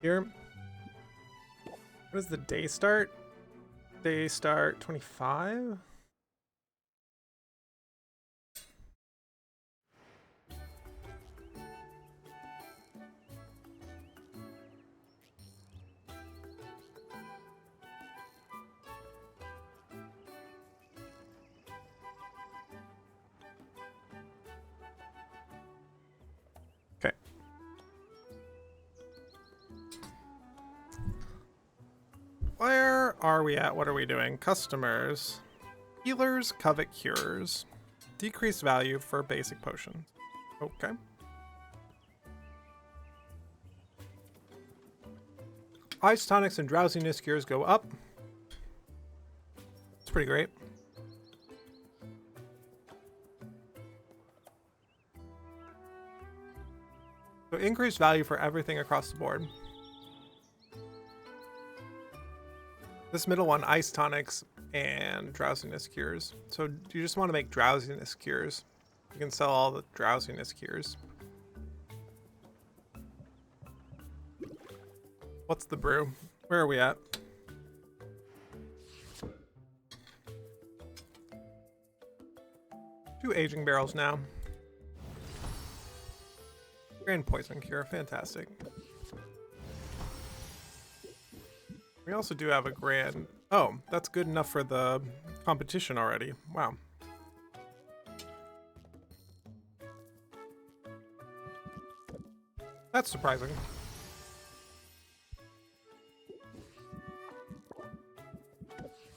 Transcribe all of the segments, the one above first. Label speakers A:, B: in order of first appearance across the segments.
A: Here. What is the day start? Day start 25? Okay. Where are we at? What are we doing? Customers. Healers covet cures. Decreased value for basic potions. Okay. Ice tonics and drowsiness cures go up. It's pretty great. So increased value for everything across the board. This middle one, ice tonics and drowsiness cures. So do you just want to make drowsiness cures? You can sell all the drowsiness cures. What's the brew? Where are we at? Two aging barrels now. Grand poison cure, fantastic. We also do have a grand... Oh, that's good enough for the competition already. Wow. That's surprising.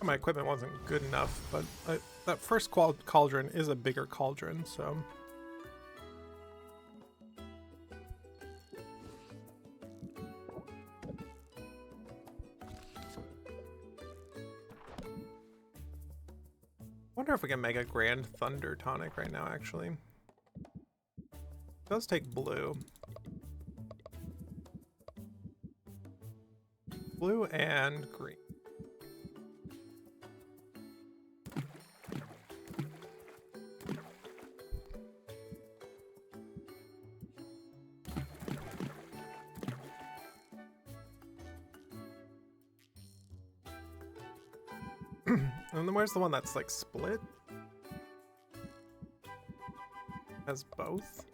A: My equipment wasn't good enough, but that first cauldron is a bigger cauldron, so... Wonder if we can make a grand thunder tonic right now, actually. It does take blue. Blue and green. And then where's the one that's like split? Has both?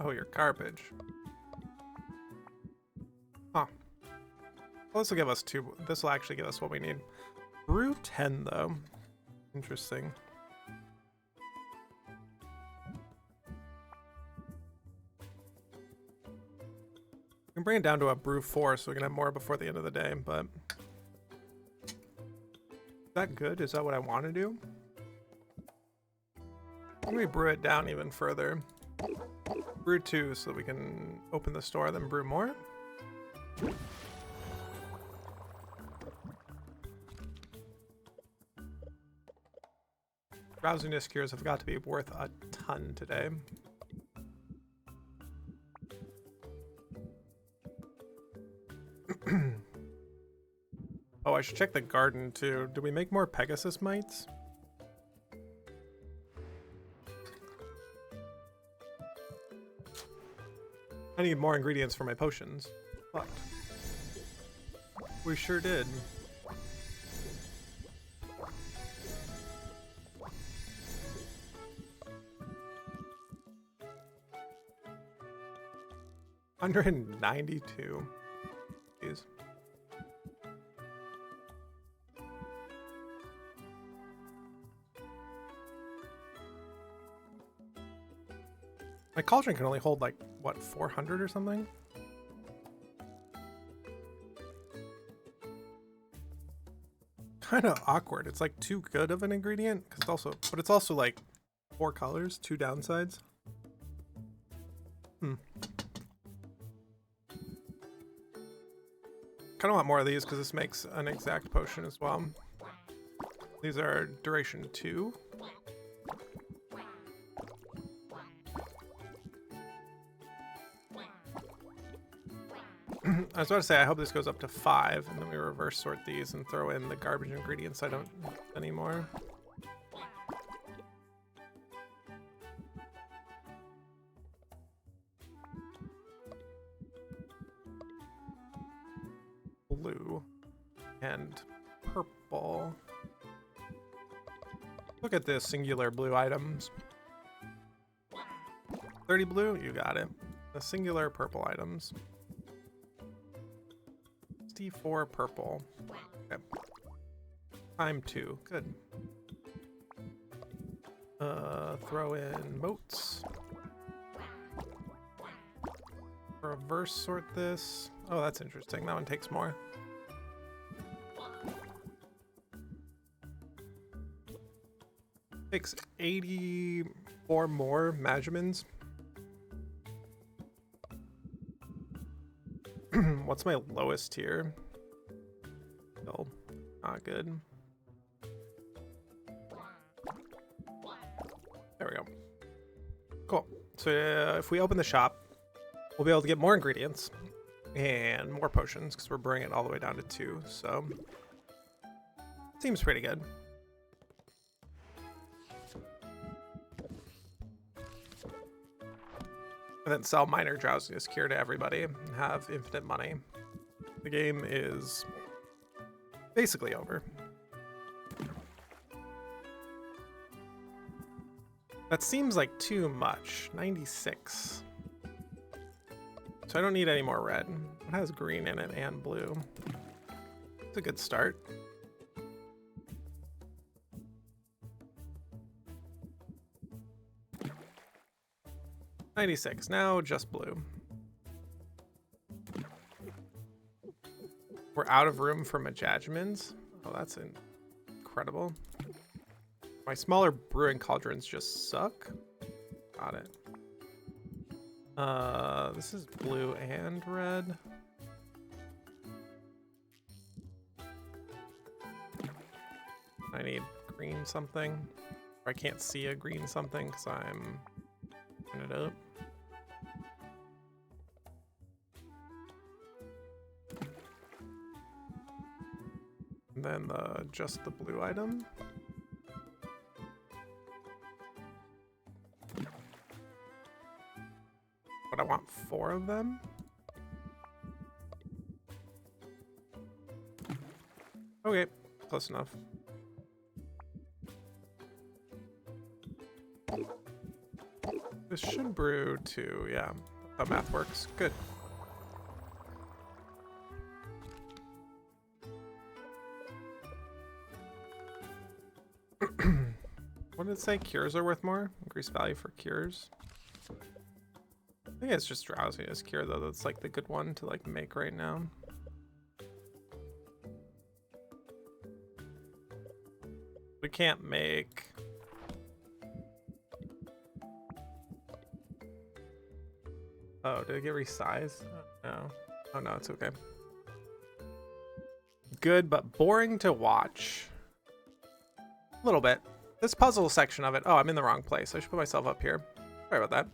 A: Oh, you're garbage. Huh. Well, this will give us two. This will actually give us what we need. Brew 10 though. Interesting. We can bring it down to a brew 4 so we can have more before the end of the day, but... Is that good? Is that what I want to do? Let me brew it down even further. Brew 2 so that we can open the store, then brew more. Drowsiness cures have got to be worth a ton today. Oh, I should check the garden too. Do we make more Pegasus mites? I need more ingredients for my potions. But we sure did. $192. Jeez. My cauldron can only hold like, what, 400 or something? Kind of awkward. It's like too good of an ingredient, cause it's also, but it's also like 4 colors, 2 downsides. Kind of want more of these because this makes an exact potion as well. These are duration 2. I was about to say, I hope this goes up to 5, and then we reverse sort these and throw in the garbage ingredients I don't need anymore. blue and purple. Look at this singular blue items. 30 blue, you got it. The singular purple items. 64 purple. Okay. Time 2, good. Throw in moats. Reverse sort this. Oh, that's interesting. That one takes more. Takes 84 more Magimins. What's my lowest tier? Still not good. There we go. Cool. So if we open the shop, we'll be able to get more ingredients and more potions because we're bringing it all the way down to 2. So seems pretty good. And then sell minor drowsiness cure to everybody and have infinite money. The game is basically over. That seems like too much. 96. So I don't need any more red. It has green in it and blue. It's a good start. $96. Now just blue. We're out of room for Majajimins. Oh, that's incredible. My smaller brewing cauldrons just suck. Got it. This is blue and red. I need green something. I can't see a green something because I'm putting it up. And then just the blue item. But I want 4 of them. Okay, close enough. This should brew too, yeah. That math works. Good. What did it say? Cures are worth more? Increased value for cures. I think it's just drowsiness cure though. That's like the good one to like make right now. We can't make. Oh, did it get resized? No. Oh no, it's okay. Good, but boring to watch. A little bit. This puzzle section of it. Oh, I'm in the wrong place. I should put myself up here. Sorry about that.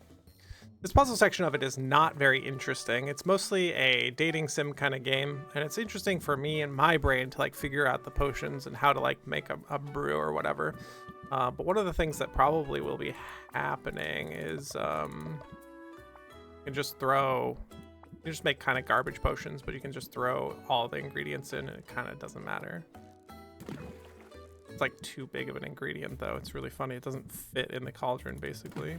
A: This puzzle section of it is not very interesting. It's mostly a dating sim kind of game, and it's interesting for me and my brain to like figure out the potions and how to like make a brew or whatever. But one of the things that probably will be happening is you can just make kind of garbage potions, but you can just throw all the ingredients in and it kind of doesn't matter. It's like too big of an ingredient though. It's really funny. It doesn't fit in the cauldron basically.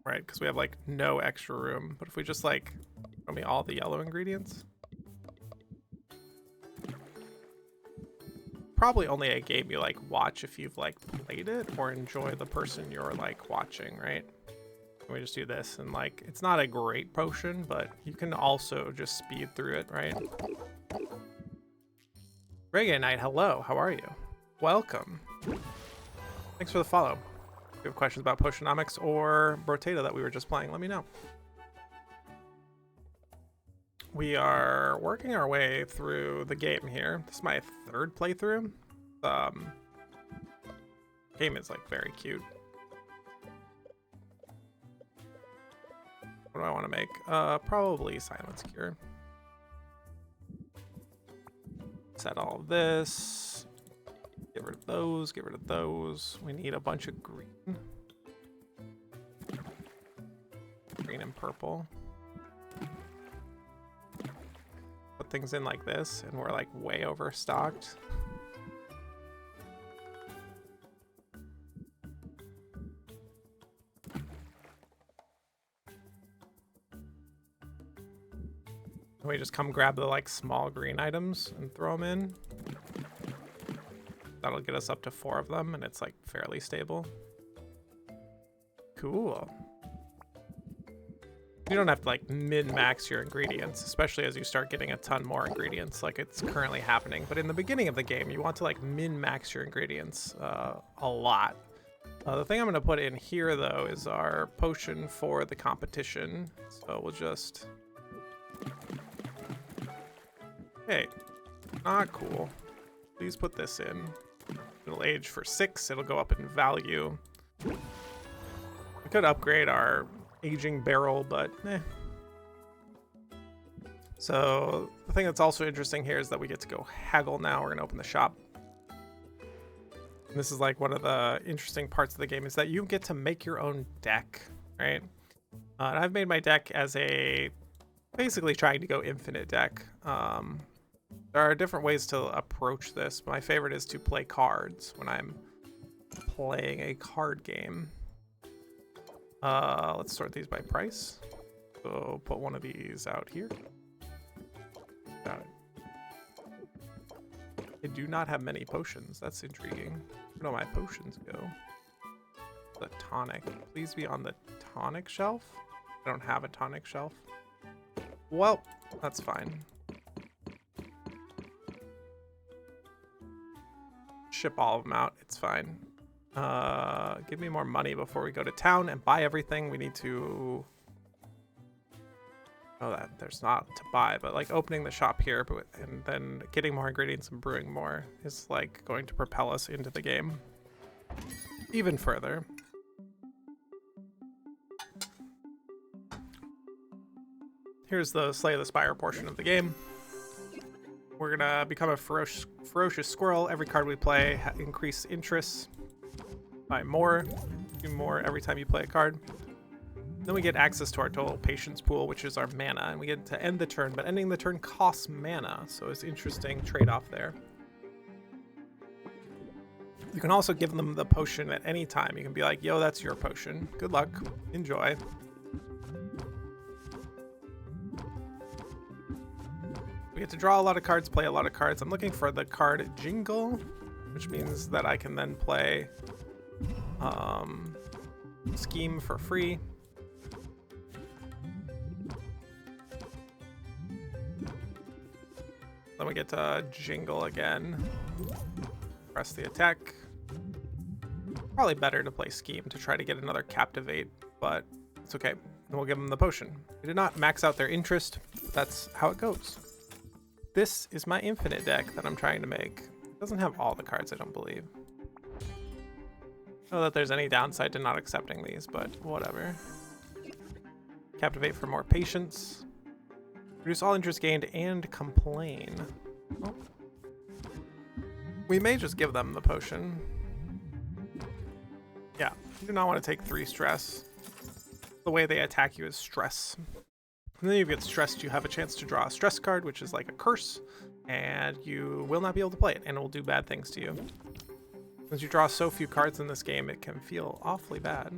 A: Right, because we have like no extra room. But if we just like show me all the yellow ingredients. Probably only a game you like watch if you've like played it or enjoy the person you're like watching, right? And we just do this and like it's not a great potion, but you can also just speed through it, right? Reggae Knight, hello, how are you? Welcome. Thanks for the follow. If you have questions about Potionomics or Brotato that we were just playing, let me know. We are working our way through the game here. This is my 3rd playthrough. Game is like very cute. What do I want to make? Probably Silence Cure. Set all of this. Get rid of those, get rid of those. We need a bunch of green. Green and purple. put things in like this and we're like way overstocked. We just come grab the like small green items and throw them in. That'll get us up to 4 of them and it's like fairly stable. Cool. You don't have to like min-max your ingredients, especially as you start getting a ton more ingredients like it's currently happening. But in the beginning of the game, you want to like min-max your ingredients a lot. The thing I'm going to put in here though is our potion for the competition. So we'll just... Hey, not cool. Please put this in. It'll age for 6. It'll go up in value. We could upgrade our aging barrel, but eh. So the thing that's also interesting here is that we get to go haggle now. We're going to open the shop. And this is like one of the interesting parts of the game is that you get to make your own deck, right? And I've made my deck as a basically trying to go infinite deck. There are different ways to approach this. My favorite is to play cards when I'm playing a card game. Let's sort these by price. So put one of these out here. Got it. I do not have many potions. That's intriguing. Where do my potions go? The tonic. Please be on the tonic shelf. I don't have a tonic shelf. Well, that's fine. Ship all of them out. It's fine. Give me more money before we go to town and buy everything. We need to... Oh, that there's not to buy, but like opening the shop here and then getting more ingredients and brewing more is like going to propel us into the game even further. Here's the Slay of the Spire portion of the game. We're gonna become a ferocious squirrel. Every card we play increase interest by more. Do more every time you play a card. Then we get access to our total patience pool, which is our mana, and we get to end the turn, but ending the turn costs mana, so it's an interesting trade-off there. You can also give them the potion at any time. You can be like, yo, that's your potion. Good luck. Enjoy. We get to draw a lot of cards, play a lot of cards. I'm looking for the card Jingle, which means that I can then play Scheme for free. Then we get to Jingle again. Press the attack. Probably better to play Scheme to try to get another Captivate, but it's okay. And we'll give them the potion. We did not max out their interest. That's how it goes. This is my infinite deck that I'm trying to make. It doesn't have all the cards, I don't believe. I don't know that there's any downside to not accepting these, but whatever. Captivate for more patience. Reduce all interest gained and complain. Oh. We may just give them the potion. Yeah, you do not want to take 3 stress. The way they attack you is stress. And then you get stressed, you have a chance to draw a stress card, which is like a curse, and you will not be able to play it, and it will do bad things to you. Since you draw so few cards in this game, it can feel awfully bad.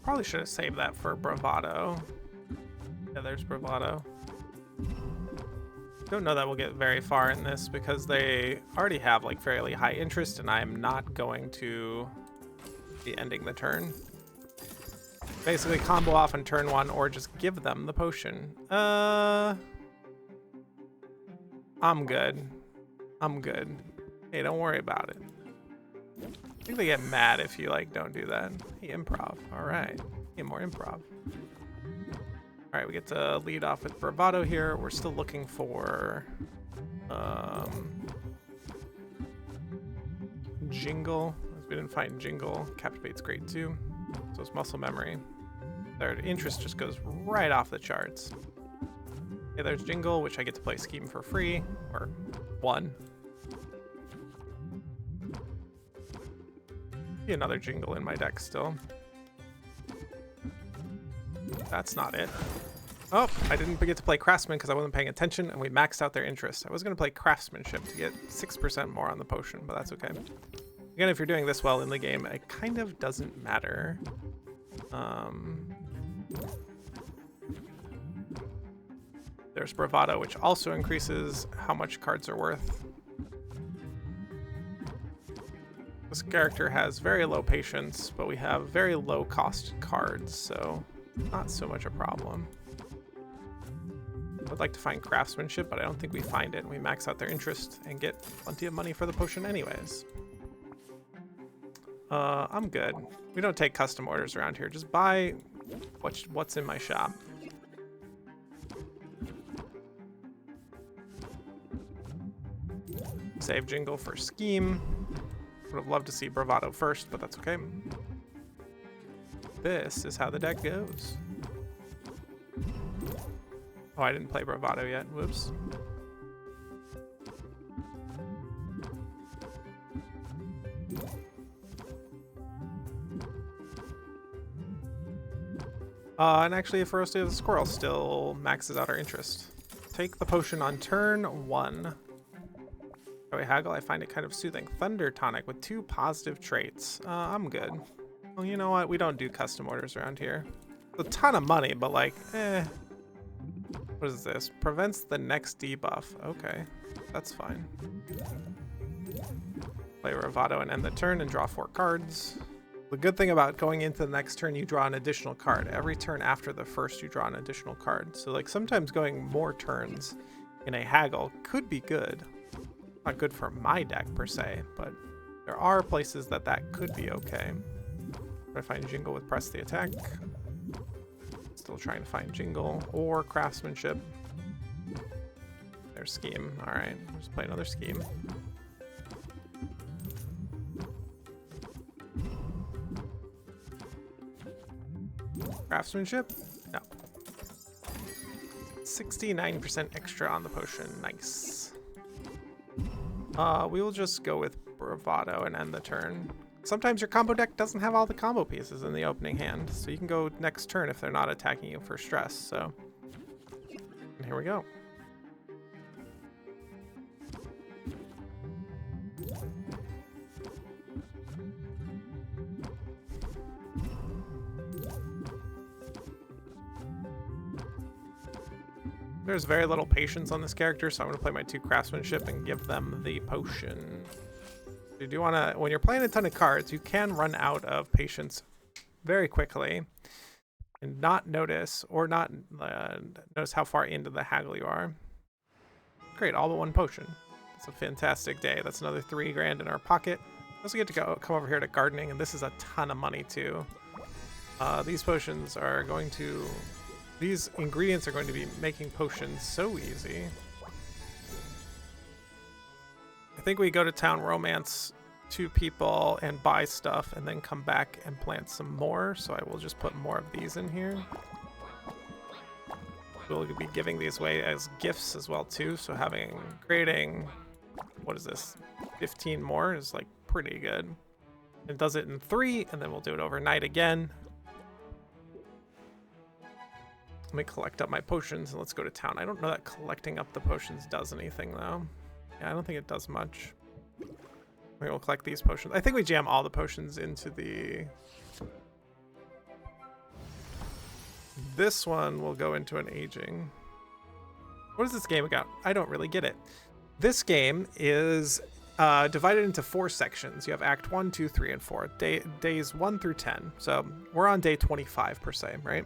A: Probably should have saved that for Bravado. Yeah, there's Bravado. Don't know that we'll get very far in this because they already have like fairly high interest, and I'm not going to be ending the turn. Basically combo off on turn 1 or just give them the potion. I'm good. I'm good. Hey, don't worry about it. I think they get mad if you like don't do that. Hey, improv. All right. Hey, more improv. All right, we get to lead off with Bravado here. We're still looking for Jingle. We didn't find Jingle. Captivate's great too. So it's muscle memory. Their interest just goes right off the charts. Okay, there's Jingle, which I get to play Scheme for free, or 1. Be another jingle in my deck still. That's not it. Oh, I didn't get to play Craftsman because I wasn't paying attention, and we maxed out their interest. I was going to play Craftsmanship to get 6% more on the potion, but that's okay. Again, if you're doing this well in the game, it kind of doesn't matter. There's Bravado, which also increases how much cards are worth. This character has very low patience, but we have very low cost cards, so not so much a problem. I would like to find Craftsmanship, but I don't think we find it. We max out their interest and get plenty of money for the potion anyways. I'm good. We don't take custom orders around here. Just buy what's in my shop. Save Jingle for Scheme. Would have loved to see Bravado first, but that's okay. This is how the deck goes. Oh, I didn't play Bravado yet. Whoops. And actually, a Ferocity of the Squirrel still maxes out our interest. Take the potion on turn 1. Oh, wait, Haggle, I find it kind of soothing. Thunder Tonic with 2 positive traits. I'm good. Well, you know what? We don't do custom orders around here. It's a ton of money, but like, eh. What is this? Prevents the next debuff. Okay, that's fine. Play Bravado and end the turn and draw 4 cards. The good thing about going into the next turn, you draw an additional card. Every turn after the first, you draw an additional card. So like sometimes going more turns in a Haggle could be good. Not good for my deck per se, but there are places that could be okay. Try to find Jingle with Press the Attack. Still trying to find Jingle or Craftsmanship. There's Scheme. All right, let's play another Scheme. Craftsmanship? No. 69% extra on the potion. Nice. We will just go with Bravado and end the turn. Sometimes your combo deck doesn't have all the combo pieces in the opening hand, so you can go next turn if they're not attacking you for stress, so. And here we go. There's very little patience on this character, so I'm going to play my 2 Craftsmanship and give them the potion. You do want to, when you're playing a ton of cards, you can run out of patience very quickly and not notice, or not notice how far into the Haggle you are. Great, all but 1 potion. It's a fantastic day. That's another 3 grand in our pocket. We also get to come over here to gardening, and this is a ton of money too. These potions are going to... These ingredients are going to be making potions so easy. I think we go to town, romance 2 people, and buy stuff, and then come back and plant some more. So I will just put more of these in here. We'll be giving these away as gifts as well too. So creating, what is this, 15 more is like pretty good. It does it in 3, and then we'll do it overnight again. Let me collect up my potions and let's go to town. I don't know that collecting up the potions does anything though. Yeah, I don't think it does much. Maybe we'll collect these potions. I think we jam all the potions into the... This one will go into an aging. What is this game about? I don't really get it. This game is divided into 4 sections. You have Act 1, 2, 3, and 4. Days 1 through 10. So we're on day 25 per se, right?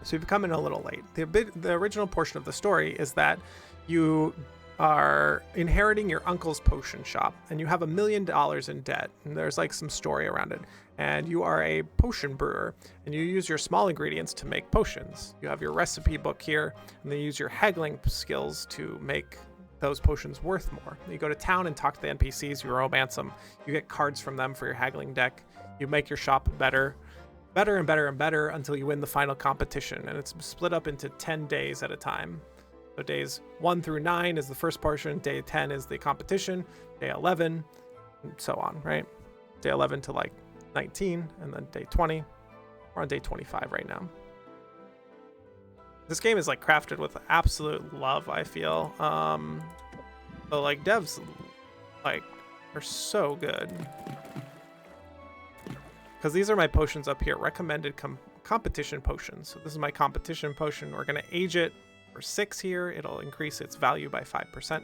A: So you've come in a little late. The original portion of the story is that you are inheriting your uncle's potion shop, and you have $1 million in debt, and there's like some story around it. And you are a potion brewer, and you use your small ingredients to make potions. You have your recipe book here, and then you use your haggling skills to make those potions worth more. You go to town and talk to the NPCs, you romance them, you get cards from them for your haggling deck, you make your shop better and better and better until you win the final competition, and it's split up into 10 days at a time. So days 1 through 9 is the first portion, day 10 is the competition, day 11, and so on, right? Day 11 to like 19, and then day 20. We're on day 25 right now. This game is like crafted with absolute love, I feel. But like devs like are so good. Because these are my potions up here, recommended competition potions. So this is my competition potion. We're gonna age it for 6 here. It'll increase its value by 5%.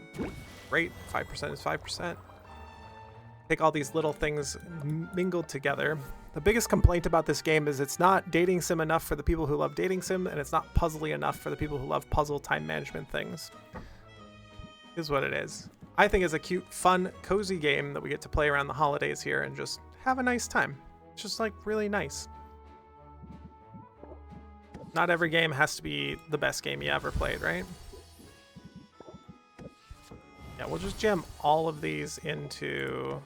A: Great, 5% is 5%. Take all these little things mingled together. The biggest complaint about this game is it's not dating sim enough for the people who love dating sim, and it's not puzzly enough for the people who love puzzle time management things. Is what it is. I think it's a cute, fun, cozy game that we get to play around the holidays here and just have a nice time. It's just like really nice. Not every game has to be the best game you ever played, right? Yeah, we'll just jam all of these into...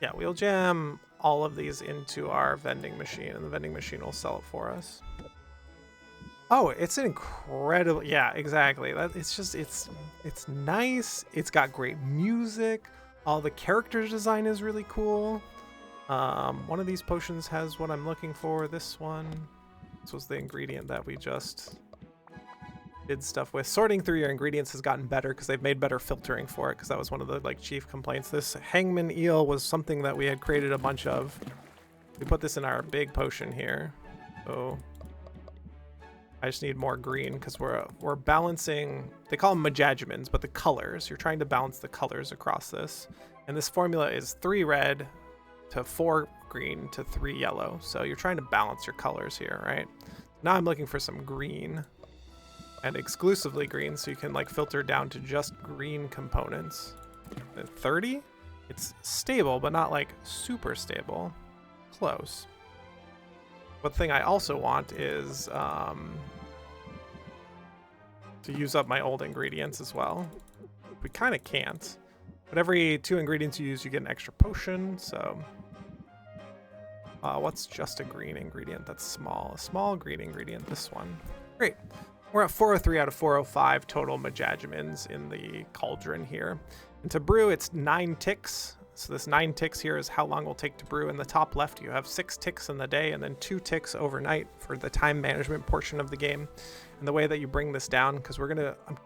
A: Yeah, we'll jam all of these into our vending machine, and the vending machine will sell it for us. Oh, it's an incredible... Yeah, exactly. It's just, it's nice. It's got great music. All the character design is really cool. One of these potions has what I'm looking for. This one. This was the ingredient that we just did stuff with. Sorting through your ingredients has gotten better because they've made better filtering for it, because that was one of the like chief complaints. This hangman eel was something that we had created a bunch of. We put this in our big potion here. So I just need more green because we're balancing, they call them majajimins, but the colors. You're trying to balance the colors across this. And this formula is 3 red to 4 green to 3 yellow. So you're trying to balance your colors here, right? Now I'm looking for some green, and exclusively green, so you can like filter down to just green components. At 30, it's stable, but not like super stable. Close. One thing I also want is to use up my old ingredients as well. We kind of can't, but every 2 ingredients you use, you get an extra potion. So what's just a green ingredient that's small? A small green ingredient, this one. Great. We're at 403 out of 405 total majajimins in the cauldron here. And to brew, it's 9 ticks. So this 9 ticks here is how long it will take to brew. In the top left, you have 6 ticks in the day and then 2 ticks overnight for the time management portion of the game. And the way that you bring this down, because I'm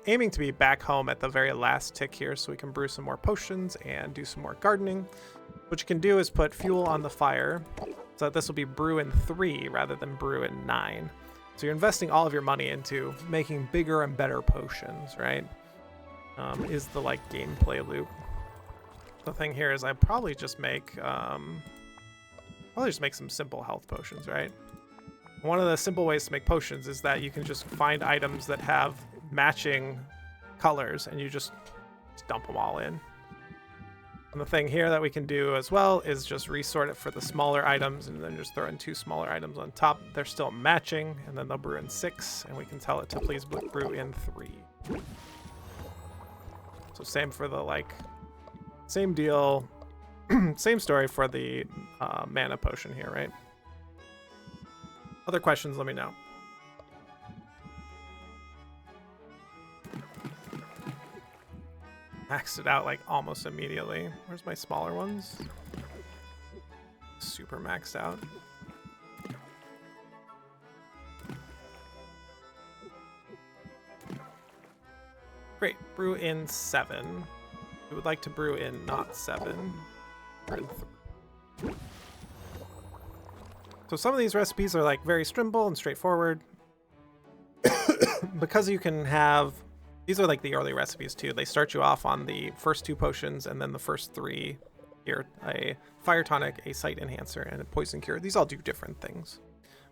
A: aiming to be back home at the very last tick here so we can brew some more potions and do some more gardening. What you can do is put fuel on the fire so that this will be brew in 3 rather than brew in 9. So you're investing all of your money into making bigger and better potions, right? Is the like gameplay loop. The thing here is I probably just make some simple health potions, right? One of the simple ways to make potions is that you can just find items that have matching colors and you just dump them all in. And the thing here that we can do as well is just resort it for the smaller items and then just throw in 2 smaller items on top. They're still matching, and then they'll brew in 6, and we can tell it to please brew in 3. So same for the like, same deal, same story for the mana potion here, right? Other questions, let me know. Maxed it out like almost immediately. Where's my smaller ones? Super maxed out. Great, brew in 7. We would like to brew in not 7. Brew in 3. So some of these recipes are like very simple and straightforward. Because you can have, these are like the early recipes too. They start you off on the first 2 potions and then the first 3 here, a fire tonic, a sight enhancer, and a poison cure. These all do different things.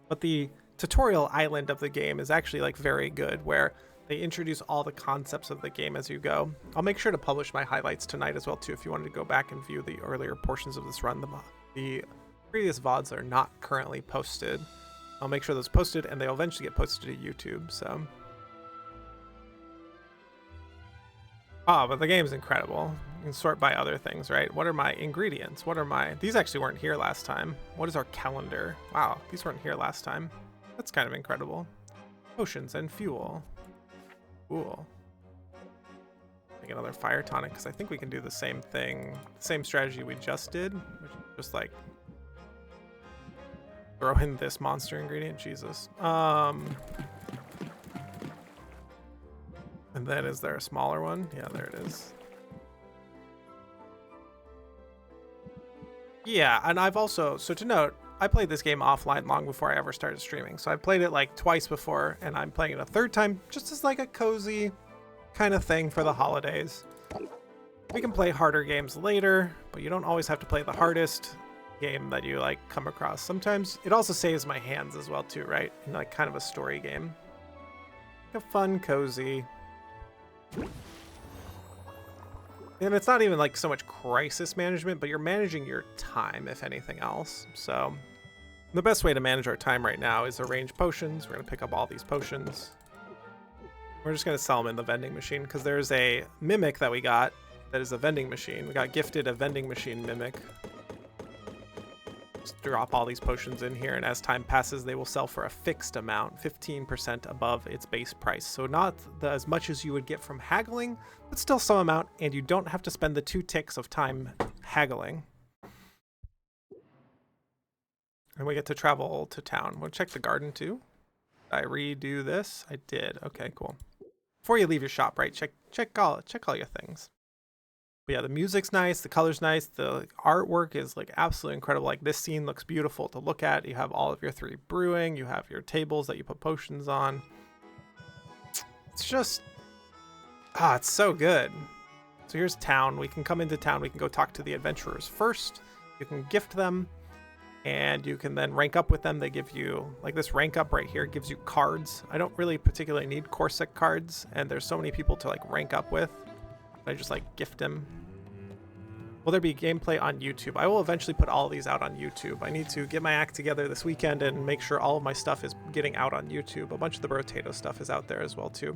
A: But the tutorial island of the game is actually like very good, where they introduce all the concepts of the game as you go. I'll make sure to publish my highlights tonight as well too, if you wanted to go back and view the earlier portions of this run. The previous VODs are not currently posted. I'll make sure those posted, and they'll eventually get posted to YouTube, so. Oh, but the game's incredible. You can sort by other things, right? What are my ingredients? What are my... These actually weren't here last time. What is our calendar? Wow, these weren't here last time. That's kind of incredible. Potions and fuel. Cool. Make another fire tonic because I think we can do the same thing, same strategy we just did, which is just like throw in this monster ingredient. Jesus. And then is there a smaller one? Yeah, there it is. Yeah, and I've also, so to note, I played this game offline long before I ever started streaming. So I played it like twice before, and I'm playing it a third time just as like a cozy kind of thing for the holidays. We can play harder games later, but you don't always have to play the hardest game that you like come across. Sometimes it also saves my hands as well too, right? In like kind of a story game. Like a fun, cozy. And it's not even like so much crisis management, but you're managing your time, if anything else. So the best way to manage our time right now is arrange potions. We're going to pick up all these potions. We're just going to sell them in the vending machine because there's a mimic that we got that is a vending machine. We got gifted a vending machine mimic. Just drop all these potions in here, and as time passes, they will sell for a fixed amount, 15% above its base price. So not as much as you would get from haggling, but still some amount, and you don't have to spend the 2 ticks of time haggling. And we get to travel to town. We'll check the garden too. Did I redo this? I did. Okay, cool. Before you leave your shop, right? Check all your things. But yeah, the music's nice, the color's nice, the artwork is like absolutely incredible. Like this scene looks beautiful to look at. You have all of your 3 brewing, you have your tables that you put potions on. It's just, it's so good. So here's town. We can come into town, we can go talk to the adventurers first. You can gift them, and you can then rank up with them. They give you, like this rank up right here gives you cards. I don't really particularly need Corsic cards, and there's so many people to like rank up with. I just like gift them. Will there be gameplay on YouTube? I will eventually put all of these out on YouTube. I need to get my act together this weekend and make sure all of my stuff is getting out on YouTube. A bunch of the Brotato stuff is out there as well too.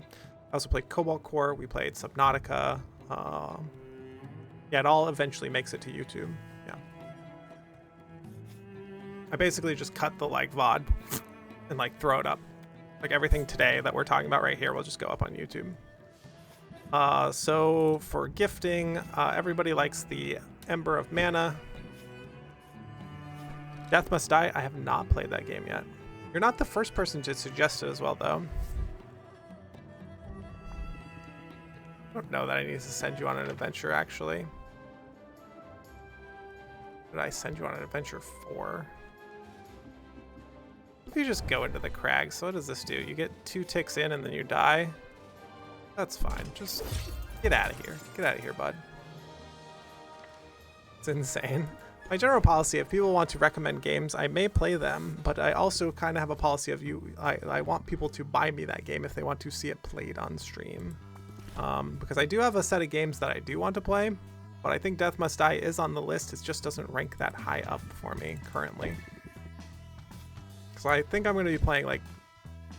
A: I also played Cobalt Core. We played Subnautica. Yeah, it all eventually makes it to YouTube. Yeah. I basically just cut the like VOD and like throw it up. Like everything today that we're talking about right here will just go up on YouTube. So for gifting, everybody likes the Ember of Mana. Death Must Die. I have not played that game yet. You're not the first person to suggest it as well, though. I don't know that I need to send you on an adventure, actually. What did I send you on an adventure for? If you just go into the crags, so what does this do? You get 2 ticks in and then you die? That's fine. Just get out of here. Get out of here, bud. It's insane. My general policy, if people want to recommend games, I may play them, but I also kind of have a policy of I want people to buy me that game if they want to see it played on stream. Because I do have a set of games that I do want to play, but I think Death Must Die is on the list. It just doesn't rank that high up for me currently. So I think I'm going to be playing like,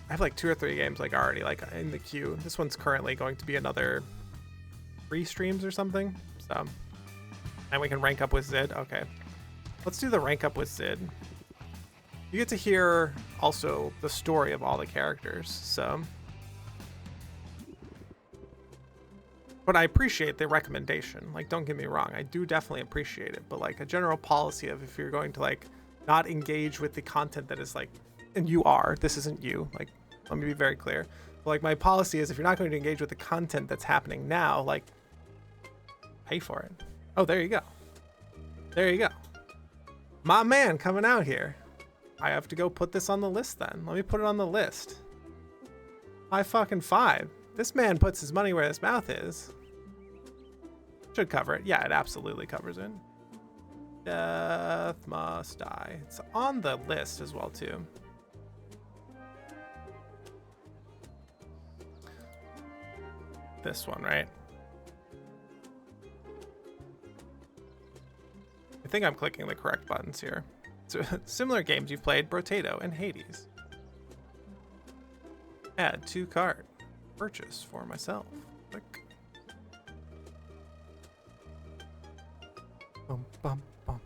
A: I have like 2 or 3 games like already like in the queue. This one's currently going to be another 3 streams or something. So, and we can rank up with Zid. Okay, let's do the rank up with Zid. You get to hear also the story of all the characters. So, but I appreciate the recommendation. Like, don't get me wrong, I do definitely appreciate it. But like a general policy of if you're going to like not engage with the content that is like, and you are, this isn't you, like, let me be very clear. But like my policy is if you're not going to engage with the content that's happening now, like, pay for it. Oh, there you go. There you go. My man coming out here. I have to go put this on the list then. Let me put it on the list. High fucking 5. This man puts his money where his mouth is. Should cover it. Yeah, it absolutely covers it. Death Must Die. It's on the list as well too. This one, right? I think I'm clicking the correct buttons here. So similar games you've played, Brotato and Hades. Add to cart. Purchase for myself. Click. Bum, bum, bum.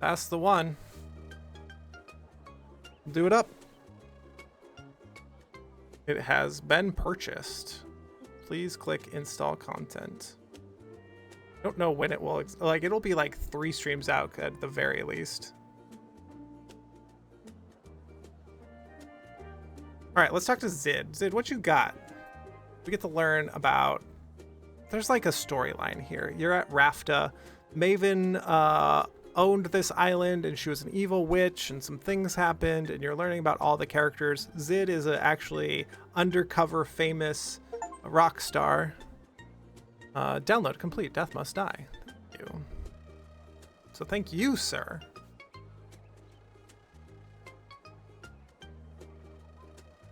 A: That's the one. Do it up. It has been purchased. Please click install content. I don't know when it will, like, it'll be like 3 streams out at the very least. All right, let's talk to Zid. Zid, what you got? We get to learn about, there's like a storyline here. You're at Rafta. Maven owned this island and she was an evil witch and some things happened and you're learning about all the characters. Zid is a actually undercover famous rock star. Download complete. Death must die. Thank you. So thank you, sir.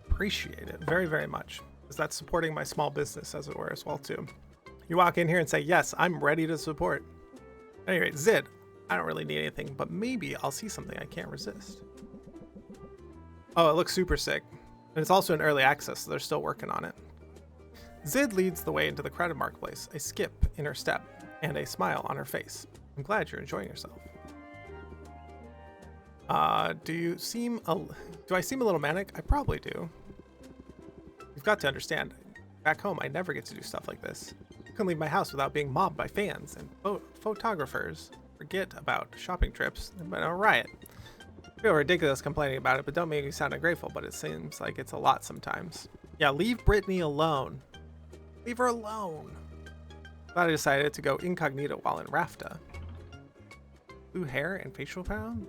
A: Appreciate it very, very much, because that's supporting my small business, as it were, as well too. You walk in here and say, yes, I'm ready to support. At any rate, Zid, I don't really need anything, but maybe I'll see something I can't resist. Oh, it looks super sick. And it's also in early access, so they're still working on it. Zid leads the way into the crowded marketplace, a skip in her step and a smile on her face. I'm glad you're enjoying yourself. Do I seem a little manic? I probably do. You've got to understand, back home I never get to do stuff like this. I couldn't leave my house without being mobbed by fans and photographers. Forget about shopping trips, but a riot. I feel ridiculous complaining about it, but don't make me sound ungrateful, but it seems like it's a lot sometimes. Yeah, leave Brittany alone. Leave her alone. But I decided to go incognito while in Rafta. Blue hair and facial pound?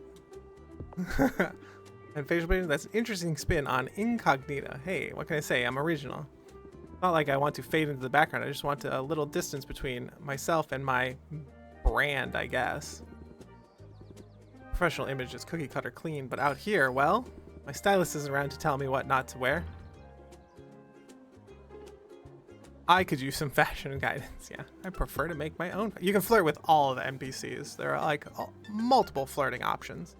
A: And facial painting, that's an interesting spin on incognita. Hey, what can I say? I'm original. Not like I want to fade into the background. I just want a little distance between myself and my brand, I guess. Professional image is cookie cutter clean, but out here, well, my stylist isn't around to tell me what not to wear. I could use some fashion guidance. Yeah, I prefer to make my own. You can flirt with all of the NPCs. There are like multiple flirting options.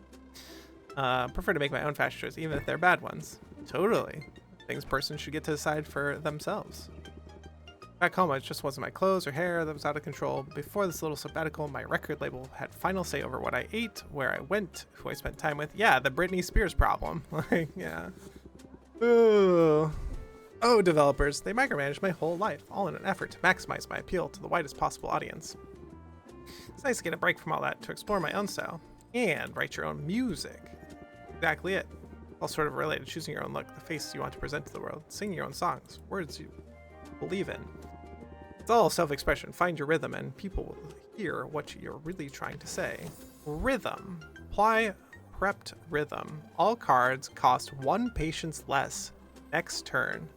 A: Prefer to make my own fashion choices, even if they're bad ones. Totally. Things person should get to decide for themselves. Back home, it just wasn't my clothes or hair that was out of control. Before this little sabbatical, my record label had final say over what I ate, where I went, who I spent time with. Yeah, the Britney Spears problem. Like, yeah. Ooh. Oh, developers, they micromanage my whole life, all in an effort to maximize my appeal to the widest possible audience. It's nice to get a break from all that to explore my own style and write your own music. Exactly it. All sort of related, choosing your own look, the faces you want to present to the world, singing your own songs, words you believe in. It's all self-expression. Find your rhythm and people will hear what you're really trying to say. Rhythm. Apply prepped rhythm. All cards cost 1 patience less next turn.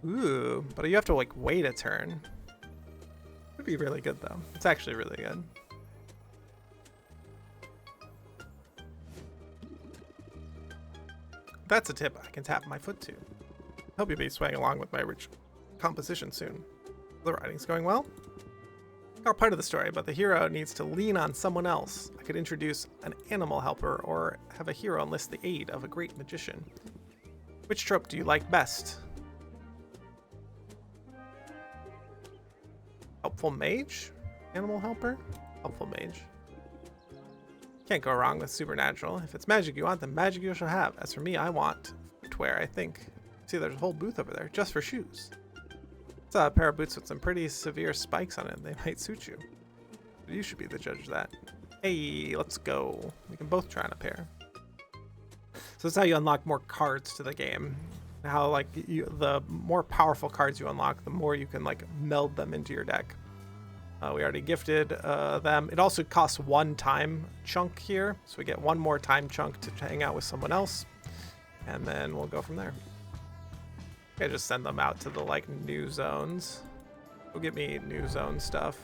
A: Ooh, but you have to like wait a turn. Would be really good though. It's actually really good. That's a tip I can tap my foot to. Hope you'll be swaying along with my rich composition soon. The writing's going well. Are part of the story, but the hero needs to lean on someone else. I could introduce an animal helper or have a hero enlist the aid of a great magician. Which trope do you like best? Helpful mage? Animal helper? Helpful mage. Can't go wrong with supernatural. If it's magic you want, then magic you shall have. As for me, I want footwear, I think. See, there's a whole booth over there just for shoes. It's a pair of boots with some pretty severe spikes on it. They might suit you. But you should be the judge of that. Hey, let's go. We can both try on a pair. So that's how you unlock more cards to the game. How like the more powerful cards you unlock, the more you can like meld them into your deck. We already gifted them. It also costs 1 time chunk here, so we get 1 more time chunk to hang out with someone else, and then we'll go from there. Okay, just send them out to the like new zones. Go get me new zone stuff.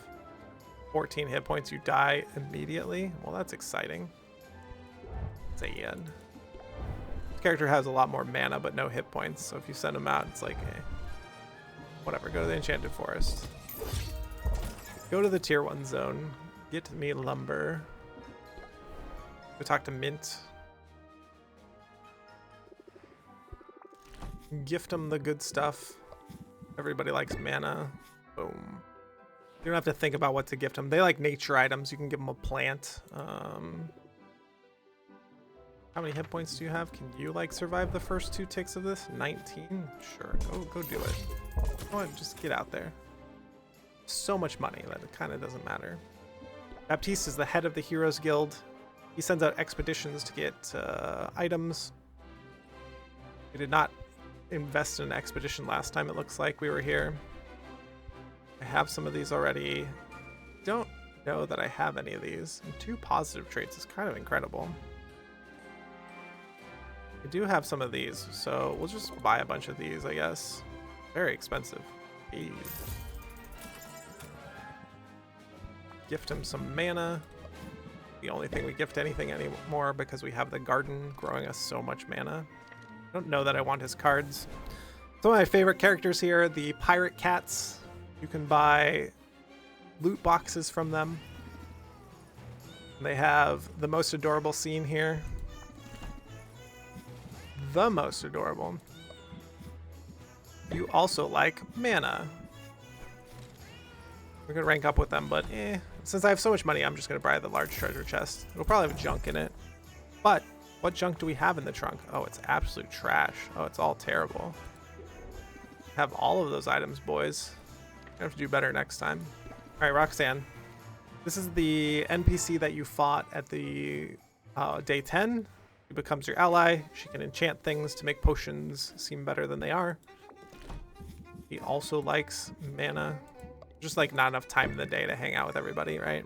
A: 14 hit points, you die immediately. Well, that's exciting. Say Ian. This character has a lot more mana, but no hit points. So if you send him out, it's like, eh, whatever. Go to the Enchanted Forest. Go to the tier 1 zone. Get me lumber. Go talk to Mint. Gift them the good stuff. Everybody likes mana. Boom. You don't have to think about what to gift them. They like nature items. You can give them a plant. How many hit points do you have? Can you like survive the first 2 ticks of this? 19? Sure, go do it. Go on, just get out there. So much money that it kind of doesn't matter. Baptiste is the head of the Heroes Guild. He sends out expeditions to get items. We did not invest in an expedition last time, it looks like we were here. I have some of these already. Don't know that I have any of these. And 2 positive traits is kind of incredible. I do have some of these, so we'll just buy a bunch of these, I guess. Very expensive. Hey. Gift him some mana. The only thing we gift anything anymore because we have the garden growing us so much mana. I don't know that I want his cards. Some of my favorite characters here, the pirate cats. You can buy loot boxes from them. They have the most adorable scene here. The most adorable. You also like mana. We're gonna rank up with them, but since I have so much money, I'm just gonna buy the large treasure chest. It'll probably have junk in it. But what junk do we have in the trunk? Oh, it's absolute trash. Oh, it's all terrible. Have all of those items, boys. I have to do better next time. All right, Roxanne. This is the NPC that you fought at the day 10. She becomes your ally. She can enchant things to make potions seem better than they are. He also likes mana. Just like not enough time in the day to hang out with everybody, right?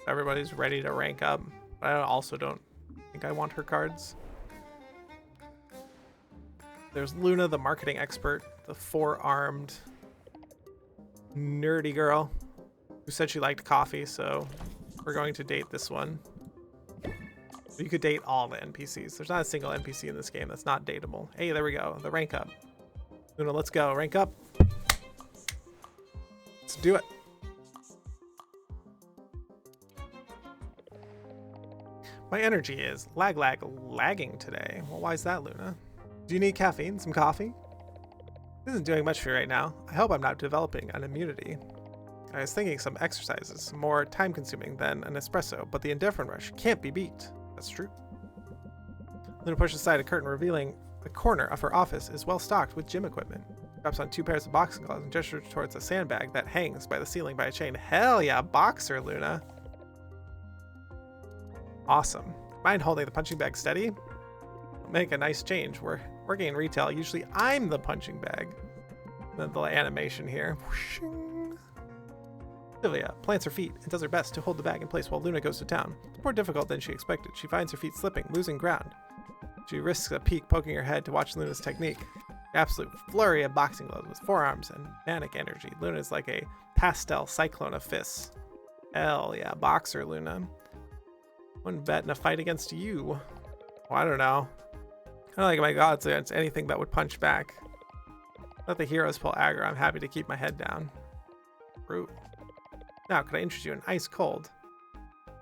A: Everybody's ready to rank up. But I also don't think I want her cards. There's Luna, the marketing expert, the 4-armed nerdy girl who said she liked coffee, so we're going to date this one. You could date all the NPCs. There's not a single NPC in this game that's not dateable. Hey, there we go. The rank up. Luna, let's go. Rank up. Let's do it. My energy is lagging today. Well, why is that, Luna? Do you need caffeine? Some coffee? This isn't doing much for you right now. I hope I'm not developing an immunity. I was thinking some exercises, more time consuming than an espresso, but the endorphin rush can't be beat. That's true. Luna pushes aside a curtain revealing the corner of her office is well stocked with gym equipment. Drops on 2 pairs of boxing gloves and gestures towards a sandbag that hangs by the ceiling by a chain. Hell yeah, boxer, Luna. Awesome. Mind holding the punching bag steady? Make a nice change. We're working in retail. Usually I'm the punching bag. The animation here. Whooshing. Sylvia plants her feet and does her best to hold the bag in place while Luna goes to town. It's more difficult than she expected. She finds her feet slipping, losing ground. She risks a peek poking her head to watch Luna's technique. An absolute flurry of boxing gloves with forearms and manic energy. Luna is like a pastel cyclone of fists. Hell yeah, boxer, Luna. Wouldn't bet in a fight against you. Well, I don't know. I don't like my gods against anything that would punch back. Let the heroes pull aggro. I'm happy to keep my head down. Brew. Now, could I interest you in ice cold?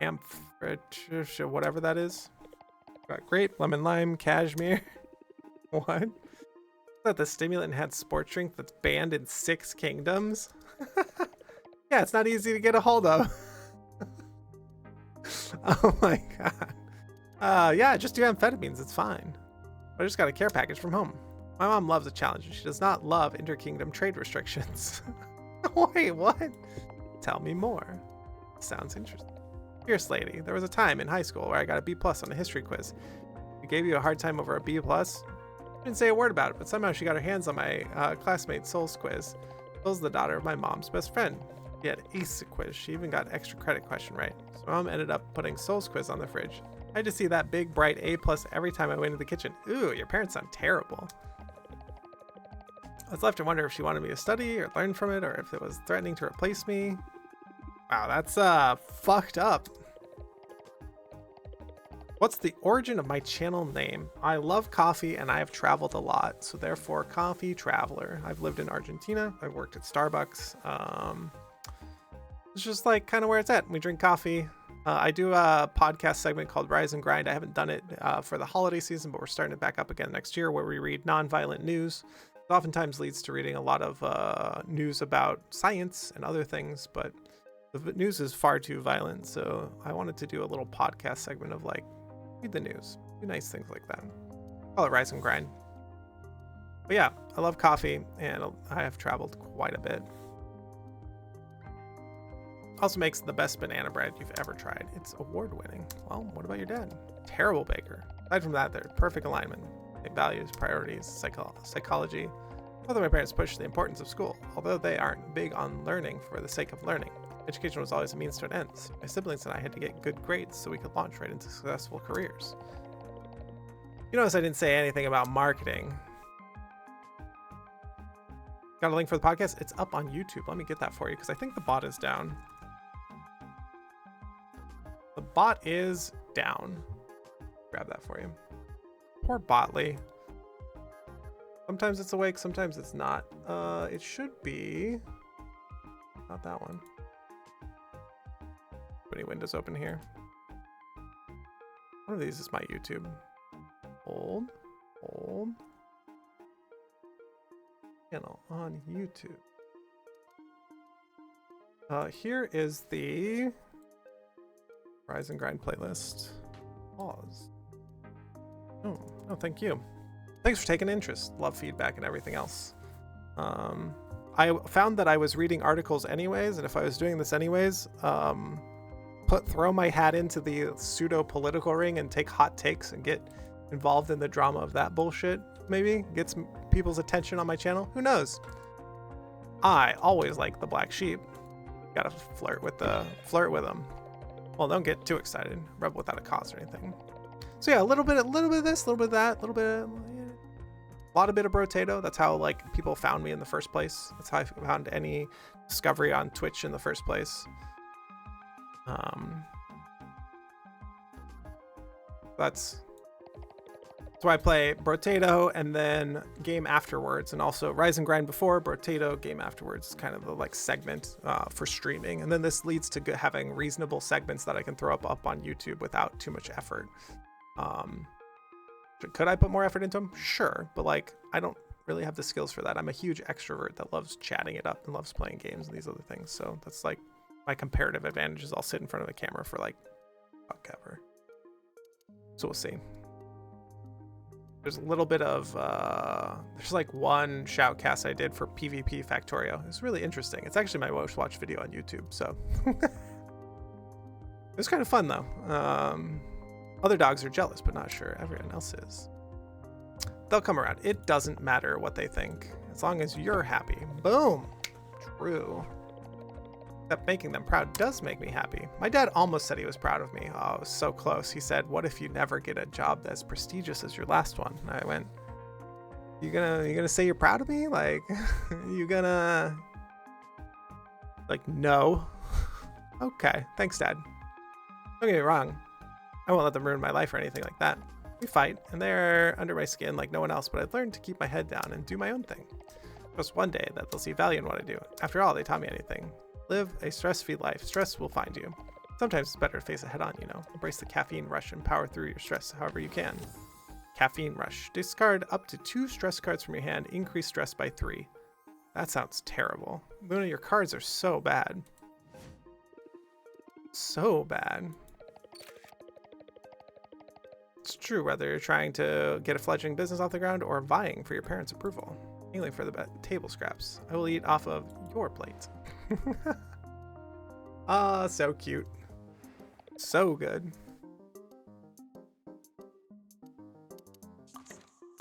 A: Amphitrite, whatever that is. Got grape, lemon lime, cashmere. What? Is that the stimulant enhanced sports drink that's banned in 6 kingdoms? Yeah, it's not easy to get a hold of. Oh my god. Yeah, just do amphetamines. It's fine. I just got a care package from home. My mom loves a challenge, and she does not love inter-kingdom trade restrictions. Wait, what? Tell me more. Sounds interesting. Fierce lady, there was a time in high school where I got a B+ on a history quiz. We gave you a hard time over a B+. She didn't say a word about it, but somehow she got her hands on my classmate Soul's quiz. Soul's the daughter of my mom's best friend. She had ace quiz. She even got extra credit question right. So mom ended up putting Soul's quiz on the fridge. I had to see that big bright A+ every time I went into the kitchen. Ooh, your parents sound terrible. I was left to wonder if she wanted me to study or learn from it, or if it was threatening to replace me. Wow, that's fucked up. What's the origin of my channel name? I love coffee and I have traveled a lot, so therefore coffee traveler. I've lived in Argentina. I've worked at Starbucks. It's just like kind of where it's at. We drink coffee. I do a podcast segment called Rise and Grind. I haven't done it for the holiday season, but we're starting it back up again next year, where we read non-violent news. It oftentimes leads to reading a lot of news about science and other things, but the news is far too violent. So I wanted to do a little podcast segment of like, read the news. Do nice things like that. Call it rise and grind. But yeah, I love coffee, and I have traveled quite a bit. Also makes the best banana bread you've ever tried. It's award-winning. Well, what about your dad? Terrible baker. Aside from that, they're perfect alignment. Values, priorities, psychology. Both of my parents pushed the importance of school, although they aren't big on learning for the sake of learning. Education was always a means to an end. My siblings and I had to get good grades so we could launch right into successful careers. You notice I didn't say anything about marketing. Got a link for the podcast? It's up on YouTube. Let me get that for you because I think the bot is down. The bot is down. Grab that for you. Poor Botley. Sometimes it's awake, sometimes it's not. It should be... Not that one. Any windows open here? One of these is my YouTube. Hold. Channel on YouTube. Here is the Rise and Grind playlist. Pause. Oh, no, thank you. Thanks for taking interest. Love feedback and everything else. I found that I was reading articles anyways, and if I was doing this anyways, throw my hat into the pseudo-political ring and take hot takes and get involved in the drama of that bullshit, maybe get some people's attention on my channel. Who knows? I always like the black sheep. Gotta flirt with them. Well, don't get too excited. Rebel without a cause or anything. So yeah, a little bit of this, a little bit of that, a lot of bit of brotato. That's how like people found me in the first place. That's how I found any discovery on Twitch in the first place. That's why I play Brotato and then game afterwards, and also Rise and Grind before Brotato, game afterwards is kind of the like segment for streaming, and then this leads to having reasonable segments that I can throw up on YouTube without too much effort. Could I put more effort into them? Sure, but like I don't really have the skills for that. I'm a huge extrovert that loves chatting it up and loves playing games and these other things, so that's like my comparative advantage is I'll sit in front of a camera for like fuck ever. So we'll see. There's a little bit of there's like one shoutcast I did for PvP Factorio. It's really interesting. It's actually my most watched video on YouTube, so it was kind of fun though. Other dogs are jealous, but not sure everyone else is. They'll come around. It doesn't matter what they think as long as you're happy. Boom. True. Except making them proud does make me happy. My dad almost said he was proud of me. Oh, it was so close. He said, "What if you never get a job as prestigious as your last one?" And I went, "You gonna say you're proud of me? Like, you gonna like no?" Okay, thanks, Dad. Don't get me wrong. I won't let them ruin my life or anything like that. We fight, and they're under my skin like no one else, but I've learned to keep my head down and do my own thing. Just one day that they'll see value in what I do. After all, they taught me anything. Live a stress-free life. Stress will find you. Sometimes it's better to face it head on, you know. Embrace the caffeine rush and power through your stress however you can. Caffeine rush. Discard up to 2 stress cards from your hand. Increase stress by 3. That sounds terrible. Luna, your cards are so bad. So bad. It's true whether you're trying to get a fledgling business off the ground or vying for your parents' approval. Mainly for the table scraps. I will eat off of your plate. Ah, so cute. So good.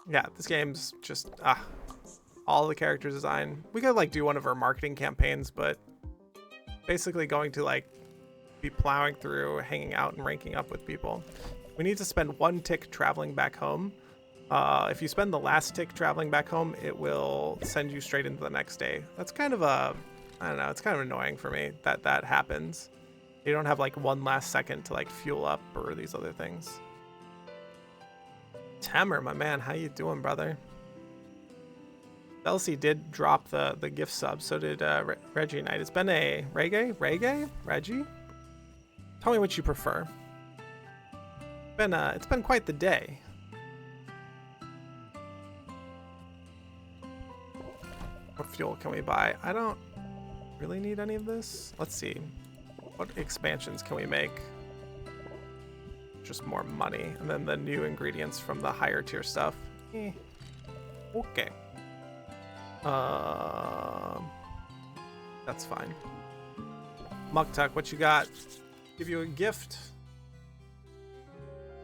A: Yeah, this game's just all the character design. We could like do one of our marketing campaigns, but basically going to like be plowing through, hanging out and ranking up with people. We need to spend 1 tick traveling back home. If you spend the last tick traveling back home, it will send you straight into the next day. That's kind of I don't know, it's kind of annoying for me that that happens. You don't have like 1 last second to like fuel up or these other things. Tamer, my man, how you doing, brother? Elsie did drop the gift sub, so did Reggie Knight. It's been a Reggie? Tell me what you prefer. It's been quite the day. What fuel can we buy? I don't really need any of this. Let's see. What expansions can we make? just more money. And then the new ingredients from the higher tier stuff. Okay. That's fine. Muktuk, what you got? Give you a gift.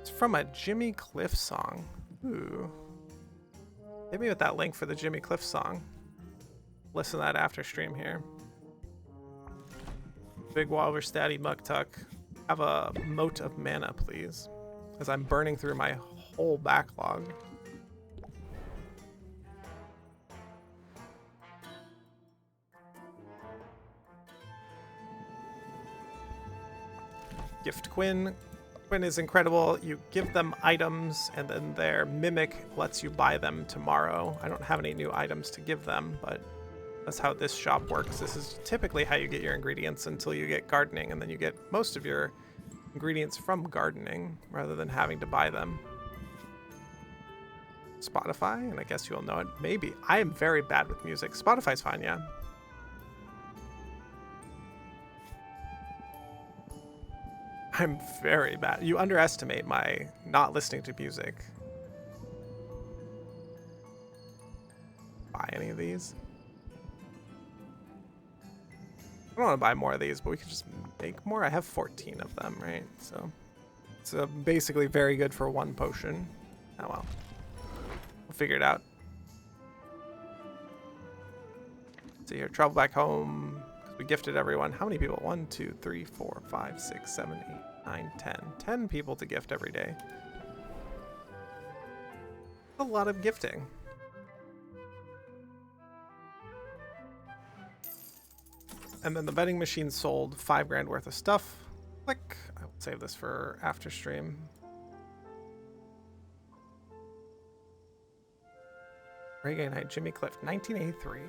A: It's from a Jimmy Cliff song. Ooh. Hit me with that link for the Jimmy Cliff song. Listen to that after stream here. Big Walrus Statty Muktuk. Have a mote of mana, please. As I'm burning through my whole backlog. Gift Quinn. Quinn is incredible. You give them items, and then their mimic lets you buy them tomorrow. I don't have any new items to give them, but that's how this shop works. This is typically how you get your ingredients until you get gardening, and then you get most of your ingredients from gardening rather than having to buy them. Spotify, and I guess you'll know it. Maybe. I am very bad with music. Spotify's fine, yeah. I'm very bad. You underestimate my not listening to music. Buy any of these? I don't want to buy more of these, but we could just make more. I have 14 of them, right? So it's basically very good for one potion. Oh well. We'll figure it out. See here, travel back home. We gifted everyone. How many people? 1, 2, 3, 4, 5, 6, 7, 8, 9, 10. 10 people to gift every day. A lot of gifting. And then the vending machine sold 5 grand worth of stuff. Click. I will save this for after stream. Reggae Night, Jimmy Cliff, 1983.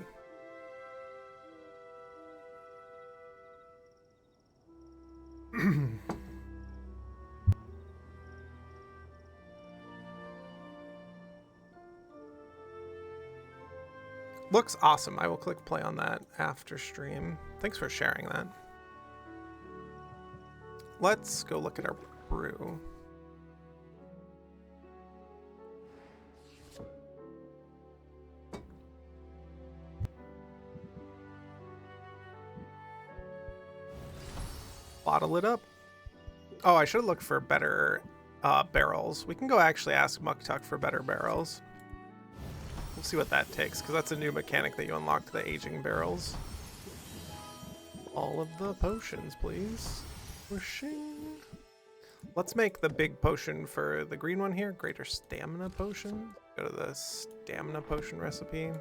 A: Looks awesome. I will click play on that after stream. Thanks for sharing that. Let's go look at our brew. Bottle it up. Oh, I should have looked for better barrels. We can go actually ask Muktuk for better barrels. We'll see what that takes, because that's a new mechanic that you unlock, the aging barrels. All of the potions, please. Whooshing. Let's make the big potion for the green one here. Greater stamina potion. Go to the stamina potion recipe.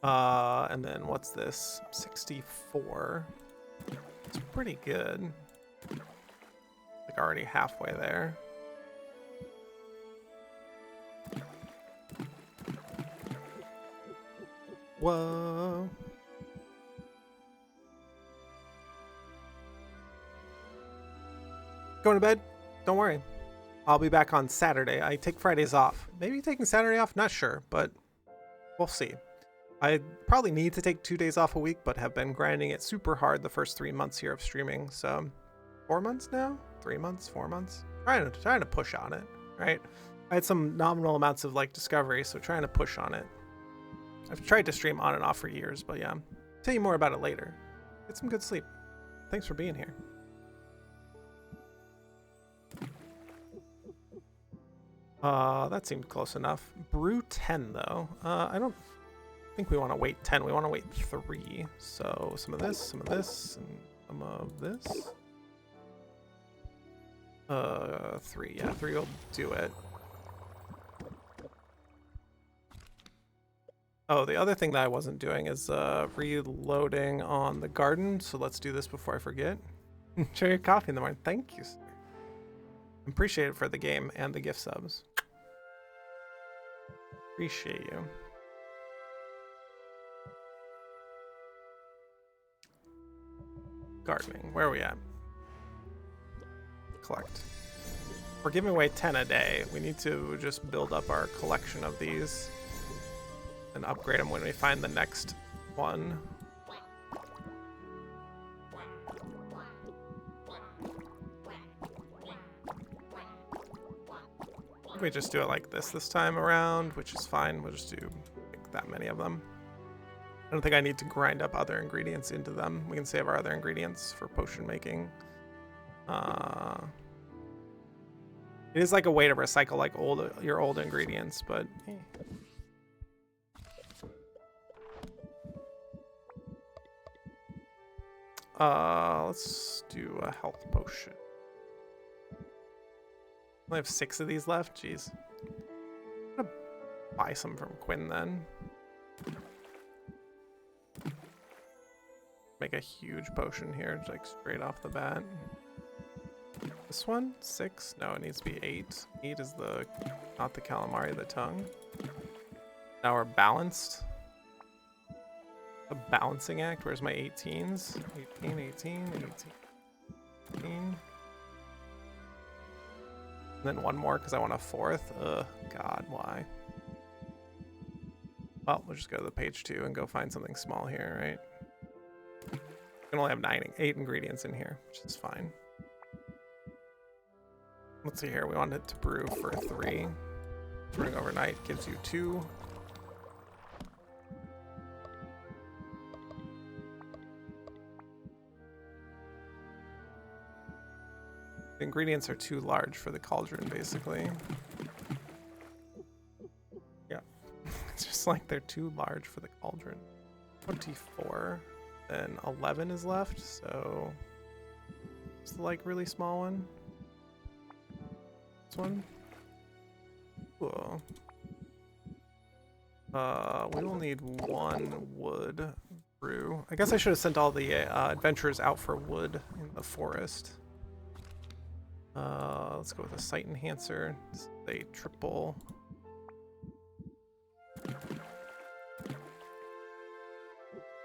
A: And then what's this? 64. It's pretty good. Like already halfway there. Whoa. Going to bed? Don't worry. I'll be back on Saturday. I take Fridays off. Maybe taking Saturday off? Not sure, but we'll see. I probably need to take 2 days off a week, but have been grinding it super hard the first 3 months here of streaming. So 4 months now? 3 months? 4 months? Trying to push on it, right? I had some nominal amounts of like discovery, so trying to push on it. I've tried to stream on and off for years, but yeah. Tell you more about it later. Get some good sleep. Thanks for being here. That seemed close enough. Brew 10 though. I don't think we want to wait 10. We want to wait 3. So some of this, and some of this. 3. Yeah, 3 will do it. Oh, the other thing that I wasn't doing is reloading on the garden. So let's do this before I forget. Enjoy your coffee in the morning. Thank you, sir. Appreciate it for the game and the gift subs. Appreciate you. Gardening. Where are we at? Collect. We're giving away 10 a day. We need to just build up our collection of these and upgrade them when we find the next one. We just do it like this time around, which is fine. We'll just do like that many of them. I don't think I need to grind up other ingredients into them. We can save our other ingredients for potion making. It is like a way to recycle like your old ingredients, but let's do a health potion. I have 6 of these left. Jeez. I'm gonna buy some from Quinn then. Make a huge potion here, just like straight off the bat. This one? 6? No, it needs to be 8. 8 is the, not the calamari, the tongue. Now we're balanced. A balancing act. Where's my 18s? 18, 18, 18. And then one more because I want a 4th. Ugh, God, why? Well, we'll just go to the page 2 and go find something small here, right? We can only have 8 ingredients in here, which is fine. Let's see here. We want it to brew for 3. Brewing overnight gives you 2. The ingredients are too large for the cauldron, basically. Yeah. It's just like they're too large for the cauldron. 24. Then 11 is left, so it's the like really small one. This one. Cool. We will need 1 wood brew. I guess I should have sent all the adventurers out for wood in the forest. Let's go with a sight enhancer. It's a triple.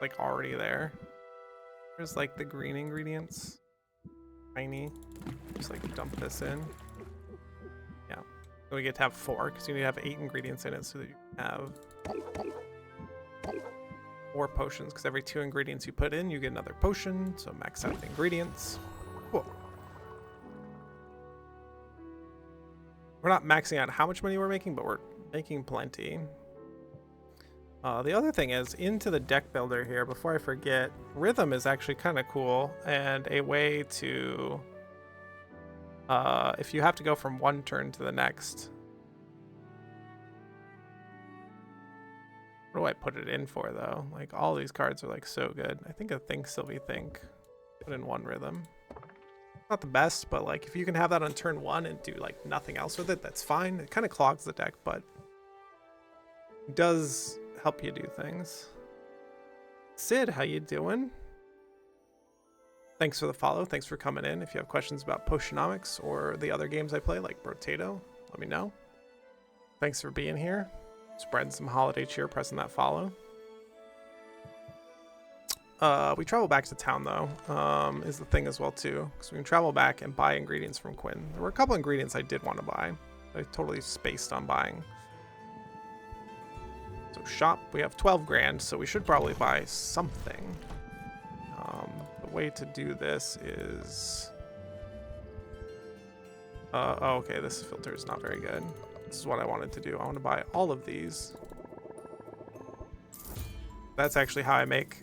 A: Like already there. There's like the green ingredients. Tiny. Just like dump this in. Yeah. So we get to have 4 because you need to have 8 ingredients in it so that you have 4 potions, because every 2 ingredients you put in, you get another potion. So max out the ingredients. Cool. We're not maxing out how much money we're making, but we're making plenty. The other thing is, into the deck builder here, before I forget, rhythm is actually kind of cool, and a way to, if you have to go from one turn to the next, what do I put it in for though? Like all these cards are like so good. I think a Think Sylvie Think, put in 1 rhythm. Not the best, but like if you can have that on turn 1 and do like nothing else with it, that's fine. It kind of clogs the deck, but it does help you do things. Sid, how you doing? Thanks for the follow. Thanks for coming in. If you have questions about Potionomics or the other games I play, like Brotato, let me know. Thanks for being here. Spreading some holiday cheer, pressing that follow. We travel back to town though, is the thing as well too, because we can travel back and buy ingredients from Quinn. There were a couple ingredients I did want to buy. I totally spaced on buying. So shop, we have 12 grand, so we should probably buy something. The way to do this is... oh, okay, this filter is not very good. This is what I wanted to do. I want to buy all of these. That's actually how I make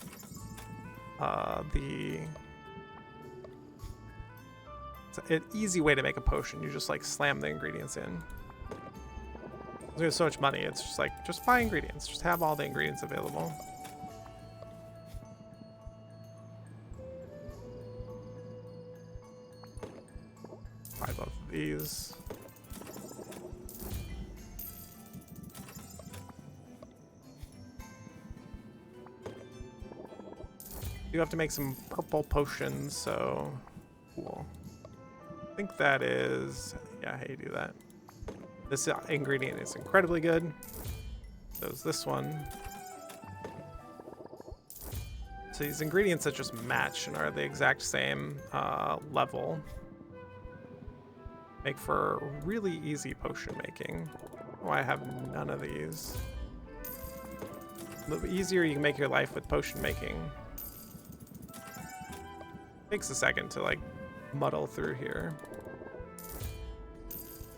A: it's an easy way to make a potion. You just like slam the ingredients in. There's so much money, it's just like, just buy ingredients. Just have all the ingredients available. Buy both of these. You have to make some purple potions, so cool. I think that is, yeah, how you do that. This ingredient is incredibly good. So is this one. So these ingredients that just match and are the exact same level make for really easy potion making. Oh, I have none of these. The easier you can make your life with potion making. Takes a second to like muddle through here.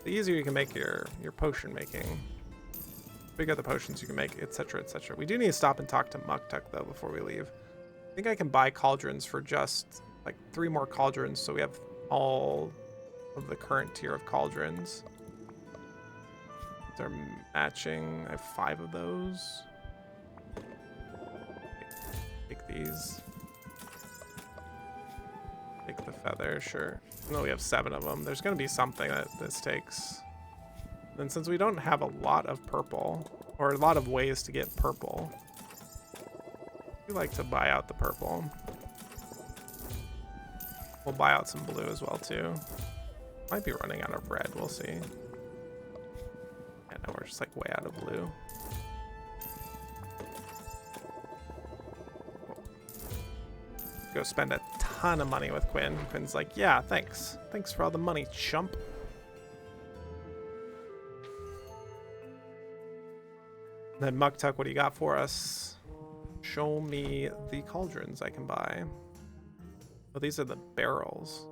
A: The easier you can make your potion making, the bigger the potions you can make, etc., etc. We do need to stop and talk to Muktuk though before we leave. I think I can buy cauldrons for just like 3 more cauldrons, so we have all of the current tier of cauldrons. They're matching. I have 5 of those. Take these. Take the feather, sure. No, we have 7 of them. There's going to be something that this takes. And since we don't have a lot of purple, or a lot of ways to get purple, we like to buy out the purple. We'll buy out some blue as well, too. Might be running out of red. We'll see. Yeah, no, we're just like way out of blue. Go spend a ton of money with Quinn. Quinn's like, yeah, thanks. Thanks for all the money, chump. Then Muktuk, what do you got for us? Show me the cauldrons I can buy. Oh, these are the barrels.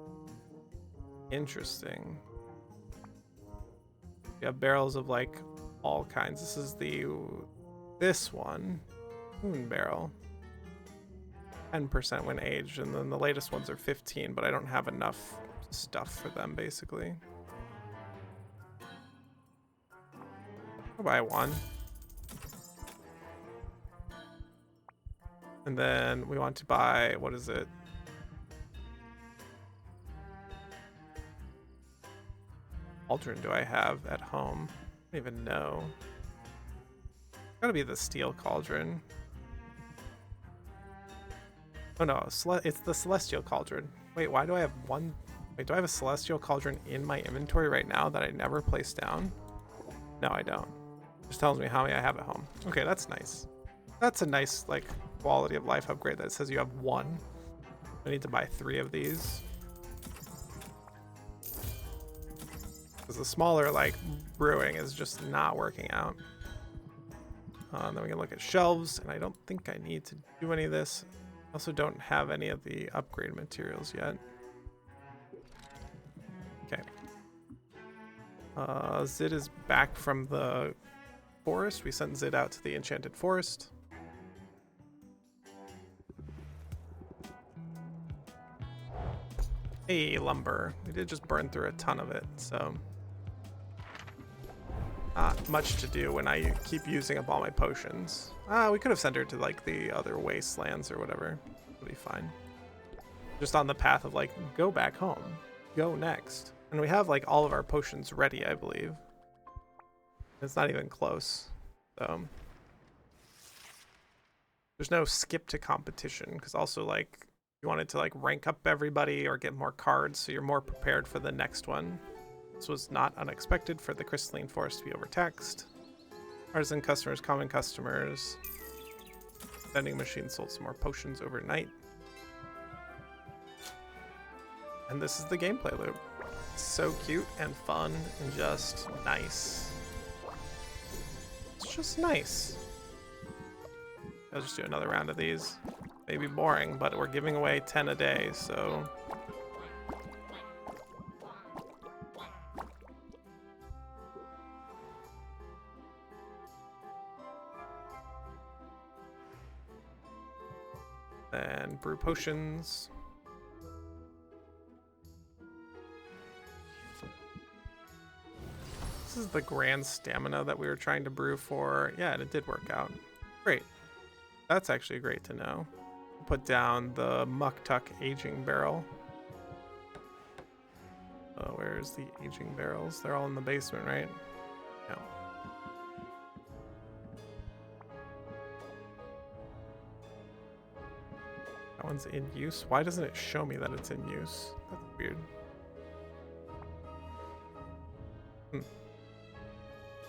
A: Interesting. You have barrels of like all kinds. This is this one. Moon barrel. 10% when aged, and then the latest ones are 15, but I don't have enough stuff for them basically. I'll buy 1. And then we want to buy, what is it? Cauldron do I have at home? I don't even know. It's gotta be the steel cauldron. Oh no, it's the celestial cauldron. Wait, why do I have 1? Wait, do I have a celestial cauldron in my inventory right now that I never placed down? No, I don't. It just tells me how many I have at home. Okay, that's nice. That's a nice, like, quality of life upgrade that says you have 1. I need to buy 3 of these. Because the smaller, like, brewing is just not working out. Then we can look at shelves, and I don't think I need to do any of this. I also don't have any of the upgrade materials yet. Okay. Zid is back from the forest. We sent Zid out to the enchanted forest. Hey, lumber. We did just burn through a ton of it, so not much to do when I keep using up all my potions. We could have sent her to like the other wastelands or whatever. It'll be fine. Just on the path of like, go back home. Go next. And we have like all of our potions ready, I believe. It's not even close. So there's no skip to competition, because also like you wanted to like rank up everybody or get more cards so you're more prepared for the next one. This was not unexpected for the crystalline forest to be overtaxed. Artisan customers, common customers. Vending machine sold some more potions overnight. And this is the gameplay loop. It's so cute and fun and just nice. It's just nice. I'll just do another round of these. Maybe boring, but we're giving away 10 a day, so and brew potions. This is the grand stamina that we were trying to brew for. Yeah, and it did work out. Great. That's actually great to know. Put down the Muktuk aging barrel. Where's the aging barrels? They're all in the basement, right? No. That one's in use. Why doesn't it show me that it's in use? That's weird.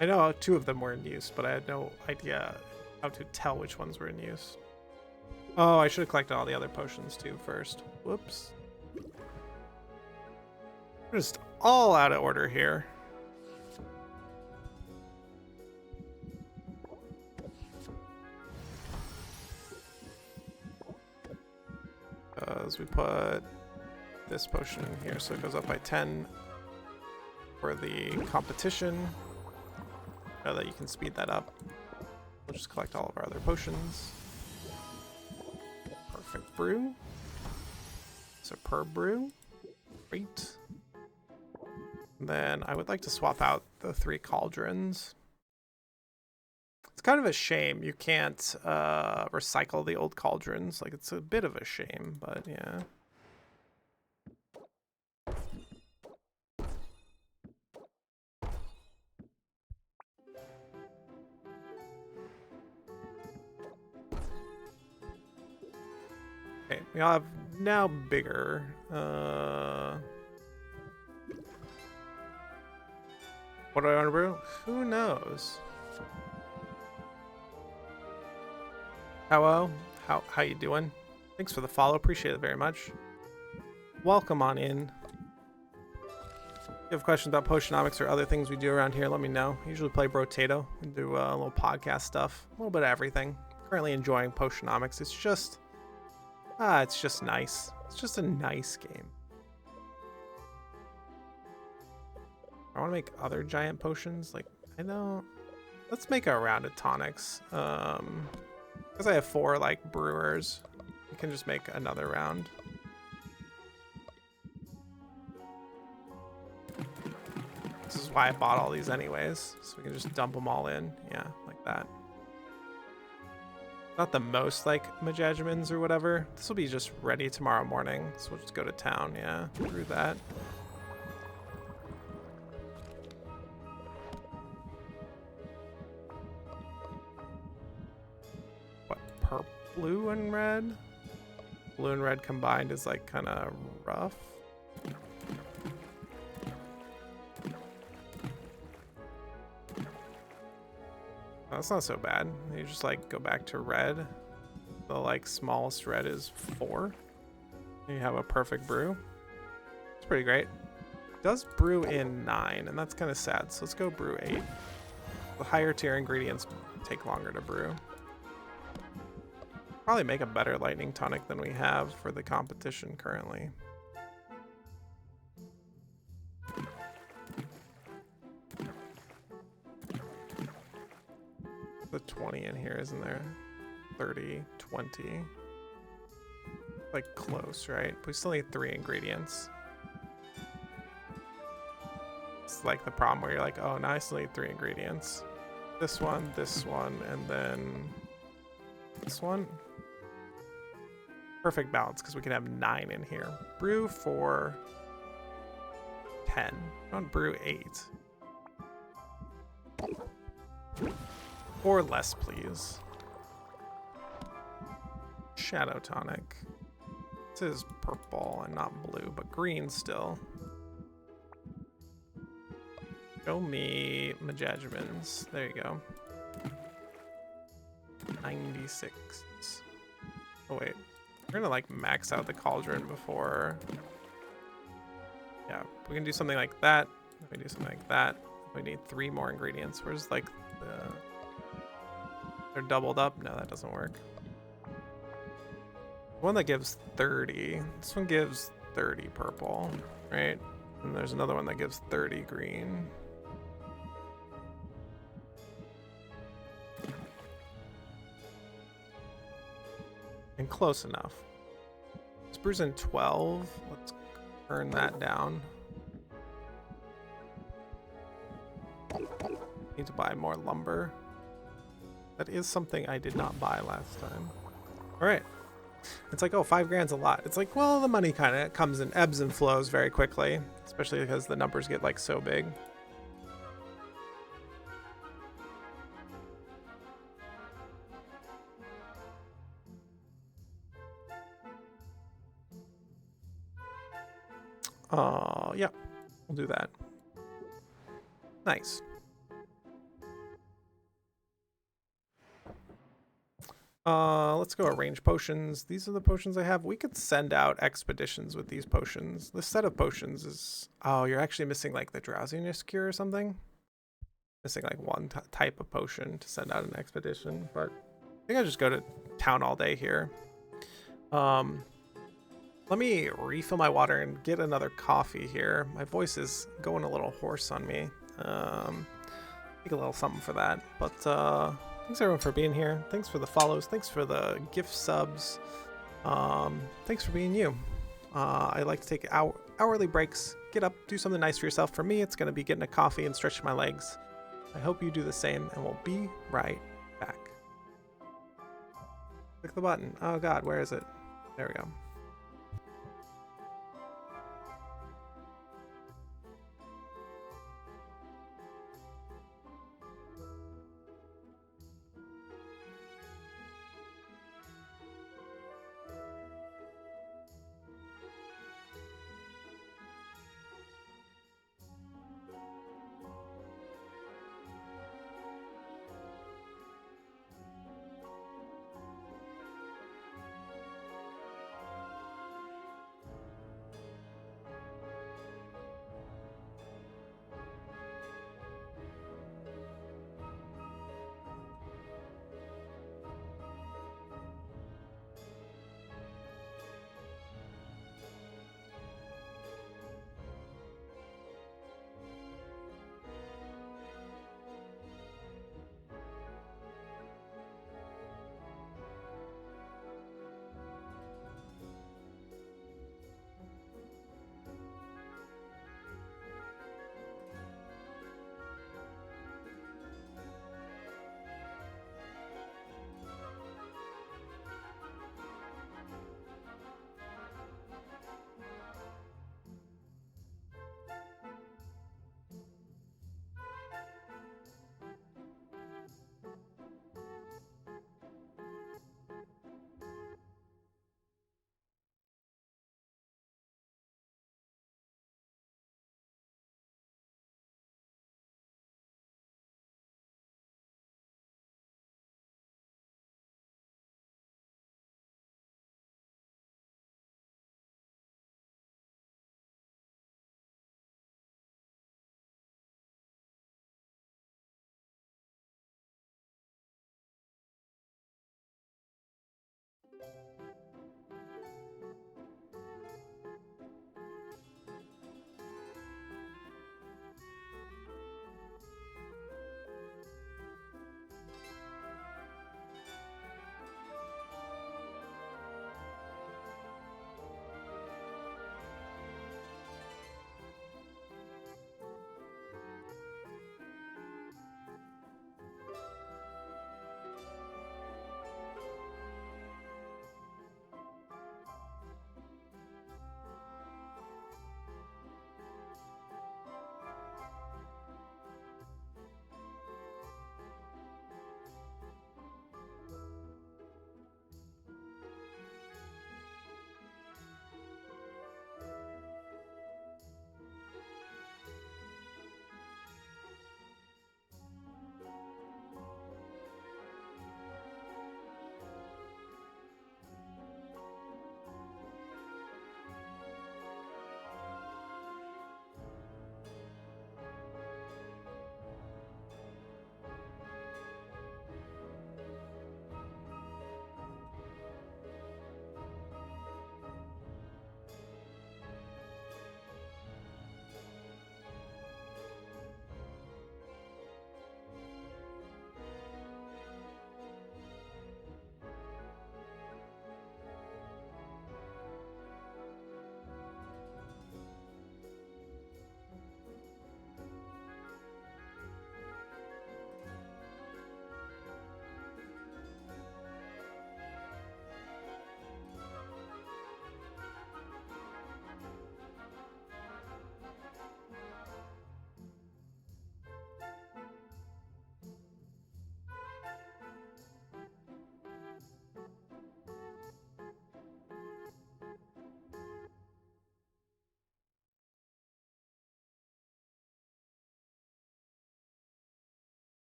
A: I know 2 of them were in use, but I had no idea how to tell which ones were in use. Oh, I should have collected all the other potions too first. Whoops. We're just all out of order here. As we put this potion in here so it goes up by 10. for the competition. Know that you can speed that up. We'll just collect all of our other potions. Perfect brew. Superb brew. Great. And then I would like to swap out the 3 cauldrons. It's kind of a shame you can't recycle the old cauldrons. Like, it's a bit of a shame, but yeah. Okay, we all have now bigger. What do I want to brew? Who knows? Hello, how you doing? Thanks for the follow, appreciate it very much. Welcome on in. If you have questions about Potionomics or other things we do around here, let me know. I usually play Brotato and do a little podcast stuff, a little bit of everything. Currently enjoying Potionomics. It's just nice. It's just a nice game. I want to make other giant potions. Like, I don't. Let's make a round of tonics. Because I have 4 like brewers, we can just make another round. This is why I bought all these anyways, so we can just dump them all in. Yeah, like that. Not the most like Majajamins or whatever. This will be just ready tomorrow morning, so we'll just go to town. Yeah, brew that. Blue and red? Blue and red combined is like kind of rough. That's not so bad. You just like go back to red. The like smallest red is 4. You have a perfect brew. It's pretty great. It does brew in 9, and that's kind of sad. So let's go brew 8. The higher tier ingredients take longer to brew. Probably make a better lightning tonic than we have for the competition currently. The 20 in here, isn't there? 30, 20. Like close, right? We still need 3 ingredients. It's like the problem where you're like, oh, now I still need 3 ingredients. This one, and then this one. Perfect balance, because we can have 9 in here. Brew for 10. Don't brew 8. Or less, please. Shadow tonic. This is purple and not blue, but green still. Show me Majajamins. There you go. 96. Oh wait. We're gonna like max out the cauldron before. Yeah, we can do something like that. We can do something like that. We need 3 more ingredients. Where's like the... They're doubled up? No, that doesn't work. One that gives 30. This one gives 30 purple, right? And there's another one that gives 30 green. And close enough. This brew's in 12. Let's turn that down. Need to buy more lumber. That is something I did not buy last time. All right. It's like, oh, 5 grand's a lot. It's like, well, the money kind of comes in ebbs and flows very quickly, especially because the numbers get like so big. Yeah, we'll do that. Nice. Let's go arrange potions. These are the potions I have. We could send out expeditions with these potions. This set of potions is... Oh, you're actually missing like the drowsiness cure or something? Missing like one type of potion to send out an expedition, but I think I'll just go to town all day here. Let me refill my water and get another coffee here. My voice is going a little hoarse on me. Take a little something for that. But thanks everyone for being here. Thanks for the follows. Thanks for the gift subs. Thanks for being you. I like to take hourly breaks. Get up, do something nice for yourself. For me, it's going to be getting a coffee and stretching my legs. I hope you do the same, and we'll be right back. Click the button. Oh god, where is it? There we go.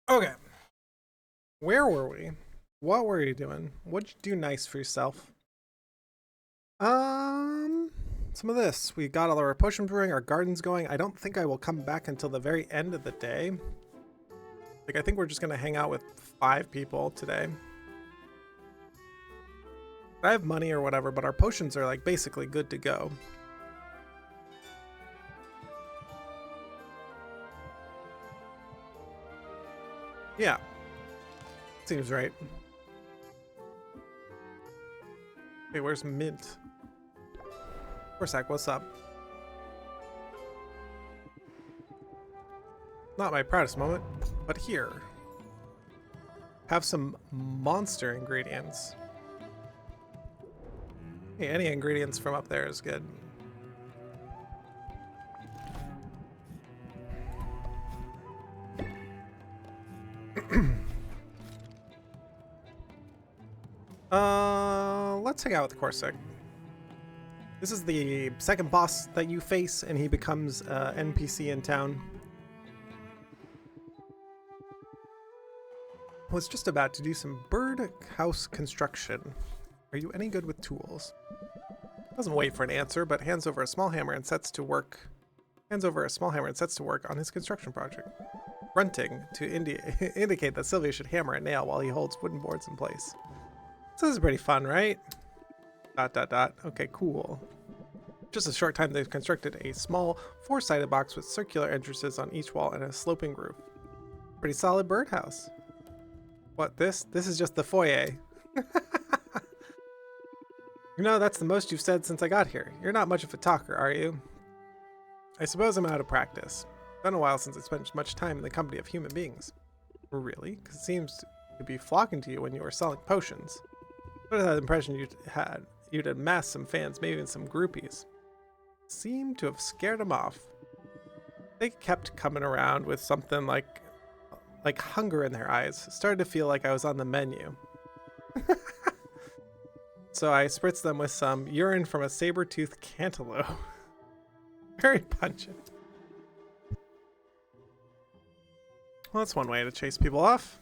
A: Okay. Where were we? What were you doing? What'd you do nice for yourself? Um, some of this. We got all our potion brewing, our garden's going. I don't think I will come back until the very end of the day. Like, I think we're just gonna hang out with 5 people today. I have money or whatever, but our potions are like basically good to go. Yeah. Seems right. Hey, where's Mint? Corsac, what's up? Not my proudest moment, but here. Have some monster ingredients. Hey, any ingredients from up there is good. Let's hang out with Corsac. This is the second boss that you face, and he becomes NPC in town. Was just about to do some birdhouse construction. Are you any good with tools? Doesn't wait for an answer, but hands over a small hammer and sets to work. Hands over a small hammer and sets to work on his construction project. Grunting to indicate that Sylvia should hammer a nail while he holds wooden boards in place. So this is pretty fun, right? ... Okay, cool. Just a short time, they've constructed a small 4-sided box with circular entrances on each wall and a sloping roof. Pretty solid birdhouse. What, this? This is just the foyer. You know, that's the most you've said since I got here. You're not much of a talker, are you? I suppose I'm out of practice. It's been a while since I spent much time in the company of human beings. Really? Because it seems to be flocking to you when you were selling potions. But I had the impression you'd amassed some fans, maybe even some groupies. Seemed to have scared them off. They kept coming around with something like hunger in their eyes. It started to feel like I was on the menu. So I spritzed them with some urine from a saber-toothed cantaloupe. Very pungent. Well, that's one way to chase people off.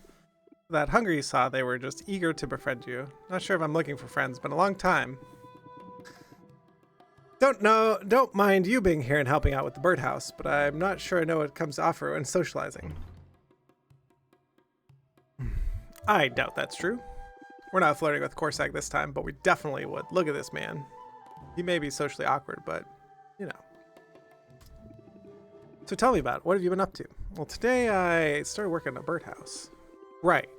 A: That hunger you saw, they were just eager to befriend you. Not sure if I'm looking for friends, but a long time. Don't mind you being here and helping out with the birdhouse, but I'm not sure I know what comes to offer when socializing. I doubt that's true. We're not flirting with Corsac this time, but we definitely would. Look at this man. He may be socially awkward, but, you know. So tell me about it. What have you been up to? Well, today I started working on a birdhouse. Right.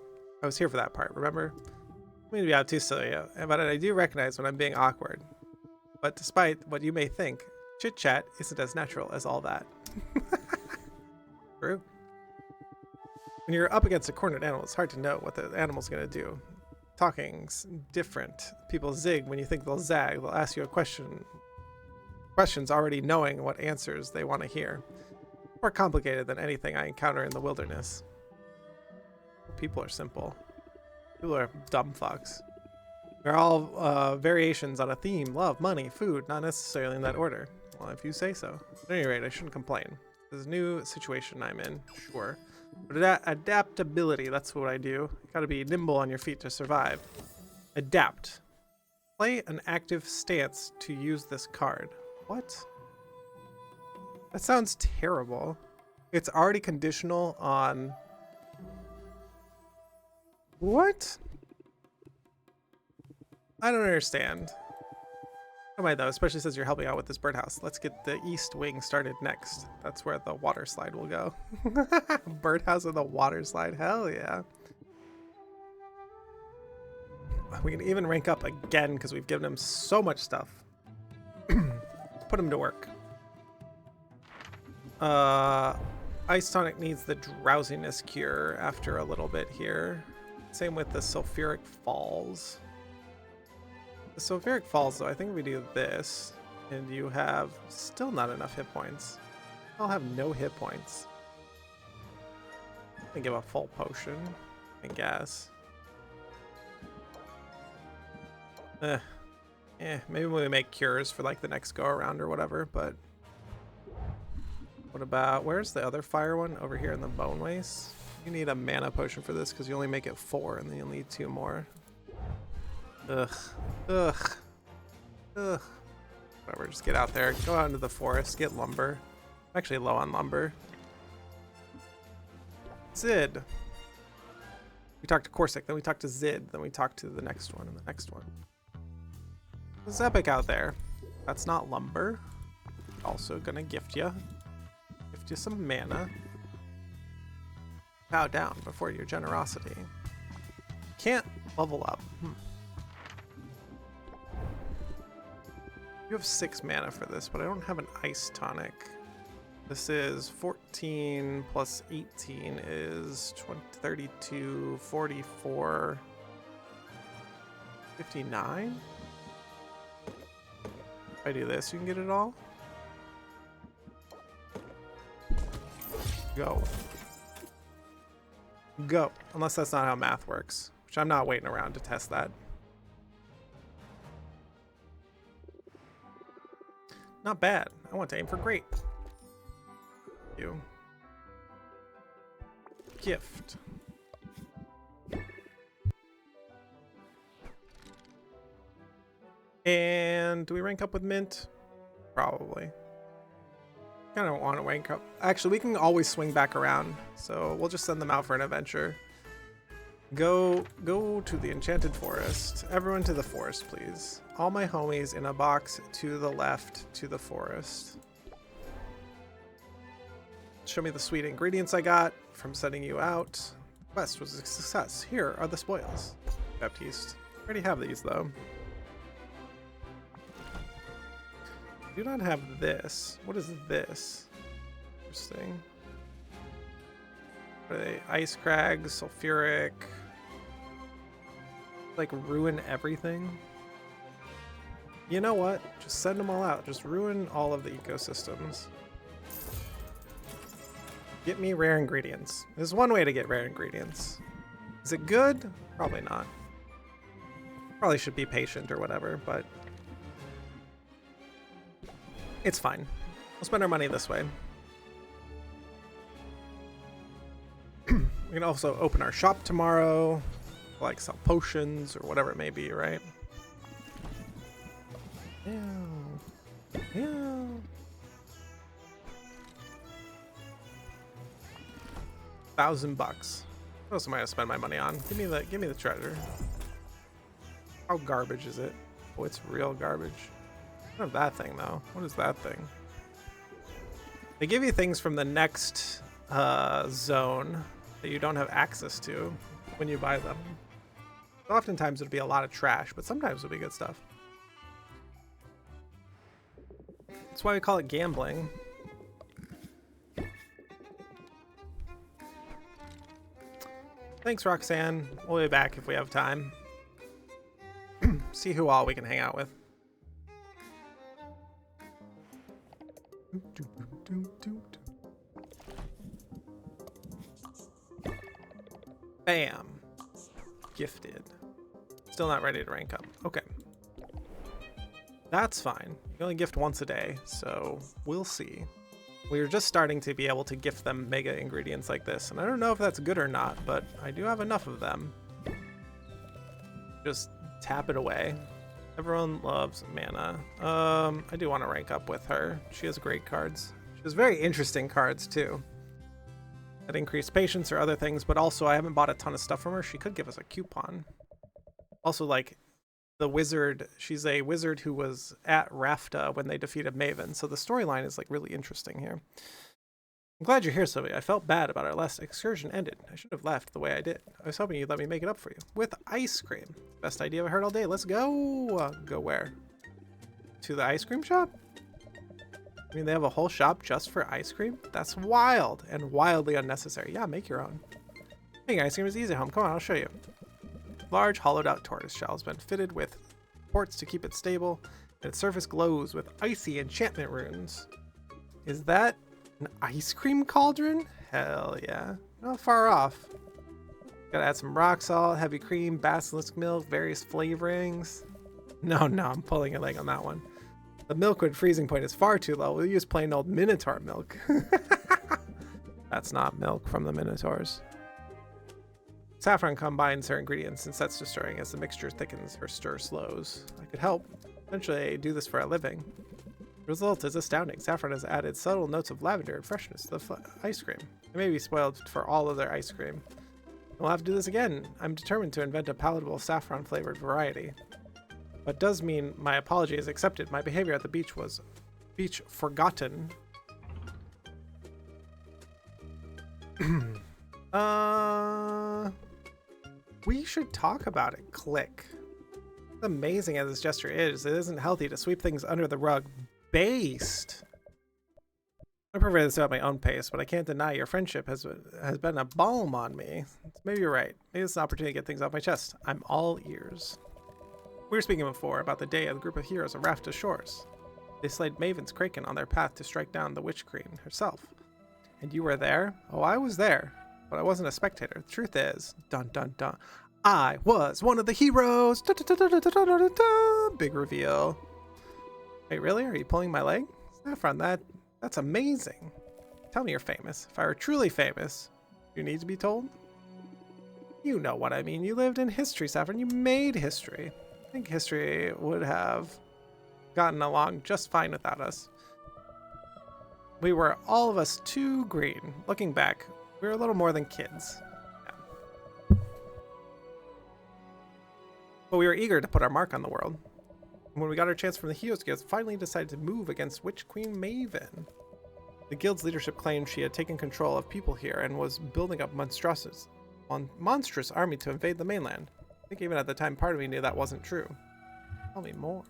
A: I was here for that part, remember? I'm going to be out too, Sylvia, but I do recognize when I'm being awkward. But despite what you may think, chit-chat isn't as natural as all that. True. When you're up against a cornered animal, it's hard to know what the animal's going to do. Talking's different. People zig when you think they'll zag. They'll ask you a question. Questions already knowing what answers they want to hear. More complicated than anything I encounter in the wilderness. People are simple. People are dumb fucks. They're all variations on a theme: love, money, food, not necessarily in that order. Well, if you say so. At any rate, I shouldn't complain. This is a new situation I'm in, sure. But adaptability, that's what I do. You gotta be nimble on your feet to survive. Adapt. Play an active stance to use this card. What? That sounds terrible. It's already conditional on... What? I don't understand. Never mind though, especially since you're helping out with this birdhouse. Let's get the east wing started next. That's where the water slide will go. Birdhouse with a water slide, hell yeah. We can even rank up again because we've given him so much stuff. Put him to work. Ice tonic needs the drowsiness cure after a little bit here. Same with the sulfuric falls. The sulfuric falls, though, I think we do this, and you have still not enough hit points. I'll have no hit points. I give a full potion, I guess. Maybe we make cures for like the next go around or whatever, but what about, where's the other fire one? Over here in the bone waste. You need a mana potion for this because you only make it 4 and then you'll need 2 more. Ugh. Ugh. Ugh. Whatever, just get out there, go out into the forest, get lumber. I'm actually low on lumber. Zid. We talked to Corsic, then we talked to Zid, then we talked to the next one and the next one. There's epic out there. That's not lumber. Also gonna gift you. Gift you some mana. Bow down before your generosity. Can't level up. You have 6 mana for this, but I don't have an ice tonic. This is 14 plus 18 is 20, 32, 44, 59? If I do this, you can get it all? Go. Go. Unless that's not how math works, which I'm not waiting around to test that. Not bad. I want to aim for great. You. Gift. And do we rank up with Mint? Probably. Kind of want to rank up. Actually, we can always swing back around, so we'll just send them out for an adventure. Go to the Enchanted Forest. Everyone to the forest, please. All my homies in a box to the left to the forest. Show me the sweet ingredients I got from sending you out. Quest was a success. Here are the spoils. Baptiste. Already have these though. Do not have this. What is this? Interesting. What are they? Ice crags, sulfuric. Like ruin everything. You know what? Just send them all out. Just ruin all of the ecosystems. Get me rare ingredients. There's one way to get rare ingredients. Is it good? Probably not. Probably should be patient or whatever, but it's fine. We'll spend our money this way. We can also open our shop tomorrow, like sell potions or whatever it may be, right? Yeah. Yeah. $1,000. What else am I gonna spend my money on? Give me the treasure. How garbage is it? Oh, it's real garbage. I don't have that thing though. What is that thing? They give you things from the next zone that you don't have access to when you buy them. Oftentimes it'll be a lot of trash, but sometimes it'll be good stuff. That's why we call it gambling. Thanks, Roxanne. We'll be back if we have time. See who all we can hang out with. Bam. Gifted. Still not ready to rank up. Okay. That's fine. You can only gift once a day, so we'll see. We were just starting to be able to gift them mega ingredients like this, and I don't know if that's good or not, but I do have enough of them. Just tap it away. Everyone loves mana. I do want to rank up with her. She has great cards. She has very interesting cards too. That increase patience or other things, but also I haven't bought a ton of stuff from her. She could give us a coupon. Also, like the wizard, she's a wizard who was at Rafta when they defeated Maven, so the storyline is like really interesting here. I'm glad you're here, Sylvia. I felt bad about our last excursion ended. I should have left the way I did. I was hoping you'd let me make it up for you. With ice cream. Best idea I've heard all day. Let's go. Go where? To the ice cream shop? I mean, they have a whole shop just for ice cream? That's wild and wildly unnecessary. Yeah, make your own. Making ice cream is easy at home. Come on, I'll show you. Large hollowed out tortoise shell has been fitted with ports to keep it stable, and its surface glows with icy enchantment runes. Is that an ice cream cauldron? Hell yeah. Not far off. Gotta add some rock salt, heavy cream, basilisk milk, various flavorings. No, I'm pulling a leg on that one. The milkwood freezing point is far too low. We'll use plain old Minotaur milk. That's not milk from the Minotaurs. Saffron combines her ingredients and sets to stirring as the mixture thickens, her stir slows. I could help. Eventually, I do this for a living. The result is astounding. Saffron has added subtle notes of lavender and freshness to the ice cream. It may be spoiled for all other ice cream. We'll have to do this again. I'm determined to invent a palatable saffron-flavored variety. What does mean my apology is accepted. My behavior at the beach was forgotten. We should talk about it. Click. As amazing as this gesture is, it isn't healthy to sweep things under the rug. Based. I prefer this at my own pace, but I can't deny your friendship has been a balm on me. Maybe you're right. Maybe it's an opportunity to get things off my chest. I'm all ears. We were speaking before about the day a group of heroes arrived to shores. They slayed Maven's Kraken on their path to strike down the Witch Queen herself. And you were there? Oh, I was there, but I wasn't a spectator. The truth is, dun dun dun, I was one of the heroes. Da, da, da, da, da, da, da, da, da. Big reveal. Wait, really? Are you pulling my leg? Saffron, that's amazing. Tell me you're famous. If I were truly famous, you need to be told? You know what I mean. You lived in history, Saffron. You made history. I think history would have gotten along just fine without us. We were, all of us, too green. Looking back, we were a little more than kids. Yeah. But we were eager to put our mark on the world. When we got our chance from the Heroes Guild, finally decided to move against Witch Queen Maven. The guild's leadership claimed she had taken control of people here and was building up monstrous army to invade the mainland. I think even at the time, part of me knew that wasn't true. Tell me more.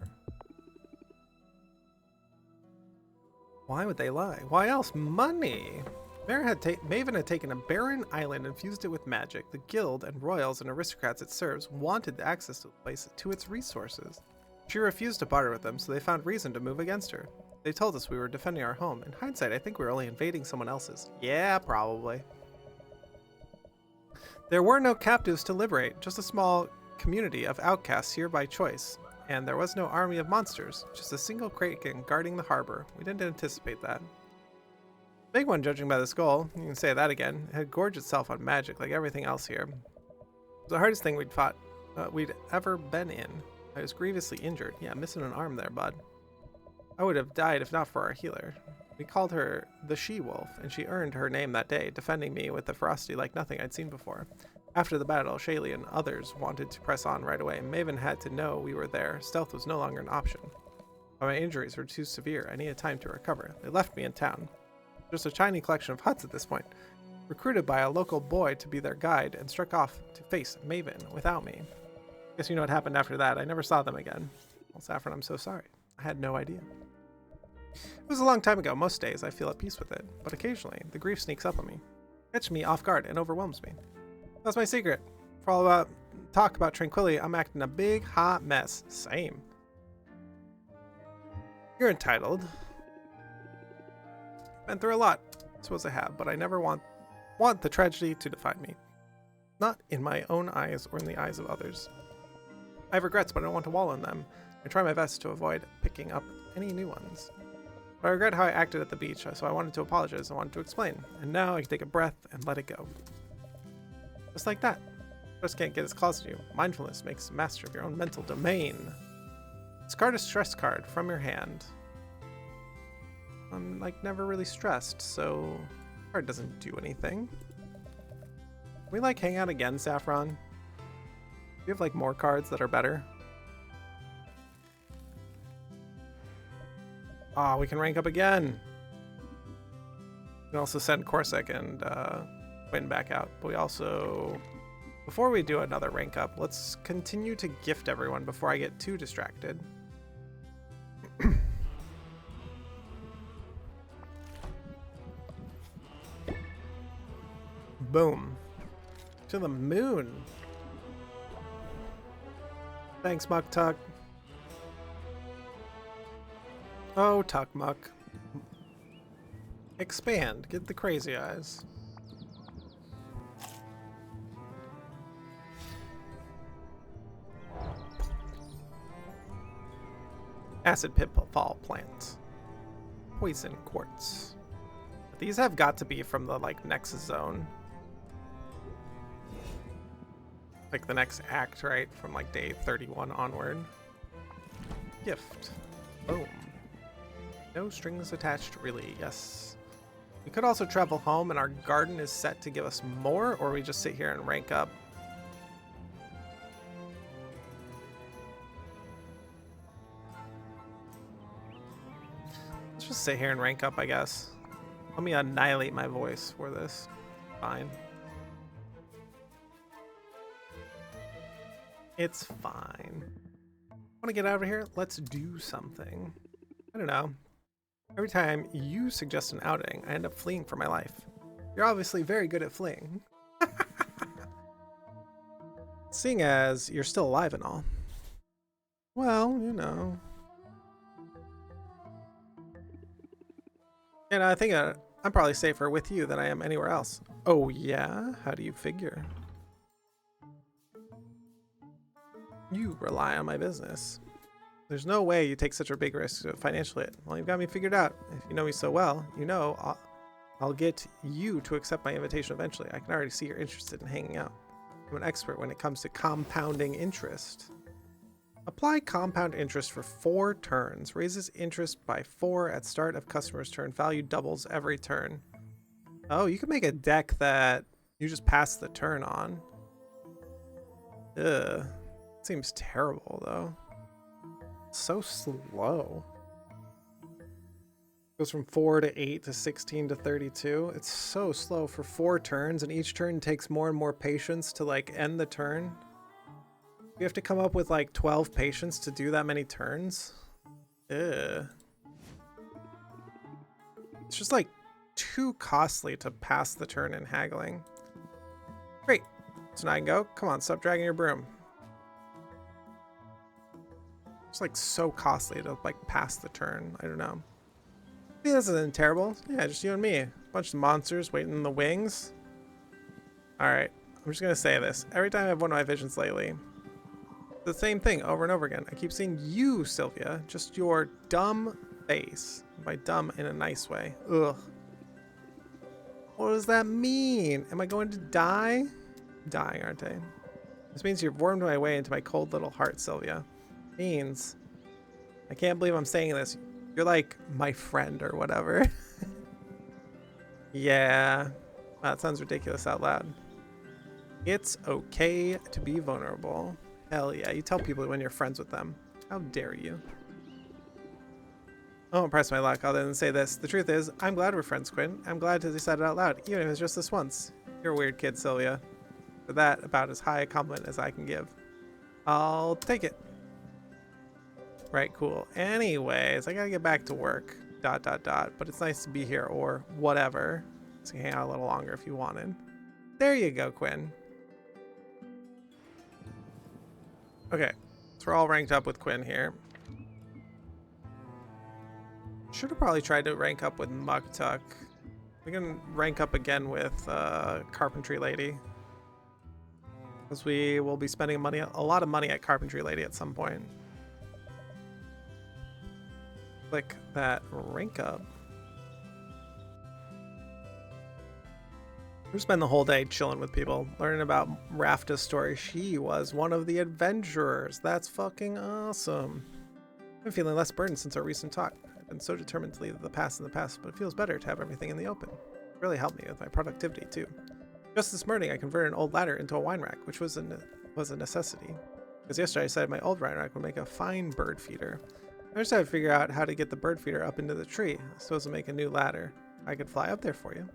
A: Why would they lie? Why else? Money! Maven had taken a barren island and fused it with magic. The guild and royals and aristocrats it serves wanted the access to the place to its resources. She refused to barter with them, so they found reason to move against her. They told us we were defending our home. In hindsight, I think we were only invading someone else's. Yeah, probably. There were no captives to liberate, just a small community of outcasts here by choice. And there was no army of monsters, just a single kraken guarding the harbor. We didn't anticipate that. Big one, judging by the skull. You can say that again. It had gorged itself on magic like everything else here. It was the hardest thing we'd ever been in. I was grievously injured. Yeah, missing an arm there, bud. I would have died if not for our healer. We called her the She-Wolf, and she earned her name that day, defending me with a ferocity like nothing I'd seen before. After the battle, Shaylee and others wanted to press on right away. Maven had to know we were there. Stealth was no longer an option. But my injuries were too severe. I needed time to recover. They left me in town. Just a tiny collection of huts at this point. Recruited by a local boy to be their guide and struck off to face Maven without me. Guess you know what happened after that. I never saw them again. Well, Saffron, I'm so sorry. I had no idea. It was a long time ago. Most days I feel at peace with it, but occasionally the grief sneaks up on me, catches me off guard, and overwhelms me. That's my secret. For all about talk about tranquility, I'm acting a big hot mess. Same. You're entitled. Been through a lot. I suppose I have, but I never want the tragedy to define me. Not in my own eyes or in the eyes of others. I have regrets, but I don't want to wallow in them. I try my best to avoid picking up any new ones. But I regret how I acted at the beach, so I wanted to apologize. I wanted to explain. And now I can take a breath and let it go. Just like that. Stress can't get as close to you. Mindfulness makes a master of your own mental domain. Discard a stress card from your hand. I'm never really stressed, so the card doesn't do anything. Can we hang out again, Saffron? Do you have more cards that are better? Ah, we can rank up again. We can also send Corsic and Quinn back out. But we also, before we do another rank up, let's continue to gift everyone before I get too distracted. Boom. To the moon. Thanks, Muck Tuck. Oh, Tuck Muck. Expand. Get the crazy eyes. Acid pitfall plant. Poison quartz. These have got to be from the next zone. The next act, right? From day 31 onward. Gift. Boom. No strings attached, really. Yes. We could also travel home, and our garden is set to give us more, or we just sit here and rank up. Let's just sit here and rank up, I guess. Let me annihilate my voice for this. Fine. It's fine. Want to get out of here? Let's do something. I don't know. Every time you suggest an outing, I end up fleeing for my life. You're obviously very good at fleeing. Seeing as you're still alive and all. Well, you know. And I think I'm probably safer with you than I am anywhere else. Oh yeah? How do you figure? You rely on my business. There's no way you take such a big risk to financially. Well, you've got me figured out. If you know me so well, you know I'll get you to accept my invitation eventually. I can already see you're interested in hanging out. I'm an expert when it comes to compounding interest. Apply compound interest for 4 turns. Raises interest by 4 at start of customer's turn. Value doubles every turn. Oh, you can make a deck that you just pass the turn on. Ugh. Seems terrible, though. So slow. Goes from 4 to 8 to 16 to 32. It's so slow for 4 turns, and each turn takes more and more patience to, like, end the turn. You have to come up with, like, 12 patience to do that many turns. Ugh. It's just, like, too costly to pass the turn in haggling. Great. So now I can go. Come on, stop dragging your broom. It's like so costly to like pass the turn. I don't know. See, this isn't terrible. Yeah, just you and me. A bunch of monsters waiting in the wings. Alright, I'm just gonna say this. Every time I have one of my visions lately, the same thing over and over again. I keep seeing you, Sylvia. Just your dumb face. By dumb in a nice way. Ugh. What does that mean? Am I going to die? I'm dying, aren't I? This means you've warmed my way into my cold little heart, Sylvia. Means I can't believe I'm saying this. You're like my friend or whatever. Yeah, that sounds ridiculous out loud. It's okay to be vulnerable. Hell yeah, you tell people when you're friends with them. How dare you? I won't press my luck other than say this. The truth is, I'm glad we're friends, Quinn. I'm glad to decide it out loud, even if it's just this once. You're a weird kid, Sylvia. For that, about as high a compliment as I can give. I'll take it. Right, cool. Anyways, I gotta get back to work. ... But it's nice to be here, or whatever. So you can hang out a little longer if you wanted. There you go, Quinn. Okay, so we're all ranked up with Quinn here. Should have probably tried to rank up with Mugtuck. We can rank up again with Carpentry Lady. Because we will be spending a lot of money at Carpentry Lady at some point. Click that rank up. We spend the whole day chilling with people, learning about Rafta's story. She was one of the adventurers. That's fucking awesome. I'm feeling less burdened since our recent talk. I've been so determined to leave the past in the past, but it feels better to have everything in the open. It really helped me with my productivity too. Just this morning, I converted an old ladder into a wine rack, which was a necessity. Because yesterday I decided my old wine rack would make a fine bird feeder. I just had to figure out how to get the bird feeder up into the tree so as to make a new ladder. I could fly up there for you.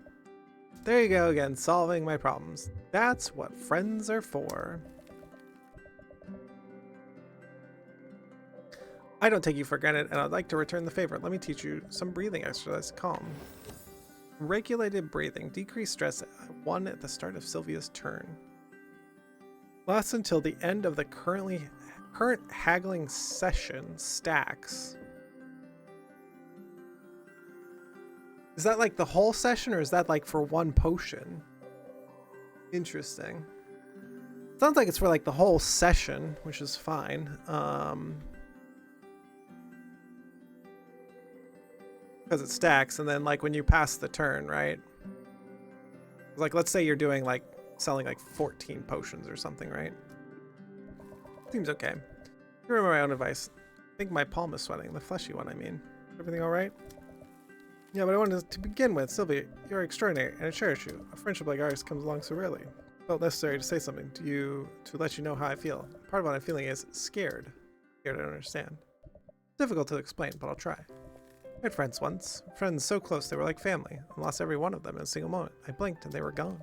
A: There you go again, solving my problems. That's what friends are for. I don't take you for granted, and I'd like to return the favor. Let me teach you some breathing exercise. Calm. Regulated breathing. Decrease stress at 1 at the start of Sylvia's turn. Lasts until the end of the current haggling session. Stacks. Is that like the whole session, or is that like for one potion? Interesting. Sounds like it's for like the whole session, which is fine. Because it stacks, and then like when you pass the turn, right? Like let's say you're doing like selling like 14 potions or something, right? Seems okay. I remember my own advice. I think my palm is sweating, the fleshy one, I mean. Everything all right? Yeah, but I wanted to begin with, Sylvia, you're extraordinary, and I cherish you. A friendship like ours comes along so rarely. It felt necessary to say something to let you know how I feel. Part of what I'm feeling is scared. Scared I don't understand. Difficult to explain, but I'll try. I had friends once. Friends so close they were like family. I lost every one of them in a single moment. I blinked and they were gone.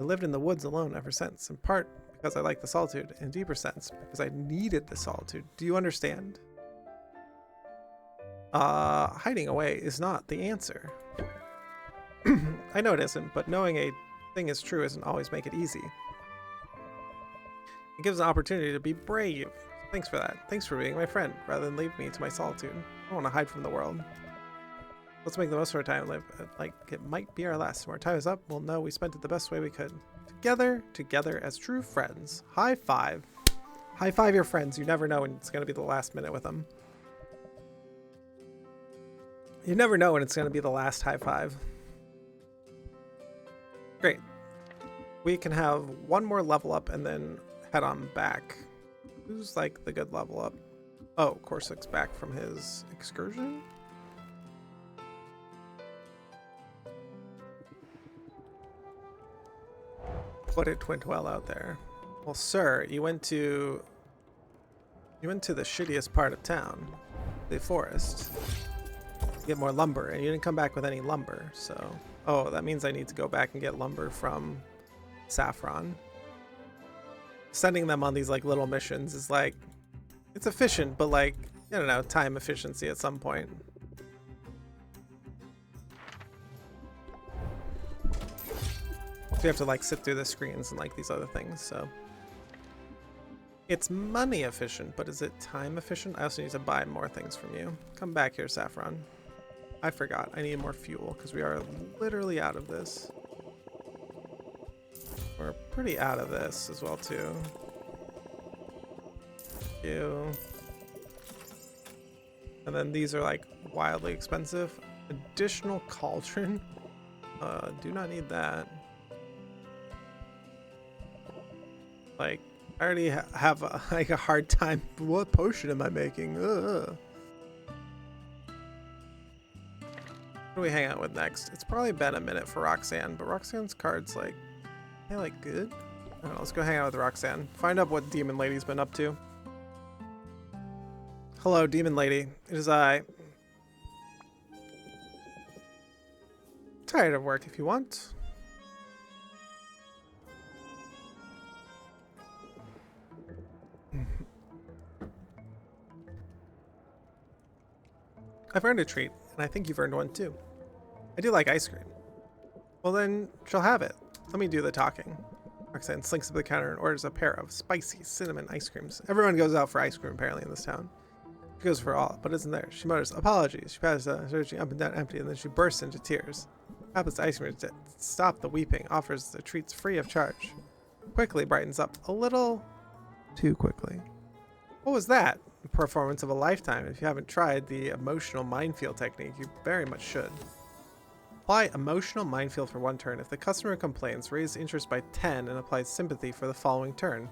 A: I lived in the woods alone ever since, in part because I like the solitude, in a deeper sense, because I needed the solitude. Do you understand? Hiding away is not the answer. I know it isn't, but knowing a thing is true doesn't always make it easy. It gives an opportunity to be brave. Thanks for that. Thanks for being my friend, rather than leave me to my solitude. I don't want to hide from the world. Let's make the most of our time and live like it might be our last. When our time is up, we'll know we spent it the best way we could. Together as true friends. High five. High five your friends. You never know when it's going to be the last minute with them. You never know when it's going to be the last high five. Great. We can have one more level up and then head on back. Who's like the good level up? Oh, Corsica's back from his excursion? What it went well out there. Well, sir, you went to the shittiest part of town, the forest. Get more lumber, and you didn't come back with any lumber, so oh, that means I need to go back and get lumber from Saffron. Sending them on these like little missions is like, it's efficient, but like, I don't know, time efficiency at some point. You have to like sit through the screens and like these other things, so it's money efficient, but is it time efficient? I also need to buy more things from you. Come back here, Saffron. I forgot. I need more fuel because we are literally out of this. We're pretty out of this as well too. You. And then these are like wildly expensive. Additional cauldron. Do not need that. Like, I already have a hard time. What potion am I making? Ugh. What do we hang out with next? It's probably been a minute for Roxanne, but Roxanne's cards like, they like good. I don't know, let's go hang out with Roxanne. Find out what Demon Lady's been up to. Hello, Demon Lady. It is I. Tired of work if you want. I've earned a treat, and I think you've earned one too. I do like ice cream. Well then, she'll have it. Let me do the talking. Roxanne slinks up to the counter and orders a pair of spicy cinnamon ice creams. Everyone goes out for ice cream apparently in this town. She goes for all, but isn't there. She mutters, apologies. She passes searching up and down empty, and then she bursts into tears. Happens to ice cream to stop the weeping, offers the treats free of charge. Quickly brightens up a little too quickly. What was that? The performance of a lifetime. If you haven't tried the emotional minefield technique, you very much should. Apply emotional minefield for one turn. If the customer complains, raise interest by 10 and apply sympathy for the following turn.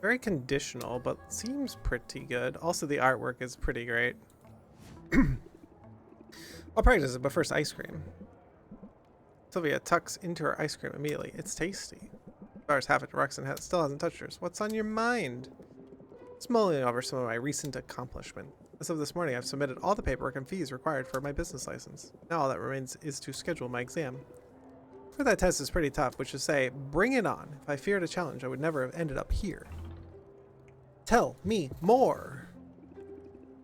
A: Very conditional, but seems pretty good. Also, the artwork is pretty great. I'll practice it, but first ice cream. Sylvia tucks into her ice cream immediately. It's tasty. Bars half it. Roxanne still hasn't touched hers. What's on your mind? It's mulling over some of my recent accomplishment. As of this morning, I've submitted all the paperwork and fees required for my business license. Now all that remains is to schedule my exam. For that test is pretty tough, which is to say, bring it on. If I feared a challenge, I would never have ended up here. Tell me more.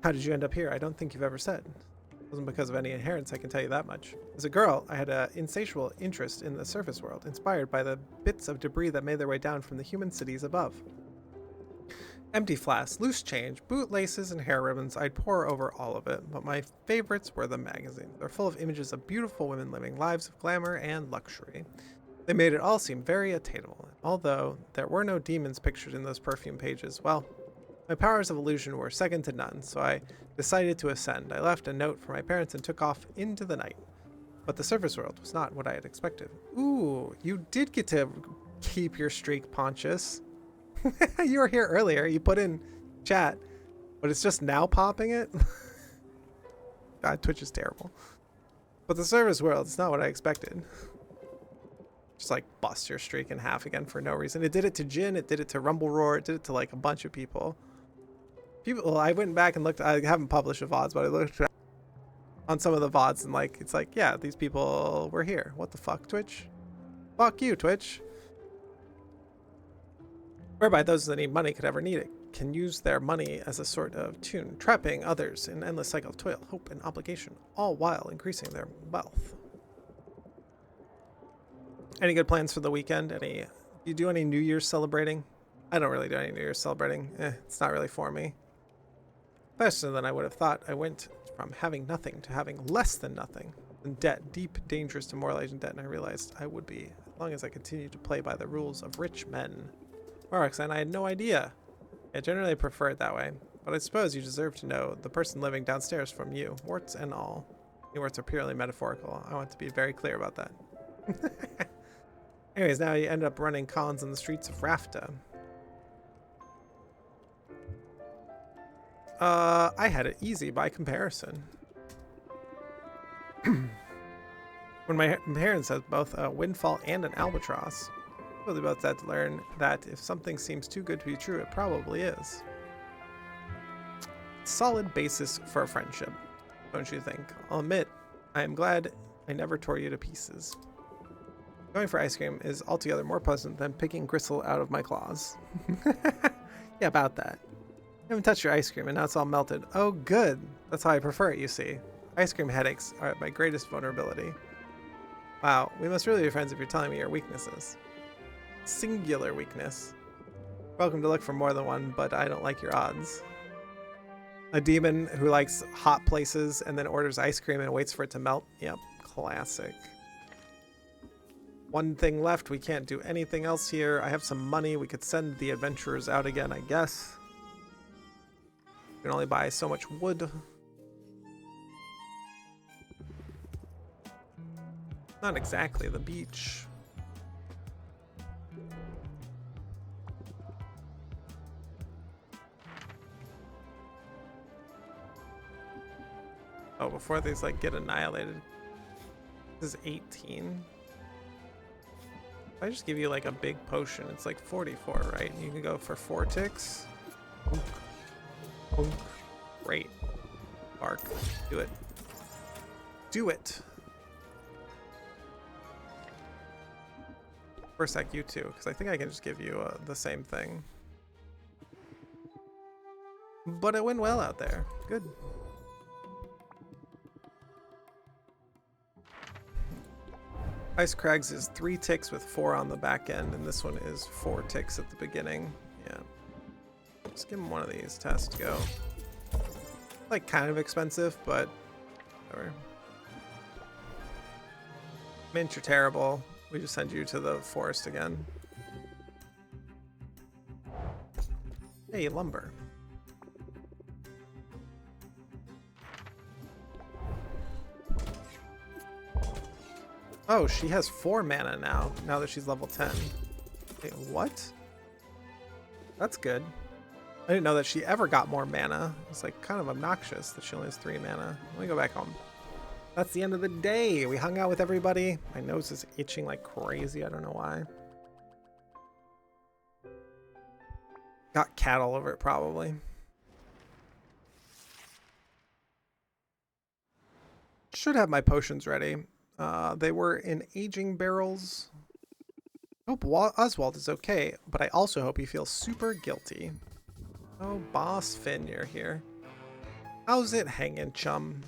A: How did you end up here? I don't think you've ever said. It wasn't because of any inheritance, I can tell you that much. As a girl, I had an insatiable interest in the surface world, inspired by the bits of debris that made their way down from the human cities above. Empty flasks, loose change, bootlaces, and hair ribbons, I'd pour over all of it, but my favorites were the magazines. They're full of images of beautiful women living lives of glamour and luxury. They made it all seem very attainable. Although there were no demons pictured in those perfume pages, well, my powers of illusion were second to none, so I decided to ascend. I left a note for my parents and took off into the night. But the surface world was not what I had expected. Ooh, you did get to keep your streak, Pontius. You were here earlier. You put in chat, but it's just now popping it. God, Twitch is terrible. But the service world, it's not what I expected. Just like bust your streak in half again for no reason. It did it to Jin, it did it to Rumble Roar, it did it to like a bunch of people. Well, I went back and looked, I haven't published the VODs, but I looked on some of the VODs and like, it's like, yeah, these people were here. What the fuck, Twitch? Fuck you, Twitch. Whereby those that need money could ever need it can use their money as a sort of tune, trapping others in an endless cycle of toil, hope, and obligation, all while increasing their wealth. Any good plans for the weekend? Do you do any New Year's celebrating? I don't really do any New Year's celebrating. It's not really for me. Faster than I would have thought, I went from having nothing to having less than nothing. And debt, deep, dangerous, demoralizing debt, and I realized I would be, as long as I continued to play by the rules of rich men. Roxanne, I had no idea. I generally prefer it that way, but I suppose you deserve to know the person living downstairs from you, warts and all. Your words are purely metaphorical. I want to be very clear about that. Anyways, now you end up running cons on the streets of Rafta. I had it easy by comparison. When my parents had both a windfall and an albatross, I was about sad to learn that if something seems too good to be true, it probably is. Solid basis for a friendship, don't you think? I'll admit, I am glad I never tore you to pieces. Going for ice cream is altogether more pleasant than picking gristle out of my claws. Yeah, about that. I haven't touched your ice cream and now it's all melted. Oh, good. That's how I prefer it, you see. Ice cream headaches are my greatest vulnerability. Wow, we must really be friends if you're telling me your weaknesses. Singular weakness. Welcome to look for more than one, but I don't like your odds. A demon who likes hot places and then orders ice cream and waits for it to melt. Yep, classic. One thing left, we can't do anything else here. I have some money, we could send the adventurers out again, I guess. We can only buy so much wood. Not exactly the beach. Oh, before these like get annihilated. This is 18. If I just give you like a big potion, it's like 44, right? You can go for 4 ticks. Punk. Punk. Great. Bark. Do it. Do it. For a sec, you too, because I think I can just give you the same thing. But it went well out there. Good. Ice Crags is 3 ticks with 4 on the back end, and this one is 4 ticks at the beginning. Yeah. Just give him one of these. Test go. Like, kind of expensive, but whatever. Mint, you're terrible. We just send you to the forest again. Hey, lumber. Oh, she has 4 mana now that she's level 10. Wait, what? That's good. I didn't know that she ever got more mana. It's like kind of obnoxious that she only has 3 mana. Let me go back home. That's the end of the day. We hung out with everybody. My nose is itching like crazy. I don't know why. Got cat all over it probably. Should have my potions ready. They were in aging barrels. Hope Oswald is okay, but I also hope he feels super guilty. Oh, Boss Finn, you're here. How's it hanging, chum?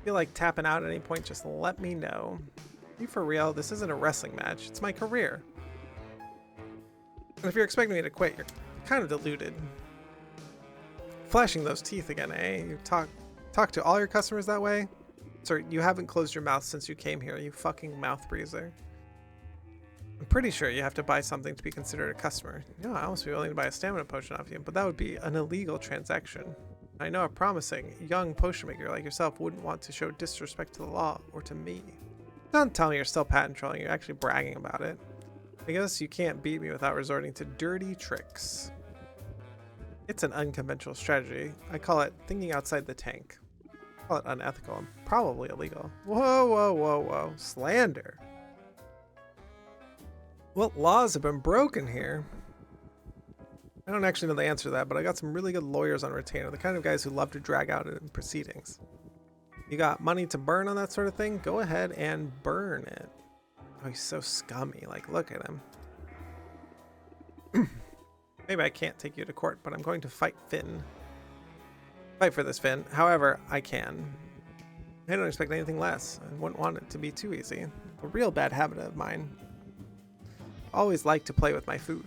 A: Feel like tapping out at any point, just let me know. You for real? This isn't a wrestling match. It's my career. And if you're expecting me to quit, you're kind of deluded. Flashing those teeth again, eh? You talk to all your customers that way? Sir, you haven't closed your mouth since you came here, you fucking mouth breather. I'm pretty sure you have to buy something to be considered a customer. You know, I almost be willing to buy a stamina potion off you, but that would be an illegal transaction. I know a promising young potion maker like yourself wouldn't want to show disrespect to the law or to me. Don't tell me you're still patent trolling, you're actually bragging about it. I guess you can't beat me without resorting to dirty tricks. It's an unconventional strategy. I call it thinking outside the tank. Call it unethical and probably illegal. Whoa, whoa, whoa, whoa. Slander. What laws have been broken here? I don't actually know the answer to that, but I got some really good lawyers on retainer, the kind of guys who love to drag out in proceedings. You got money to burn on that sort of thing? Go ahead and burn it. Oh, he's so scummy. Like, look at him. Maybe I can't take you to court, but I'm going to fight Finn. Fight for this, Finn. However, I can. I don't expect anything less. I wouldn't want it to be too easy. A real bad habit of mine. I always like to play with my food.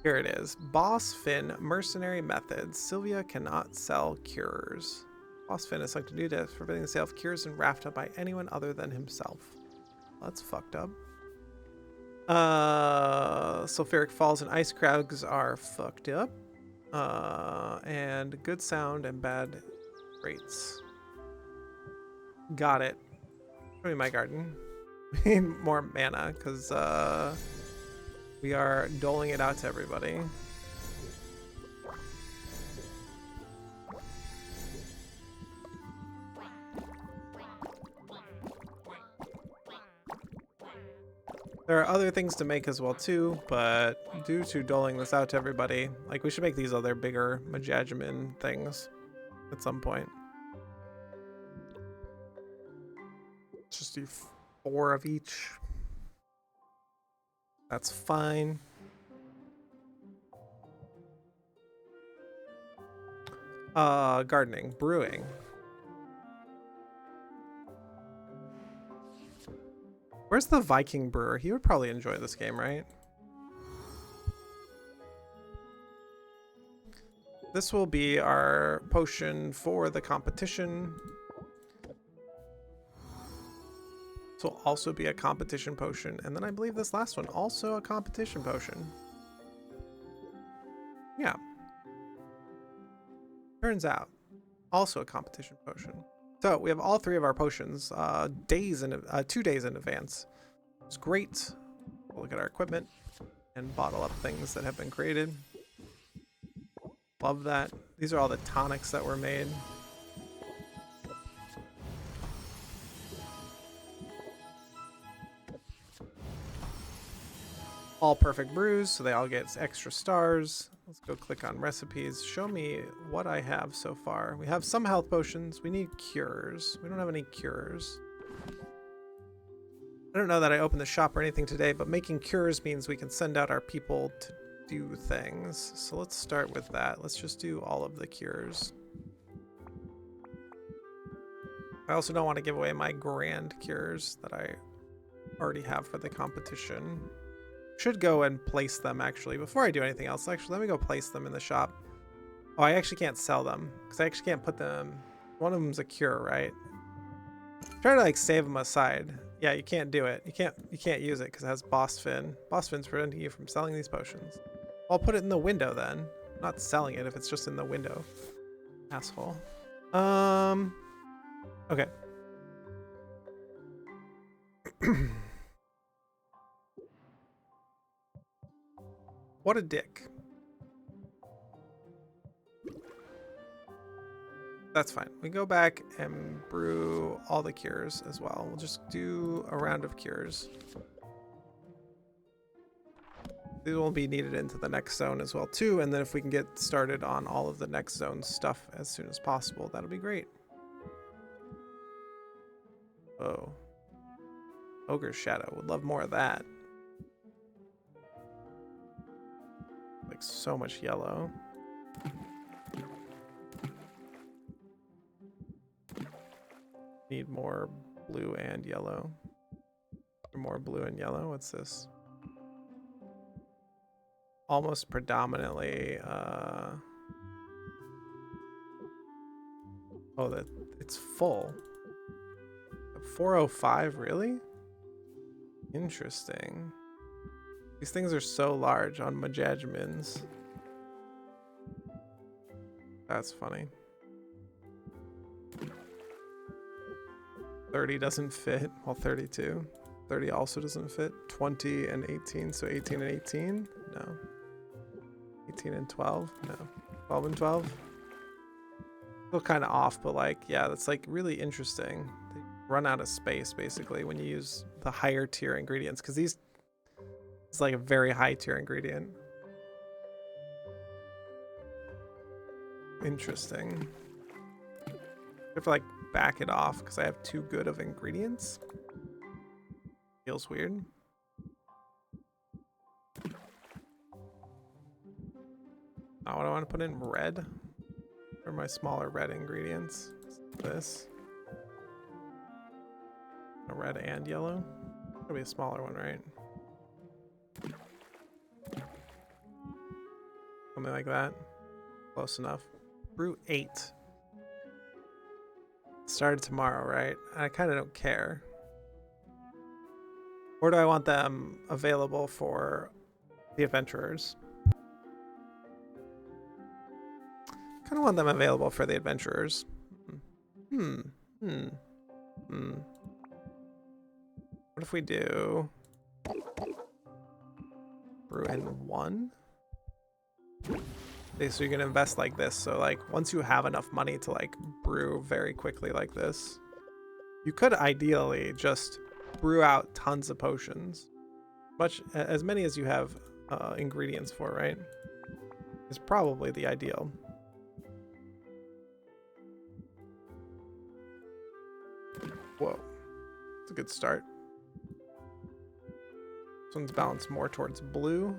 A: Here it is. Boss Finn, mercenary methods. Sylvia cannot sell cures. Boss Finn is subject to new death, forbidding the sale of cures and Rafta by anyone other than himself. Well, that's fucked up. Sulfuric falls and ice crowds are fucked up. And good sound and bad rates. Got it. Show me my garden. We need more mana because we are doling it out to everybody. There are other things to make as well too, but due to doling this out to everybody, like we should make these other bigger Majajamin things at some point. Let's just do 4 of each. That's fine. Gardening, brewing. Where's the Viking brewer? He would probably enjoy this game, right? This will be our potion for the competition. This will also be a competition potion. And then I believe this last one, also a competition potion. Yeah. Turns out, also a competition potion. So we have all 3 of our potions 2 days in advance. It's great. We'll look at our equipment and bottle up things that have been created. Love that. These are all the tonics that were made. All perfect brews, so they all get extra stars. Let's go click on recipes. Show me what I have so far. We have some health potions. We need cures. We don't have any cures. I don't know that I opened the shop or anything today, but making cures means we can send out our people to do things. So let's start with that. Let's just do all of the cures. I also don't want to give away my grand cures that I already have for the competition. Should go and place them actually before I do anything else. Actually, let me go place them in the shop. Oh, I actually can't sell them because I actually can't put them. One of them's a cure, right? Try to like save them aside. Yeah, you can't do it. You can't use it because it has Boss Fin. Boss Fin's preventing you from selling these potions. I'll put it in the window then. I'm not selling it if it's just in the window. Asshole. Okay. What a dick. That's fine. We go back and brew all the cures as well. We'll just do a round of cures. These will be needed into the next zone as well too, and then if we can get started on all of the next zone stuff as soon as possible, that'll be great. Oh. Ogre's Shadow. Would love more of that. Like so much yellow. Need more blue and yellow. More blue and yellow. What's this? Almost predominantly oh, that it's full. 405, really? Interesting. These things are so large on Majajmins. That's funny. 30 doesn't fit. Well, 32. 30 also doesn't fit. 20 and 18, so 18 and 18? No. 18 and 12? No. 12 and 12? Still kind of off, but like, yeah, that's like really interesting. They run out of space basically when you use the higher tier ingredients, because these, it's like a very high tier ingredient. Interesting. I have to like back it off because I have too good of ingredients. Feels weird. Oh, what do I want to put in? Red? Or my smaller red ingredients? This. A red and yellow? That'll be a smaller one, right? Something like that. Close enough. Brew 8. Started tomorrow, right? I kind of don't care. Or do I want them available for the adventurers? Kind of want them available for the adventurers. What if we do brew in 1? Okay, so you're gonna invest like this. So like once you have enough money to like brew very quickly like this, you could ideally just brew out tons of potions, as many as you have ingredients for, right? Is probably the ideal. Whoa, it's a good start. This one's balanced more towards blue.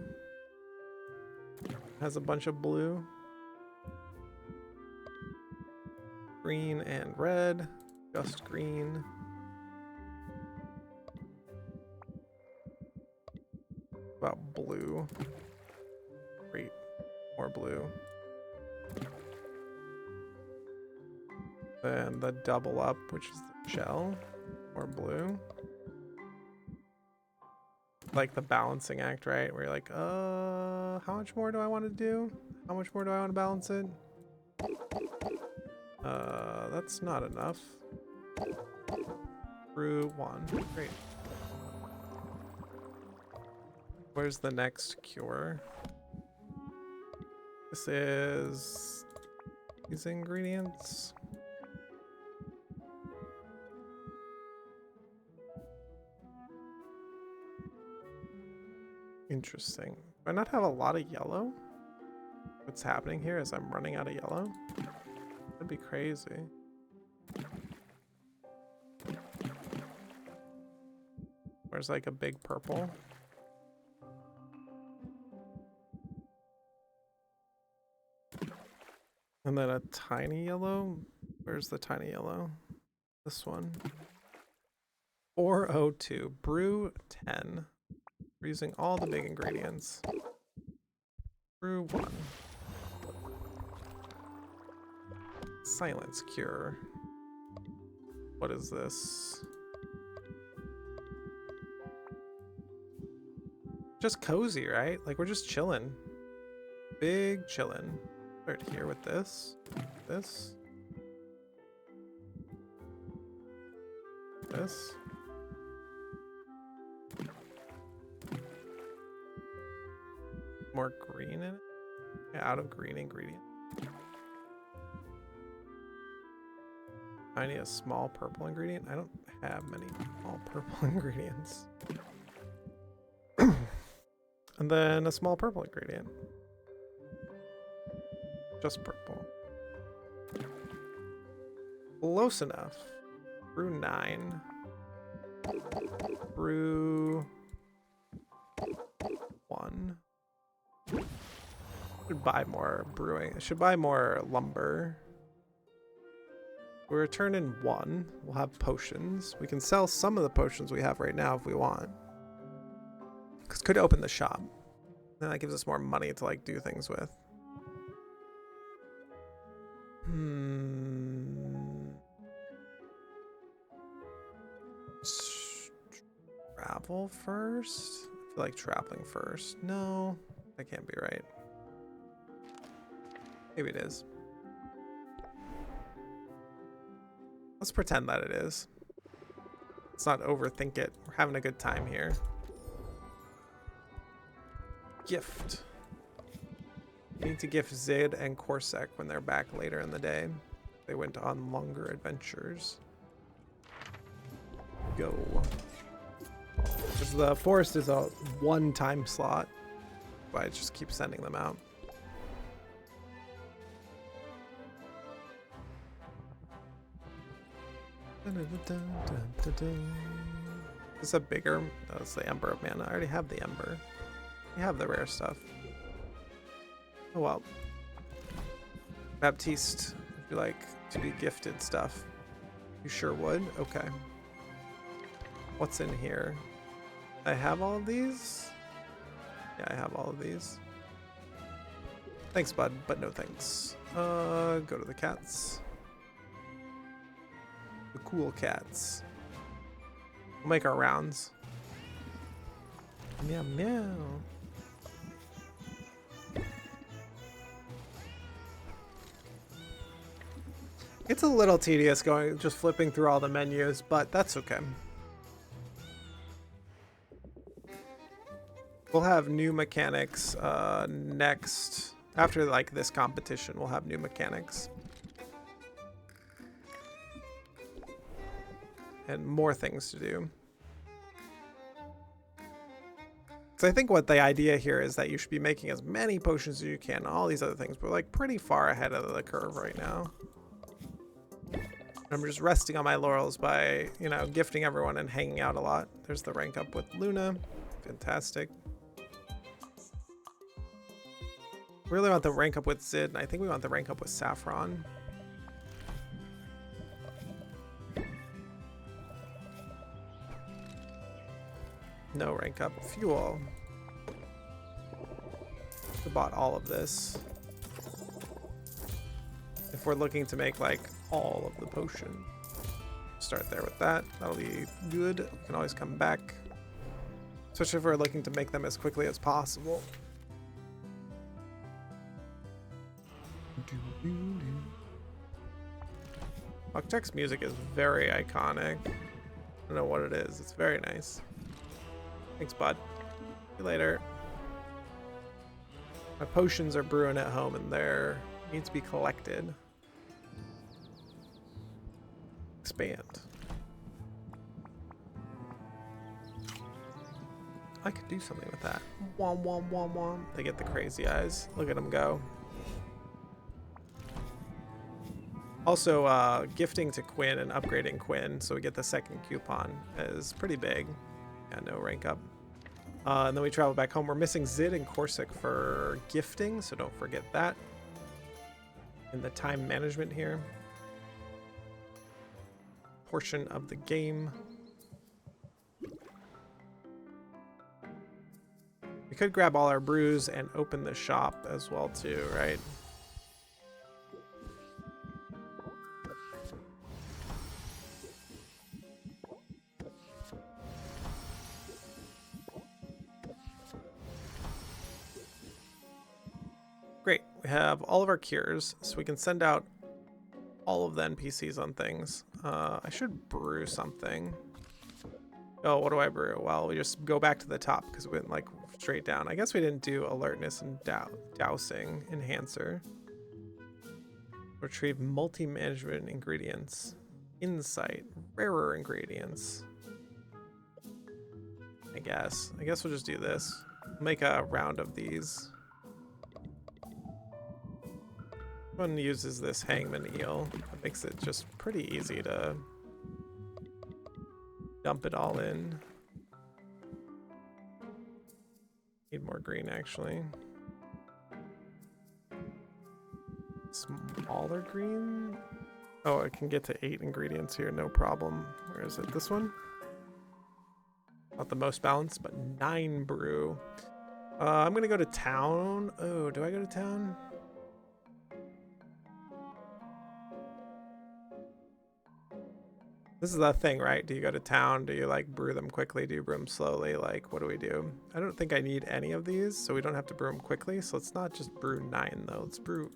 A: Has a bunch of blue. Green and red. Just green. About blue. Great. More blue. Then the double up, which is the shell. More blue. Like the balancing act, right? Where you're like, how much more do I want to do? How much more do I want to balance it? That's not enough. Brew 1. Great. Where's the next cure? This is these ingredients. Interesting. Do I not have a lot of yellow? What's happening here is I'm running out of yellow? That'd be crazy. Where's like a big purple? And then a tiny yellow? Where's the tiny yellow? This one. 402. Brew 10. We're using all the big ingredients. Brew 1. Silence cure. What is this? Just cozy, right? Like we're just chilling. Big chillin'. Start here with this. This. This. More green in it? Yeah, out of green ingredient. I need a small purple ingredient. I don't have many small purple ingredients. And then a small purple ingredient. Just purple. Close enough. Brew 9. Brew 1. Should buy more brewing. I should buy more lumber. We return in 1. We'll have potions. We can sell some of the potions we have right now if we want. Because could open the shop. Then that gives us more money to like do things with. Travel first? I feel like traveling first. No, that can't be right. Maybe it is. Let's pretend that it is. Let's not overthink it. We're having a good time here. Gift. We need to gift Zid and Corsac when they're back later in the day. They went on longer adventures. Go. Because the forest is a one-time slot, but I just keep sending them out. Is this a bigger? No, it's the Ember of Mana. I already have the Ember. I have the rare stuff. Oh well. Baptiste, if you like to be gifted stuff. You sure would? Okay. What's in here? I have all of these? Yeah, I have all of these. Thanks, bud, but no thanks. Go to the cats. The cool cats. We'll make our rounds. Meow meow. It's a little tedious just flipping through all the menus, but that's okay. We'll have new mechanics next. After like this competition, we'll have new mechanics. And more things to do. So I think what the idea here is that you should be making as many potions as you can, all these other things. We're like pretty far ahead of the curve right now. I'm just resting on my laurels by, you know, gifting everyone and hanging out a lot. There's the rank up with Luna. Fantastic. We really want the rank up with Zid, and I think we want the rank up with Saffron. No rank up. Fuel. We bought all of this. If we're looking to make like all of the potion. Start there with that. That'll be good. We can always come back. Especially if we're looking to make them as quickly as possible. Octek's music is very iconic. I don't know what it is. It's very nice. Thanks, bud. See you later. My potions are brewing at home and they're need to be collected. Expand. I could do something with that. Wom wom wom wom. They get the crazy eyes. Look at them go. Also, gifting to Quinn and upgrading Quinn so we get the second coupon is pretty big. Yeah, no rank up. And then we travel back home. We're missing Zid and Corsac for gifting, so don't forget that. In the time management here. Portion of the game. We could grab all our brews and open the shop as well too, right? Great, we have all of our cures, so we can send out all of the NPCs on things. I should brew something. Oh, what do I brew? Well, we just go back to the top because we went like straight down. I guess we didn't do alertness and dowsing enhancer. Retrieve multi-management ingredients. Insight. Rarer ingredients. I guess we'll just do this. Make a round of these. One uses this hangman eel. That makes it just pretty easy to dump it all in. Need more green actually. Smaller green? Oh, I can get to 8 ingredients here, no problem. Where is it? This one? Not the most balanced, but 9 brew. I'm gonna go to town. Oh, do I go to town? This is the thing, right? Do you go to town? Do you like brew them quickly? Do you brew them slowly? Like, what do we do? I don't think I need any of these, so we don't have to brew them quickly. So let's not just brew 9 though. Let's brew.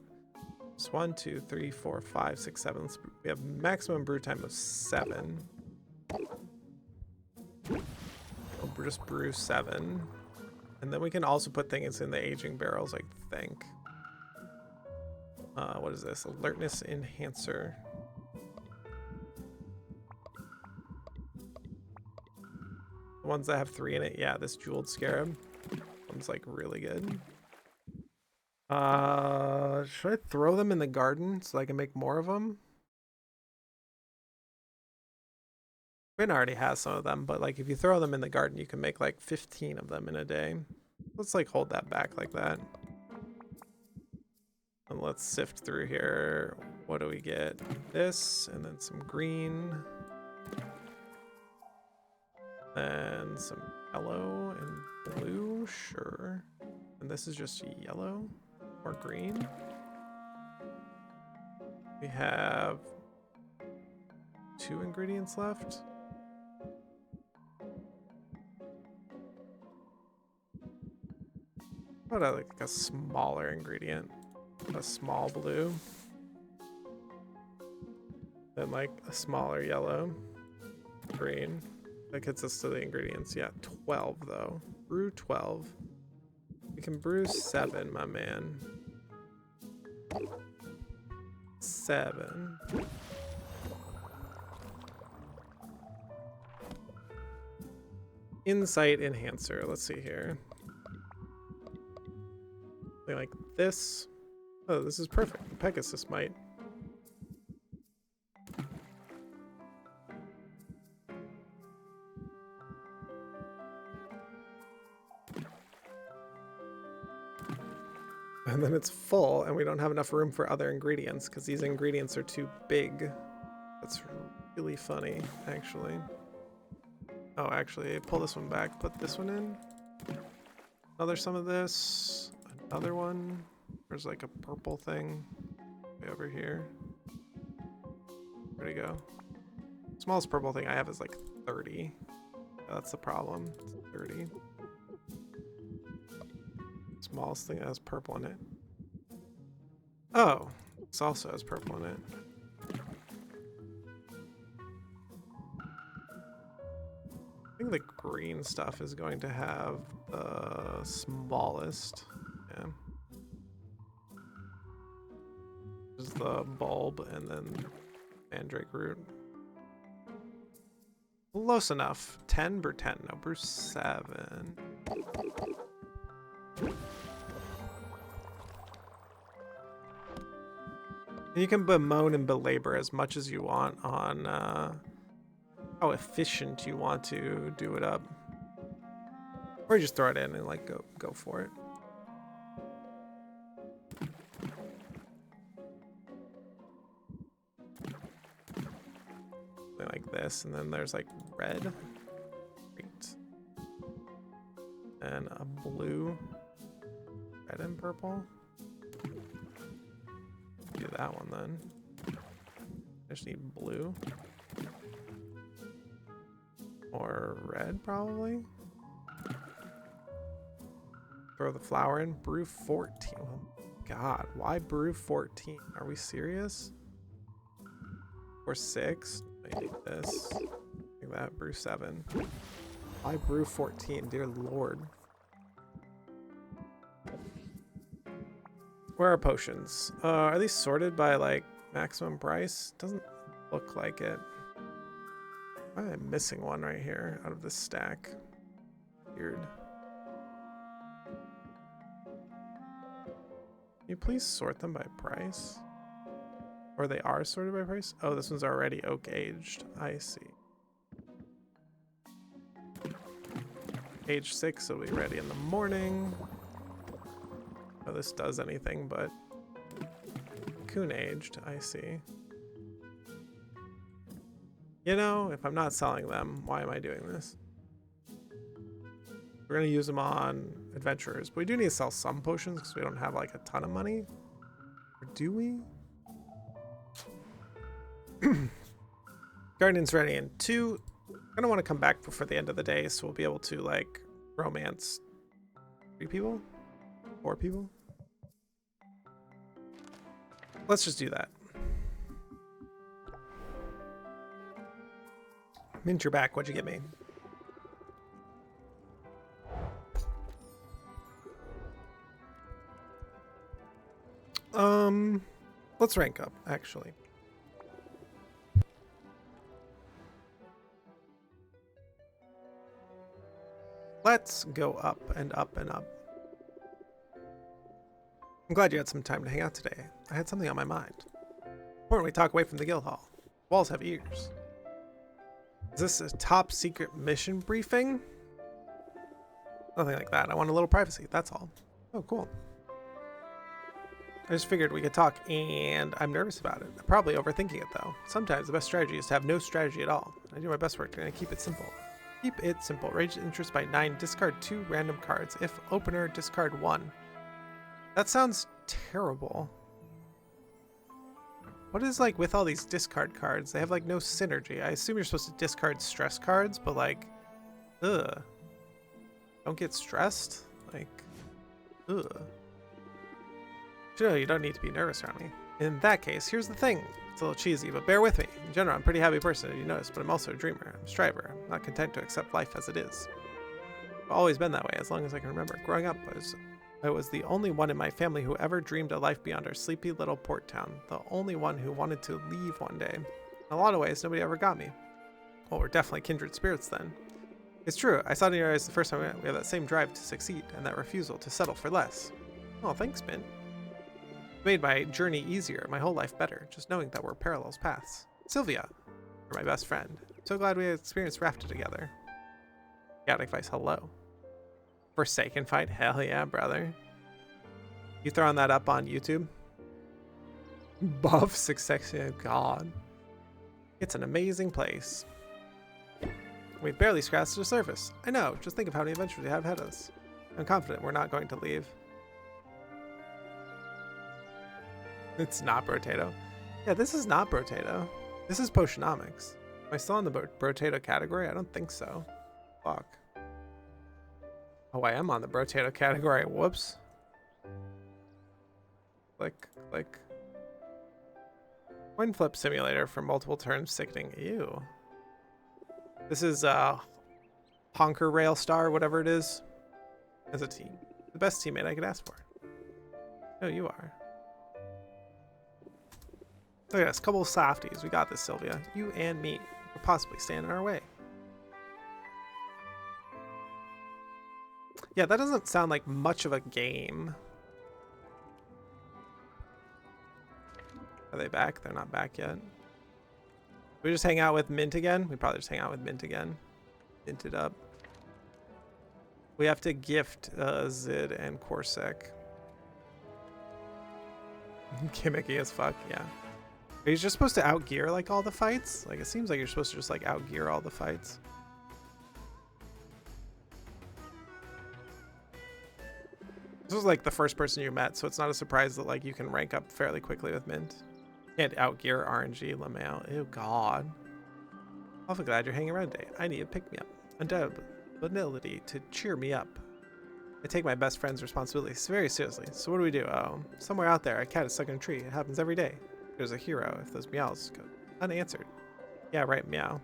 A: It's 1, 2, 3, 4, 5, 6, 7. We have maximum brew time of 7. We'll just brew 7. And then we can also put things in the aging barrels, I think. What is this? Alertness enhancer. The ones that have 3 in it. Yeah, this jeweled scarab. One's like really good. Should I throw them in the garden so I can make more of them? Finn already has some of them, but like if you throw them in the garden, you can make like 15 of them in a day. Let's like hold that back like that. And let's sift through here. What do we get? This, and then some green. And some yellow and blue, sure. And this is just yellow or green. We have 2 ingredients left. What about like a smaller ingredient? A small blue. Then like a smaller yellow. Green. That gets us to the ingredients. Yeah, 12 though. Brew 12. We can brew 7, my man. 7. Insight enhancer. Let's see here. Something like this. Oh, this is perfect. Pegasus might. And then it's full, and we don't have enough room for other ingredients because these ingredients are too big. That's really funny, actually. Oh, actually, pull this one back. Put this one in. Another some of this. Another one. There's like a purple thing way over here. Where'd it go? Smallest purple thing I have is like 30. That's the problem. It's 30. Smallest thing that has purple in it. Oh, this also has purple in it. I think the green stuff is going to have the smallest. Yeah. This is the bulb and then mandrake root. Close enough. 10 brew 10. No, brew 7. You can bemoan and belabor as much as you want on how efficient you want to do it up. Or you just throw it in and like go for it. Something like this, and then there's like red. Great. And a blue. Red and purple. Do that one then. I just need blue. Or red, probably. Throw the flour in. Brew 14. Oh, God, why brew 14? Are we serious? Or 6? I need this. Like that. Brew 7. Why brew 14? Dear Lord. Where are potions? Are these sorted by like maximum price? Doesn't look like it. Why am I missing one right here out of this stack? Weird. Can you please sort them by price? Or they are sorted by price? Oh, this one's already oak aged. I see. Age 6 will be ready in the morning. Oh, this does anything but coon aged. I see. You know, if I'm not selling them, why am I doing this? We're gonna use them on adventurers, but we do need to sell some potions because we don't have like a ton of money. Or do we? Garden's ready in 2. I'm gonna want to come back before the end of the day, so we'll be able to like romance 3 people, 4 people. Let's just do that. Mint, you're back. What'd you get me? Let's rank up, actually. Let's go up and up and up. I'm glad you had some time to hang out today. I had something on my mind. Importantly, talk away from the guild hall. Walls have ears. Is this a top secret mission briefing? Nothing like that. I want a little privacy, that's all. Oh, cool. I just figured we could talk, and I'm nervous about it. I'm probably overthinking it, though. Sometimes the best strategy is to have no strategy at all. I do my best work to keep it simple. Keep it simple. Range interest by 9. Discard 2 random cards. If opener, discard 1. That sounds terrible. What is like with all these discard cards? They have like no synergy. I assume you're supposed to discard stress cards, but like, ugh. Don't get stressed? Like, ugh. You don't need to be nervous around me. In that case, here's the thing. It's a little cheesy, but bear with me. In general, I'm a pretty happy person, as you notice, but I'm also a dreamer. I'm a striver. I'm not content to accept life as it is. I've always been that way, as long as I can remember. Growing up, I was the only one in my family who ever dreamed a life beyond our sleepy little port town. The only one who wanted to leave one day. In a lot of ways, nobody ever got me. Well, we're definitely kindred spirits then. It's true. I saw it in your eyes the first time we met. We have that same drive to succeed, and that refusal to settle for less. Oh, thanks, Mint. Made my journey easier, my whole life better, just knowing that we're parallel paths. Sylvia, you're my best friend. I'm so glad we experienced rafting together. Chaotic Vice, hello. Forsaken fight, hell yeah, brother. You throwing that up on YouTube? Buff success, oh god. It's an amazing place. We've barely scratched the surface. I know, just think of how many adventures we have ahead of us. I'm confident we're not going to leave. It's not Brotato. Yeah, this is not Brotato. This is Potionomics. Am I still in the Brotato category? I don't think so. Fuck. Oh, I am on the Brotato category. Whoops. Click, click. Coin flip simulator for multiple turns sickening. Ew. This is Honker Rail Star, whatever it is. As a team. The best teammate I could ask for. Oh, you are. Look at us, couple of softies. We got this, Sylvia. You and me could possibly stand in our way. Yeah, that doesn't sound like much of a game. Are they back? They're not back yet. We just hang out with Mint again? We probably just hang out with Mint again. Mint it up. We have to gift Zid and Corsac. Gimmicky as fuck, yeah. Are you just supposed to outgear like all the fights? Like it seems like you're supposed to just like outgear all the fights. This was like the first person you met, so it's not a surprise that like you can rank up fairly quickly with Mint. Can't outgear RNG, Lamau. Ew, god. Awfully glad you're hanging around today. I need a pick-me-up. Undoubtedly to cheer me up. I take my best friend's responsibilities very seriously. So what do? Oh, somewhere out there, a cat is stuck in a tree. It happens every day. There's a hero if those meows go unanswered. Yeah, right, meow.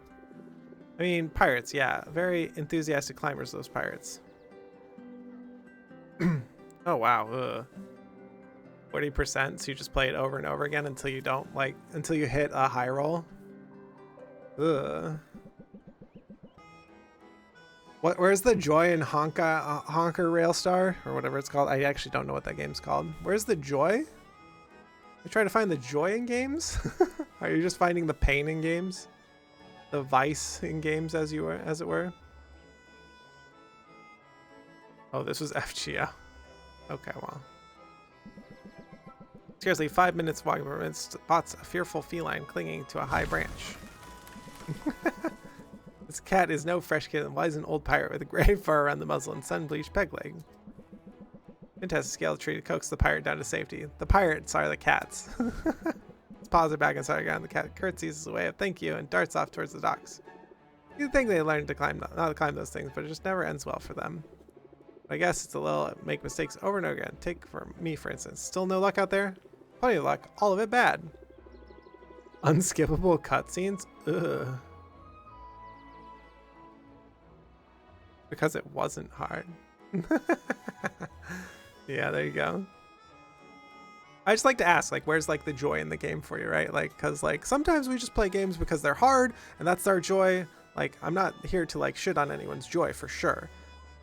A: I mean, pirates, yeah. Very enthusiastic climbers, those pirates. Oh, wow. Ugh. 40%, so you just play it over and over again until you don't, like, until you hit a high roll. Ugh. Where's the joy in Honker Railstar? Or whatever it's called. I actually don't know what that game's called. Where's the joy? You trying to find the joy in games? Are you just finding the pain in games? The vice in games, as it were? Oh, this was FGO. Okay, well. Seriously, 5 minutes walking per minute spots a fearful feline clinging to a high branch. This cat is no fresh kid and wise an old pirate with a gray fur around the muzzle and sun-bleached peg leg. Mint has to scale the tree to coax the pirate down to safety. The pirates are the cats. His paws are back inside the ground. The cat curtsies as a way of thank you and darts off towards the docks. You'd think they learned to climb, not to climb those things, but it just never ends well for them. But I guess it's a little make mistakes over and over again. Take for me, for instance. Still no luck out there? Plenty of luck. All of it bad. Unskippable cutscenes? Ugh. Because it wasn't hard. Yeah, there you go. I just like to ask, like, where's like the joy in the game for you, right? Like, because like sometimes we just play games because they're hard and that's our joy. Like, I'm not here to like shit on anyone's joy for sure.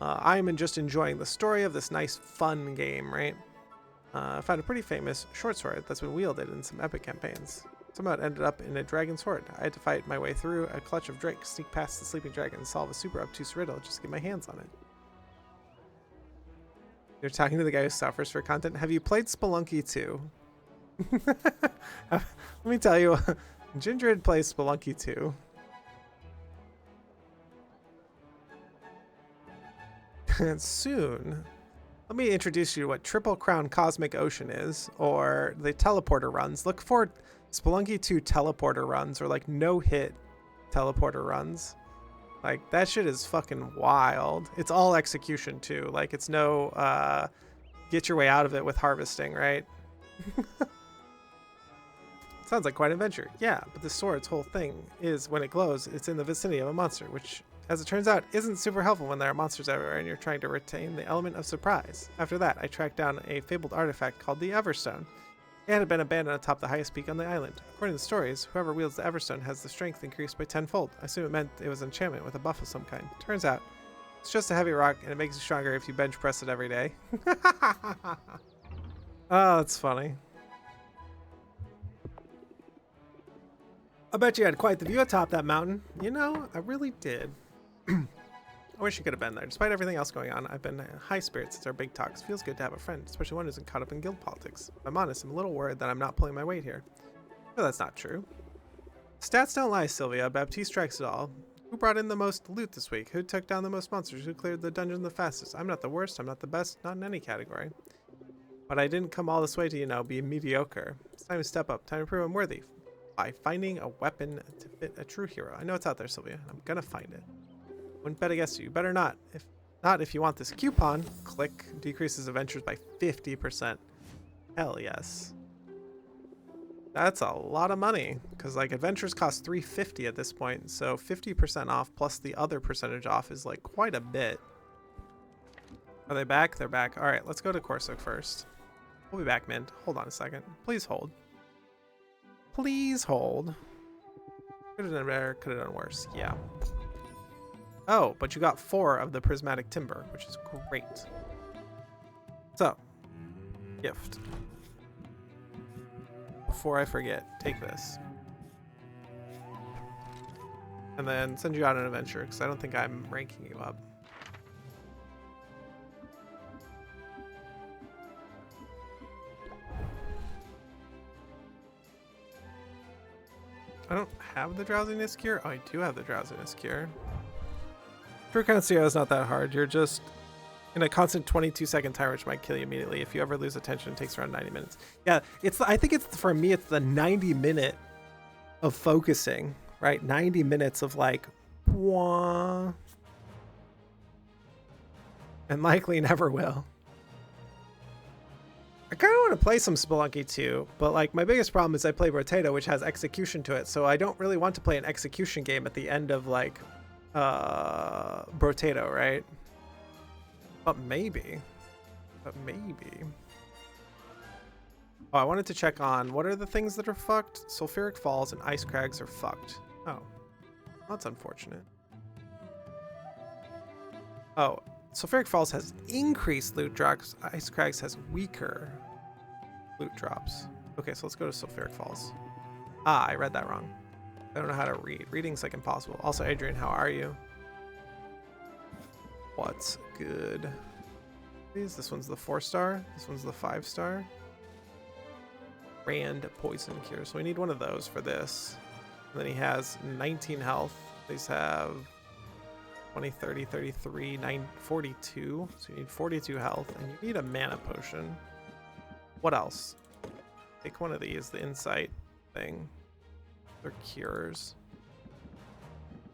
A: I'm just enjoying the story of this nice, fun game, right? I found a pretty famous short sword that's been wielded in some epic campaigns. Somehow it ended up in a dragon's horde. I had to fight my way through a clutch of drakes, sneak past the sleeping dragon, and solve a super obtuse riddle just to get my hands on it. You're talking to the guy who suffers for content. Have you played Spelunky 2? Let me tell you, Gingrid plays Spelunky 2. And soon, let me introduce you to what Triple Crown Cosmic Ocean is, or the teleporter runs. Look for Spelunky 2 teleporter runs, or like no-hit teleporter runs. Like, that shit is fucking wild. It's all execution too. Like, it's no get your way out of it with harvesting, right? Sounds like quite an adventure. Yeah, but the sword's whole thing is when it glows, it's in the vicinity of a monster, which, as it turns out, isn't super helpful when there are monsters everywhere and you're trying to retain the element of surprise. After that, I tracked down a fabled artifact called the Everstone. It had been abandoned atop the highest peak on the island. According to the stories, whoever wields the Everstone has the strength increased by tenfold. I assume it meant it was an enchantment with a buff of some kind. Turns out, it's just a heavy rock and it makes you stronger if you bench press it every day. Oh, that's funny. I bet you had quite the view atop that mountain. You know, I really did. I wish you could have been there. Despite everything else going on, I've been in high spirits since our big talks. Feels good to have a friend, especially one who isn't caught up in guild politics. If I'm honest, I'm a little worried that I'm not pulling my weight here. No, that's not true. Stats don't lie, Sylvia. Baptiste strikes it all. Who brought in the most loot this week? Who took down the most monsters? Who cleared the dungeon the fastest? I'm not the worst. I'm not the best. Not in any category. But I didn't come all this way to, you know, be mediocre. It's time to step up. Time to prove I'm worthy. By finding a weapon to fit a true hero. I know it's out there, Sylvia. I'm gonna find it. Wouldn't bet against you. You better not. If not, if you want this coupon, click decreases adventures by 50%. Hell yes. That's a lot of money, because like adventures cost $3.50 at this point, so 50% off plus the other percentage off is like quite a bit. Are they back? They're back. All right, let's go to Corsic first. We'll be back, Mint. Hold on a second. Please hold. Please hold. Could have done better. Could have done worse. Yeah. Oh, but you got 4 of the prismatic timber, which is great. So, gift. Before I forget, take this. And then send you out on an adventure, because I don't think I'm ranking you up. I don't have the drowsiness cure. Oh, I do have the drowsiness cure. True Concierge is not that hard. You're just in a constant 22-second timer, which might kill you immediately. If you ever lose attention, it takes around 90 minutes. Yeah, I think it's, for me, it's the 90 minute of focusing, right? 90 minutes of like, wah, and likely never will. I kind of want to play some Spelunky 2, but like my biggest problem is I play Brotato, which has execution to it, so I don't really want to play an execution game at the end of like Brotato, right? But maybe. Oh, I wanted to check on what are the things that are fucked. Sulfuric Falls and Ice Crags are fucked. Oh, that's unfortunate. Oh, Sulfuric Falls has increased loot drops. Ice Crags has weaker loot drops. Okay, so let's go to Sulfuric Falls. Ah, I read that wrong. I don't know how to read. Reading's like impossible. Also, Adrian, how are you? What's good? This one's the 4-star. This one's the 5-star. Rand poison cure. So we need one of those for this. And then he has 19 health. These have 20, 30, 33, 9, 42. So you need 42 health. And you need a mana potion. What else? Take one of these, the insight thing. They're cures.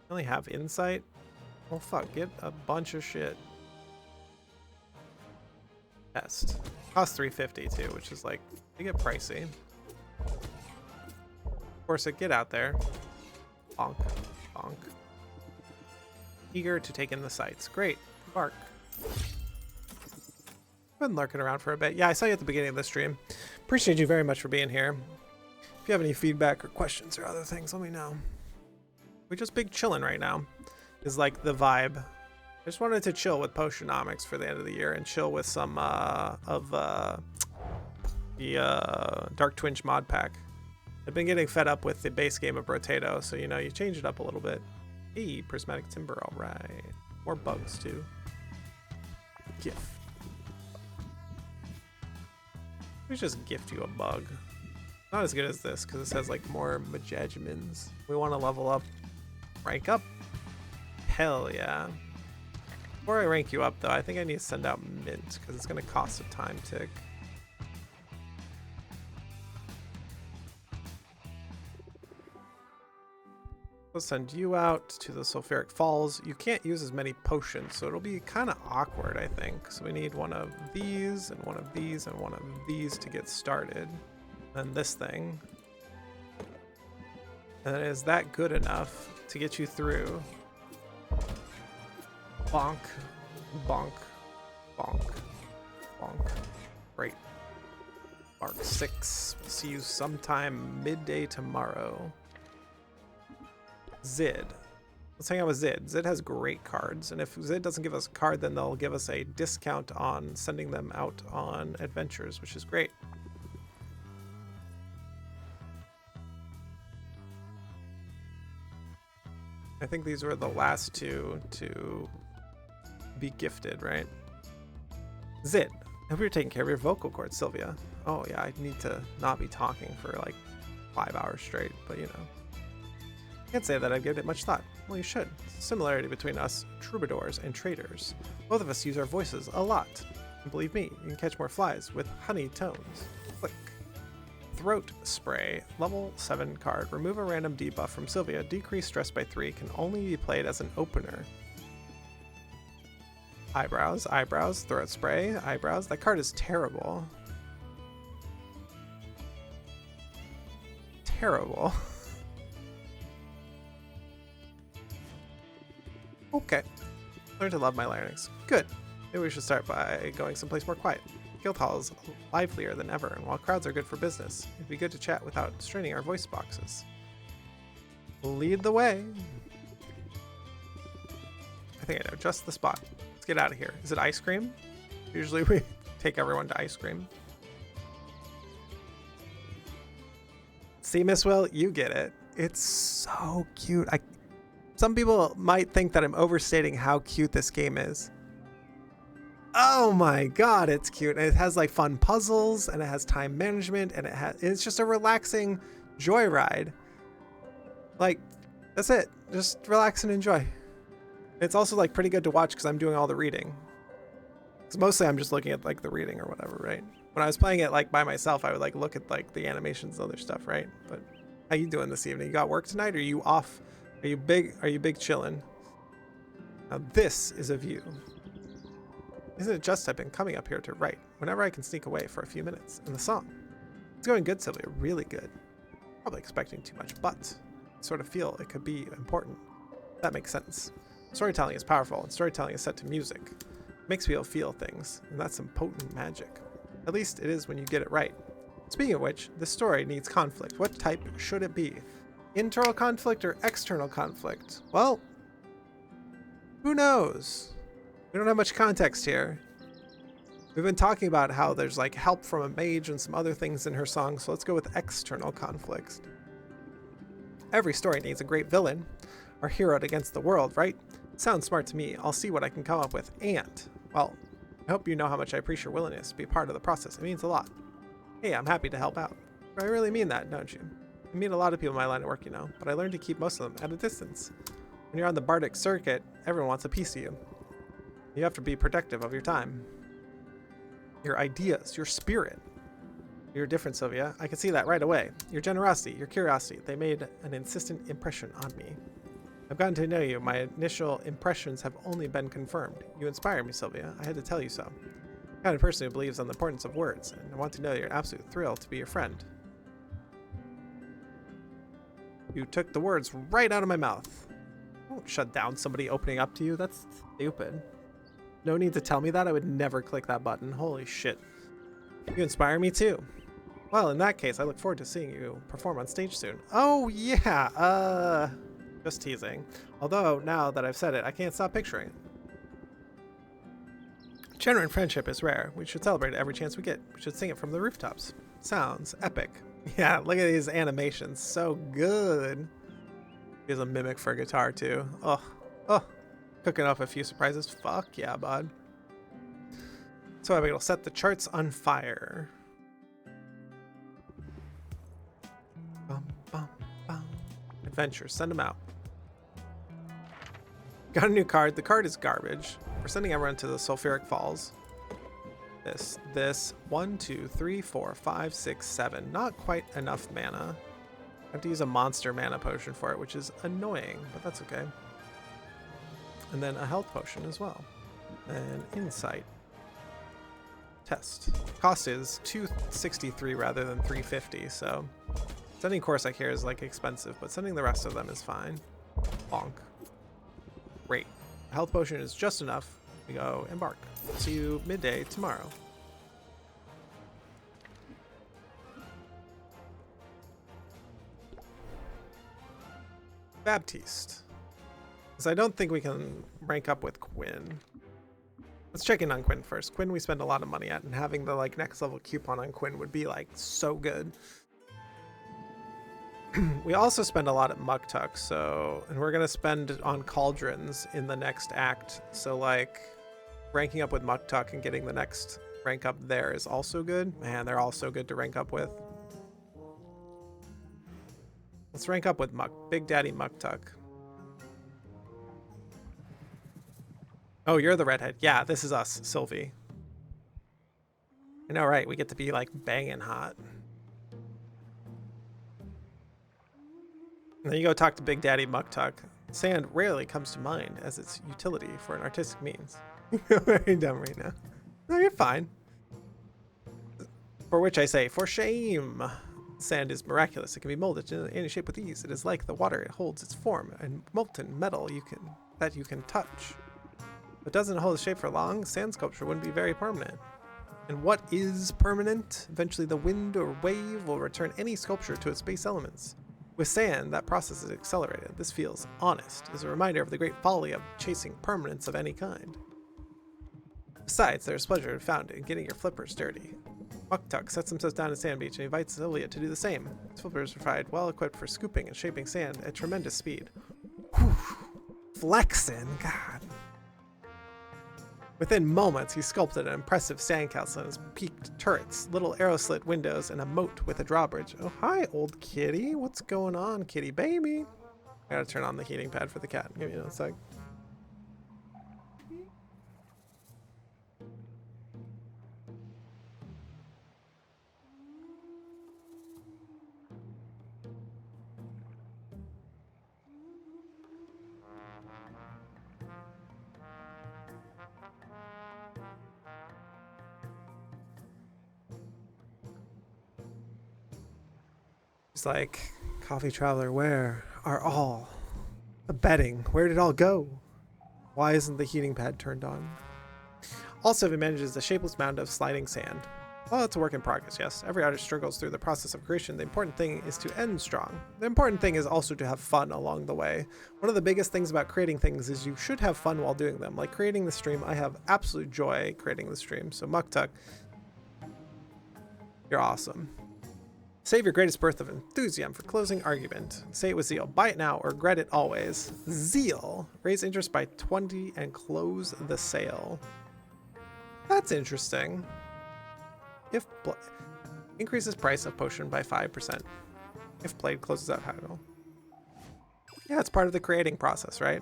A: I only have insight. Oh fuck, get a bunch of shit. Test. Costs $3.50 too, which is like, they get pricey. Of course, get out there. Bonk. Bonk. Eager to take in the sights. Great. Bark. been lurking around for a bit. Yeah, I saw you at the beginning of the stream. Appreciate you very much for being here. If you have any feedback or questions or other things, let me know. We're just big chilling right now is like the vibe. I just wanted to chill with Potionomics for the end of the year and chill with some of the Dark Twinge mod pack. I've been getting fed up with the base game of Rotato, so you know, you change it up a little bit. Hey, prismatic timber, all right. More bugs too. Gift. Let me just gift you a bug. Not as good as this because this has like more Majajimins. We want to level up, rank up. Hell yeah. Before I rank you up though, I think I need to send out mint because it's going to cost a time tick. We'll send you out to the Sulfuric Falls. You can't use as many potions, so it'll be kind of awkward, I think. So we need one of these and one of these and one of these to get started. And this thing. And is that good enough to get you through? Bonk, bonk, bonk, bonk. Great. Mark 6. We'll see you sometime midday tomorrow. Zid. Let's hang out with Zid. Zid has great cards, and if Zid doesn't give us a card, then they'll give us a discount on sending them out on adventures, which is great. I think these were the last two to be gifted, right? Zid. I hope you're taking care of your vocal cords, Sylvia. Oh yeah, I need to not be talking for like 5 hours straight, but you know. Can't say that I've given it much thought. Well, you should. Similarity between us troubadours and traders. Both of us use our voices a lot. And believe me, you can catch more flies with honey tones. Click. Throat spray. Level 7 card. Remove a random debuff from Sylvia. Decrease stress by 3. Can only be played as an opener. Eyebrows. Eyebrows. Throat spray. Eyebrows. That card is terrible. Terrible. Okay. Learn to love my larynx. Good. Maybe we should start by going someplace more quiet. Guild Hall is livelier than ever, and while crowds are good for business, it'd be good to chat without straining our voice boxes. Lead the way. I think I know just the spot. Let's get out of here. Is it ice cream? Usually we take everyone to ice cream. See, Miss Will, you get it. It's so cute. Some people might think that I'm overstating how cute this game is. Oh my god, it's cute. And it has like fun puzzles, and it has time management, and it's just a relaxing joyride. Like, that's it. Just relax and enjoy. It's also like pretty good to watch because I'm doing all the reading. Because mostly I'm just looking at like the reading or whatever, right? When I was playing it like by myself, I would like look at like the animations and other stuff, right? But how you doing this evening? You got work tonight, or are you off? Are you big chillin'? Now this is a view. Isn't it just I've been coming up here to write whenever I can sneak away for a few minutes? And the song. It's going good, Sylvia, really good. Probably expecting too much, but I sort of feel it could be important. That makes sense. Storytelling is powerful, and storytelling is set to music. It makes people feel things, and that's some potent magic. At least it is when you get it right. Speaking of which, the story needs conflict. What type should it be? Internal conflict or external conflict? Well, who knows? We don't have much context here. We've been talking about how there's like help from a mage and some other things in her song, so let's go with external conflict. Every story needs a great villain, our hero against the world, right? Sounds smart to me. I'll see what I can come up with. And, well, I hope you know how much I appreciate your willingness to be part of the process. It means a lot. Hey, I'm happy to help out. I really mean that, don't you? I meet a lot of people in my line of work, you know, but I learned to keep most of them at a distance. When you're on the bardic circuit, everyone wants a piece of you. You have to be protective of your time, your ideas, your spirit. You're different, Sylvia. I can see that right away. Your generosity, your curiosity, they made an insistent impression on me. I've gotten to know you. My initial impressions have only been confirmed. You inspire me, Sylvia. I had to tell you so. I'm the kind of person who believes in the importance of words, and I want to know that you're an absolute thrill to be your friend. You took the words right out of my mouth. Don't shut down somebody opening up to you. That's stupid. No need to tell me that. I would never click that button. Holy shit. You inspire me too. Well, in that case, I look forward to seeing you perform on stage soon. Oh, yeah. Just teasing. Although, now that I've said it, I can't stop picturing it. Genuine friendship is rare. We should celebrate it every chance we get. We should sing it from the rooftops. Sounds epic. Yeah, look at these animations. So good. Here's a mimic for guitar, too. Oh. Cooking up a few surprises. Fuck yeah, bud. So it'll set the charts on fire. Bum, bum, bum. Adventure. Send them out. Got a new card. The card is garbage. We're sending everyone to the Sulfuric Falls. This. 1, 2, 3, 4, 5, 6, 7. Not quite enough mana. I have to use a monster mana potion for it, which is annoying, but that's okay. And then a health potion as well. And insight. Test. Cost is 263 rather than 350, so sending Corsac here is like expensive, but sending the rest of them is fine. Bonk. Great. Health potion is just enough. We go embark. See you midday tomorrow. Baptiste. Because I don't think we can rank up with Quinn. Let's check in on Quinn first. Quinn we spend a lot of money at, and having the like next level coupon on Quinn would be like so good. We also spend a lot at Muktuk, so, and we're gonna spend on cauldrons in the next act. So like ranking up with Muktuk and getting the next rank up there is also good. Man, they're all so good to rank up with. Let's rank up with Big Daddy Muktuk. Oh, you're the redhead. Yeah, this is us, Sylvie. I know, right? We get to be like banging hot. And then you go talk to Big Daddy Muktuk. Sand rarely comes to mind as its utility for an artistic means. You're very dumb right now. No, you're fine. For which I say, for shame. Sand is miraculous. It can be molded in any shape with ease. It is like the water. It holds its form and molten metal that you can touch. If it doesn't hold its shape for long, sand sculpture wouldn't be very permanent. And what is permanent? Eventually the wind or wave will return any sculpture to its base elements. With sand, that process is accelerated. This feels honest, as a reminder of the great folly of chasing permanence of any kind. Besides, there's pleasure found in getting your flippers dirty. Muktuk sets himself down at Sand Beach and invites Sylvia to do the same. His flippers are provided well equipped for scooping and shaping sand at tremendous speed. Whew. Flexing, God. Within moments, he sculpted an impressive sandcastle and his peaked turrets, little arrow-slit windows, and a moat with a drawbridge. Oh, hi, old kitty. What's going on, kitty baby? I gotta turn on the heating pad for the cat. Give me a sec. It's like, coffee traveler, where are all the bedding? Where did it all go? Why isn't the heating pad turned on? Also, it manages a shapeless mound of sliding sand. Well, it's a work in progress, yes. Every artist struggles through the process of creation. The important thing is to end strong. The important thing is also to have fun along the way. One of the biggest things about creating things is you should have fun while doing them. Like creating the stream, I have absolute joy creating the stream. So Muktuk, you're awesome. Save your greatest burst of enthusiasm for closing argument. Say it with zeal. Buy it now or regret it always. Zeal. Raise interest by 20 and close the sale. That's interesting. If increases price of potion by 5%. If played, closes out haggle. Yeah, it's part of the creating process, right?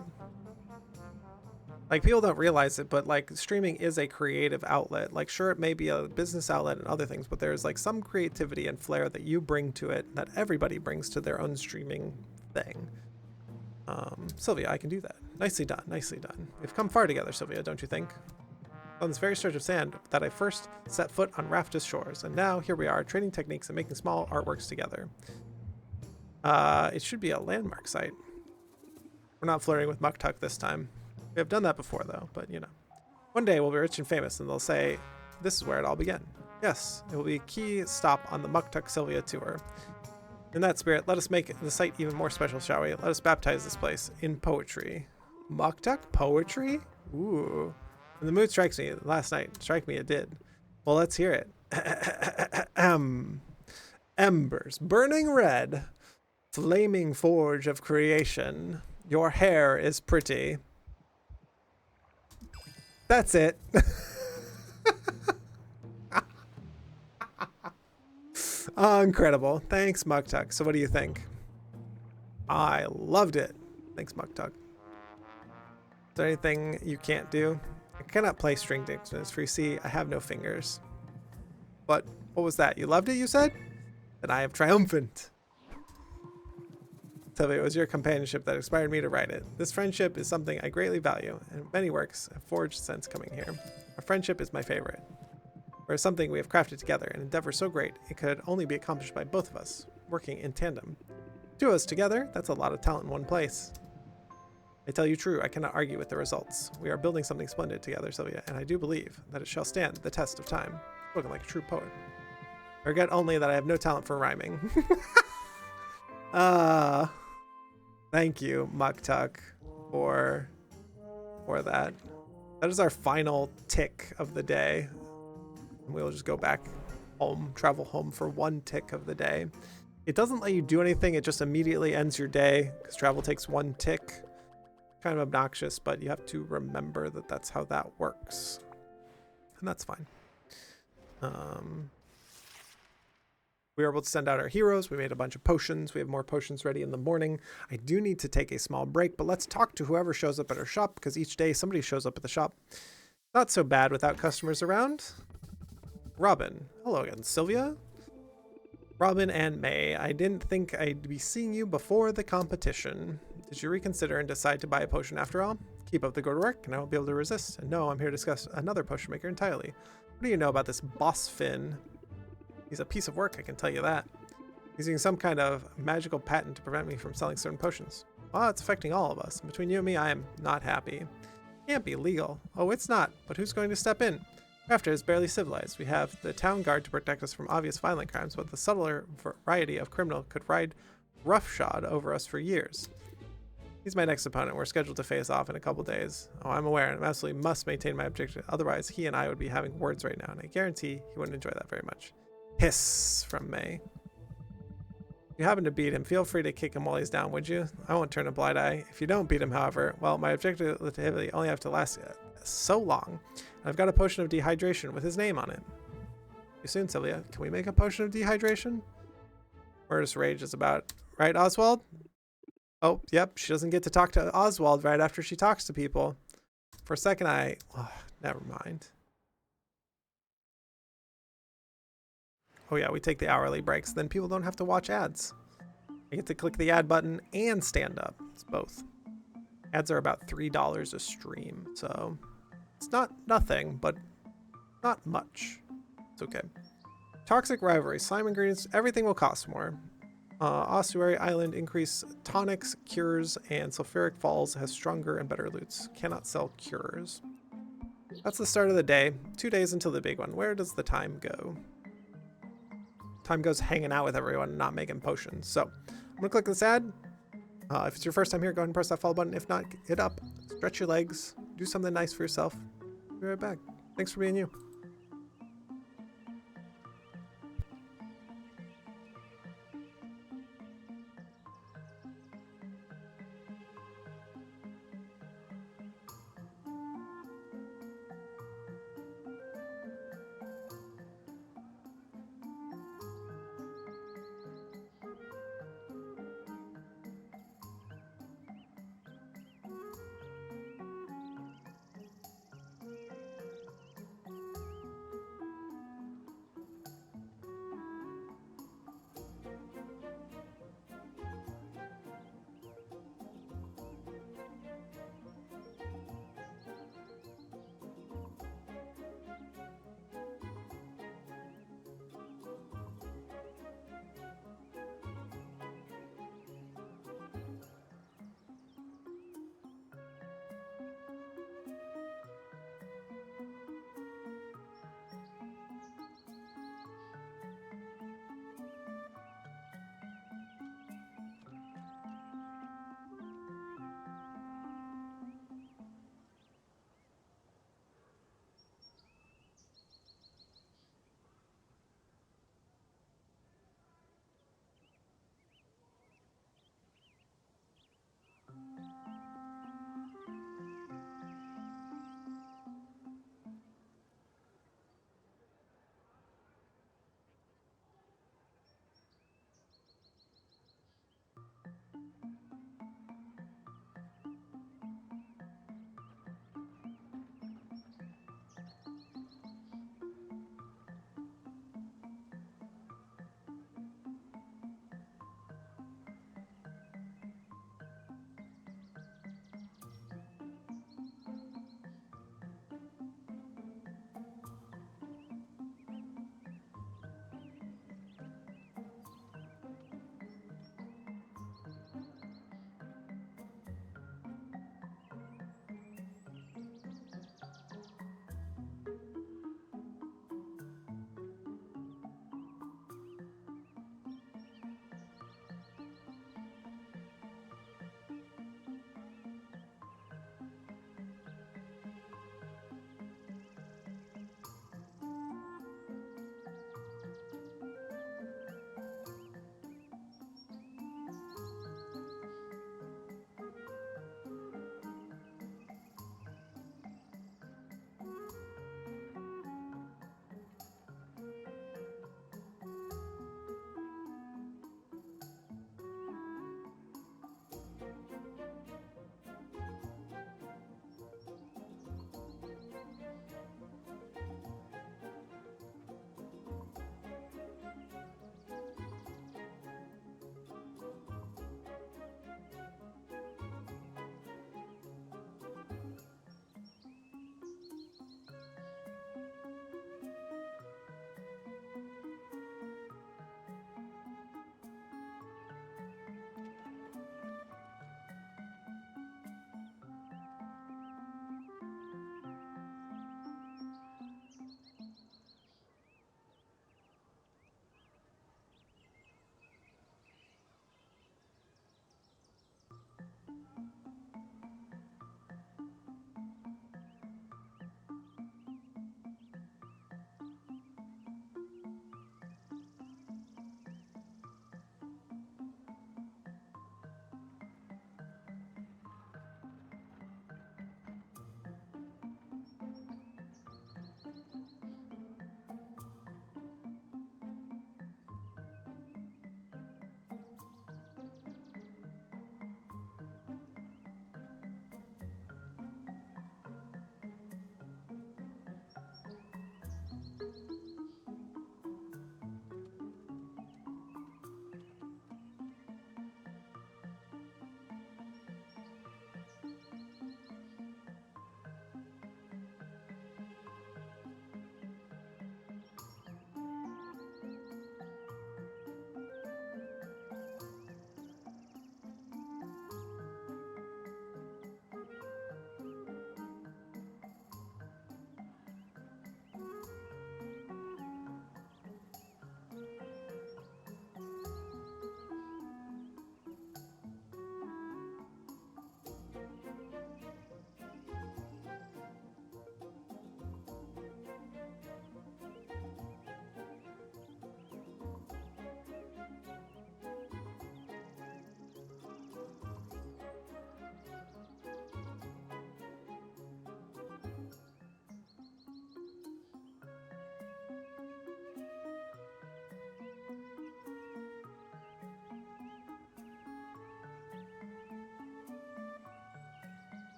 A: Like, people don't realize it, but like streaming is a creative outlet. Like, sure, it may be a business outlet and other things, but there's like some creativity and flair that you bring to it that everybody brings to their own streaming thing. Sylvia, I can do that. Nicely done, nicely done. We've come far together, Sylvia, don't you think? On this very stretch of sand that I first set foot on Raftus shores, and now here we are, trading techniques and making small artworks together. It should be a landmark site. We're not flirting with Muktuk this time. We have done that before, though, but you know. One day we'll be rich and famous, and they'll say, this is where it all began. Yes, it will be a key stop on the Muktuk Sylvia tour. In that spirit, let us make the site even more special, shall we? Let us baptize this place in poetry. Muktuk poetry? Ooh. When the mood strikes me last night, strike me it did. Well, let's hear it. Embers, burning red, flaming forge of creation. Your hair is pretty. That's it. Oh, incredible. Thanks, Muktuk. So what do you think? I loved it. Thanks, Muktuk. Is there anything you can't do? I cannot play stringed instruments, for you see, I have no fingers. But what was that? You loved it, you said? Then I am triumphant. Sylvia, it was your companionship that inspired me to write it. This friendship is something I greatly value, and many works have forged since coming here. Our friendship is my favorite. Or something we have crafted together, an endeavor so great it could only be accomplished by both of us, working in tandem. Two of us together, that's a lot of talent in one place. I tell you true, I cannot argue with the results. We are building something splendid together, Sylvia, and I do believe that it shall stand the test of time. Spoken like a true poet. I regret only that I have no talent for rhyming. Thank you, Muktuk, for that. That is our final tick of the day. And we'll just go back home, travel home for one tick of the day. It doesn't let you do anything. It just immediately ends your day because travel takes one tick. Kind of obnoxious, but you have to remember that that's how that works. And that's fine. We were able to send out our heroes. We made a bunch of potions. We have more potions ready in the morning. I do need to take a small break, but let's talk to whoever shows up at our shop because each day somebody shows up at the shop. Not so bad without customers around. Robin. Hello again, Sylvia. Robin and May. I didn't think I'd be seeing you before the competition. Did you reconsider and decide to buy a potion after all? Keep up the good work and I won't be able to resist. And no, I'm here to discuss another potion maker entirely. What do you know about this boss Finn? He's a piece of work, I can tell you that. He's using some kind of magical patent to prevent me from selling certain potions. Well, it's affecting all of us. Between you and me, I am not happy. Can't be legal. Oh, it's not. But who's going to step in? After is barely civilized. We have the town guard to protect us from obvious violent crimes, but the subtler variety of criminal could ride roughshod over us for years. He's my next opponent. We're scheduled to face off in a couple days. Oh, I'm aware, and I absolutely must maintain my objective. Otherwise, he and I would be having words right now, and I guarantee he wouldn't enjoy that very much. Hiss from May. If you happen to beat him, feel free to kick him while he's down, would you? I won't turn a blind eye. If you don't beat him, however, well, my objectivity only have to last so long. I've got a potion of dehydration with his name on it. See you soon, Sylvia. Can we make a potion of dehydration? Murderous Rage is about, right, Oswald? Oh, yep, she doesn't get to talk to Oswald right after she talks to people. For a second, never mind. Oh yeah, we take the hourly breaks, then people don't have to watch ads. I get to click the ad button and stand up. It's both. Ads are about $3 a stream, so it's not nothing, but not much. It's okay. Toxic rivalry, slime ingredients, everything will cost more. Ossuary Island increase tonics, cures, and Sulfuric Falls has stronger and better loots. Cannot sell cures. That's the start of the day. 2 days until the big one. Where does the time go? Time goes hanging out with everyone and not making potions. So I'm gonna click this ad. If it's your first time here, go ahead and press that follow button. If not, get up, stretch your legs, do something nice for yourself. Be right back. Thanks for being you.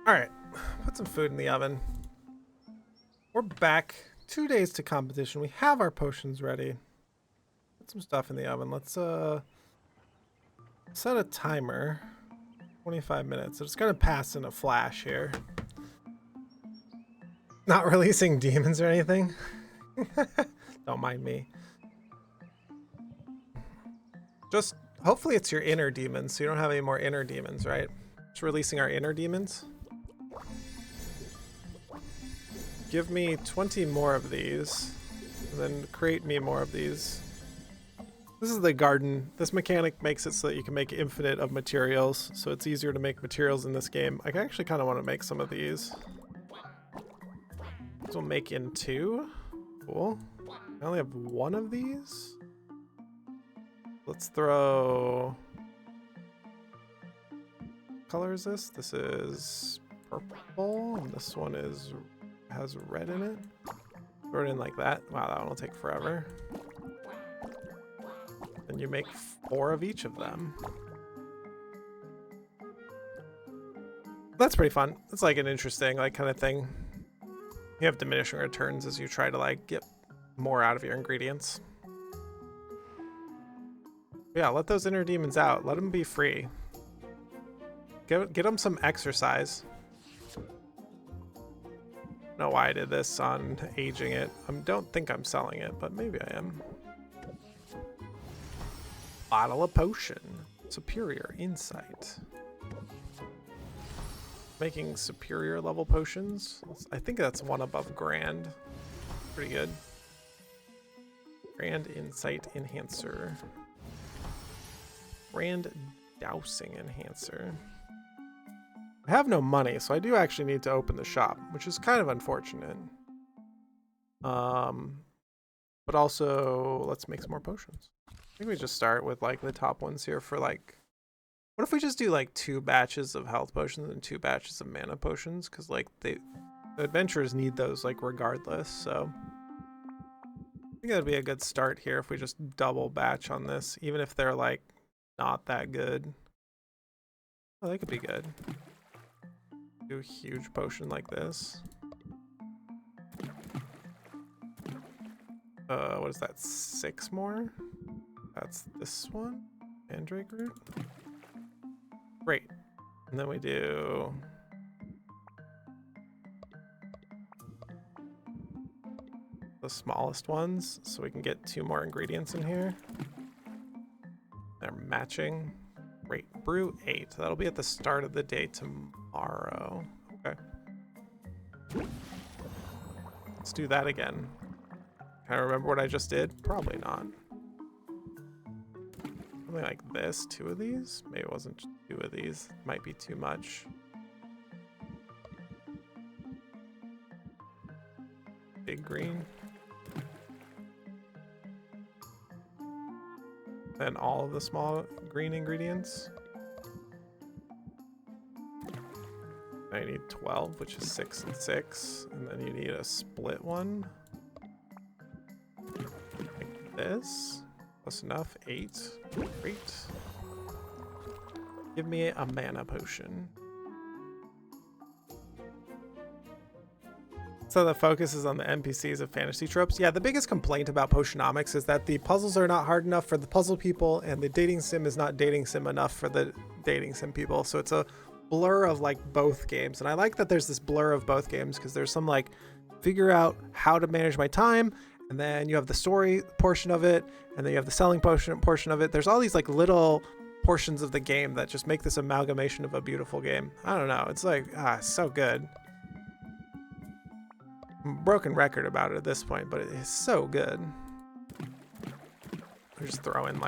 A: All right, put some food in the oven. We're back. 2 days to competition. We have our potions ready. Put some stuff in the oven. Let's set a timer. 25 minutes. It's gonna pass in a flash here. Not releasing demons or anything. Don't mind me. Just hopefully it's your inner demons, so you don't have any more inner demons, right? Just releasing our inner demons. Give me 20 more of these, and then create me more of these. This is the garden. This mechanic makes it so that you can make infinite of materials, so it's easier to make materials in this game. I actually kind of want to make some of these. This will make in 2. Cool. I only have 1 of these. Let's throw... What color is this? This is purple, and this one has red in it. Throw it in like that. Wow, that one will take forever. Then you make 4 of each of them. That's pretty fun. It's like an interesting kind of thing. You have diminishing returns as you try to get more out of your ingredients. Yeah, let those inner demons out. Let them be free. Get them some exercise. I don't know why I did this on aging it. I don't think I'm selling it, but maybe I am. Bottle of potion. Superior insight. Making superior level potions. I think that's 1 above grand. Pretty good. Grand insight enhancer. Grand dousing enhancer. I have no money, so I do actually need to open the shop, which is kind of unfortunate. But also, let's make some more potions. I think we just start with the top ones here for what if we just do 2 batches of health potions and 2 batches of mana potions? Because the adventurers need those regardless, so I think that'd be a good start here if we just double batch on this, even if they're not that good. Oh, they could be good. Do a huge potion like this. What is that? 6 more? That's this one. Mandrake root. Great. And then we do the smallest ones so we can get 2 more ingredients in here. They're matching. Great. Brew 8. That'll be at the start of the day tomorrow. Okay. Let's do that again. Can I remember what I just did? Probably not. Something like this. 2 of these? Maybe it wasn't 2 of these. Might be too much. Big green. Then all of the small green ingredients. I need 12, which is 6 and 6. And then you need a split one. Like this. Close enough. 8. Great. Give me a mana potion. So the focus is on the NPCs of fantasy tropes. Yeah, the biggest complaint about Potionomics is that the puzzles are not hard enough for the puzzle people, and the dating sim is not dating sim enough for the dating sim people. So it's a blur of both games. And I like that there's this blur of both games because there's some figure out how to manage my time, and then you have the story portion of it, and then you have the selling portion of it. There's all these little portions of the game that just make this amalgamation of a beautiful game. I don't know. It's so good. Broken record about it at this point, but it is so good. We just throw in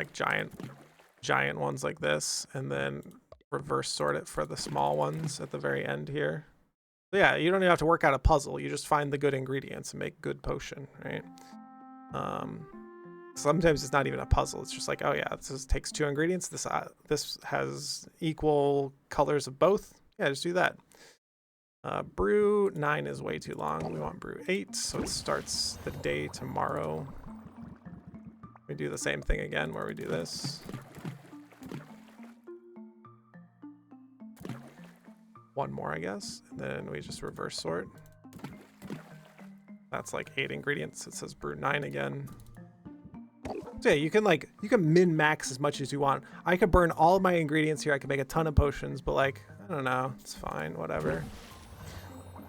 A: giant ones like this, and then reverse sort it for the small ones at the very end here. So yeah, you don't even have to work out a puzzle. You just find the good ingredients and make good potion, right? Sometimes it's not even a puzzle. It's just oh yeah, this takes 2 ingredients. This has equal colors of both. Yeah, just do that. Brew 9 is way too long. We want brew 8, so it starts the day tomorrow. We do the same thing again where we do this. one more, I guess. And then we just reverse sort. That's like 8 ingredients. It says brew 9 again. So yeah, you can min max as much as you want. I could burn all of my ingredients here. I could make a ton of potions, but like, I don't know. It's fine. Whatever.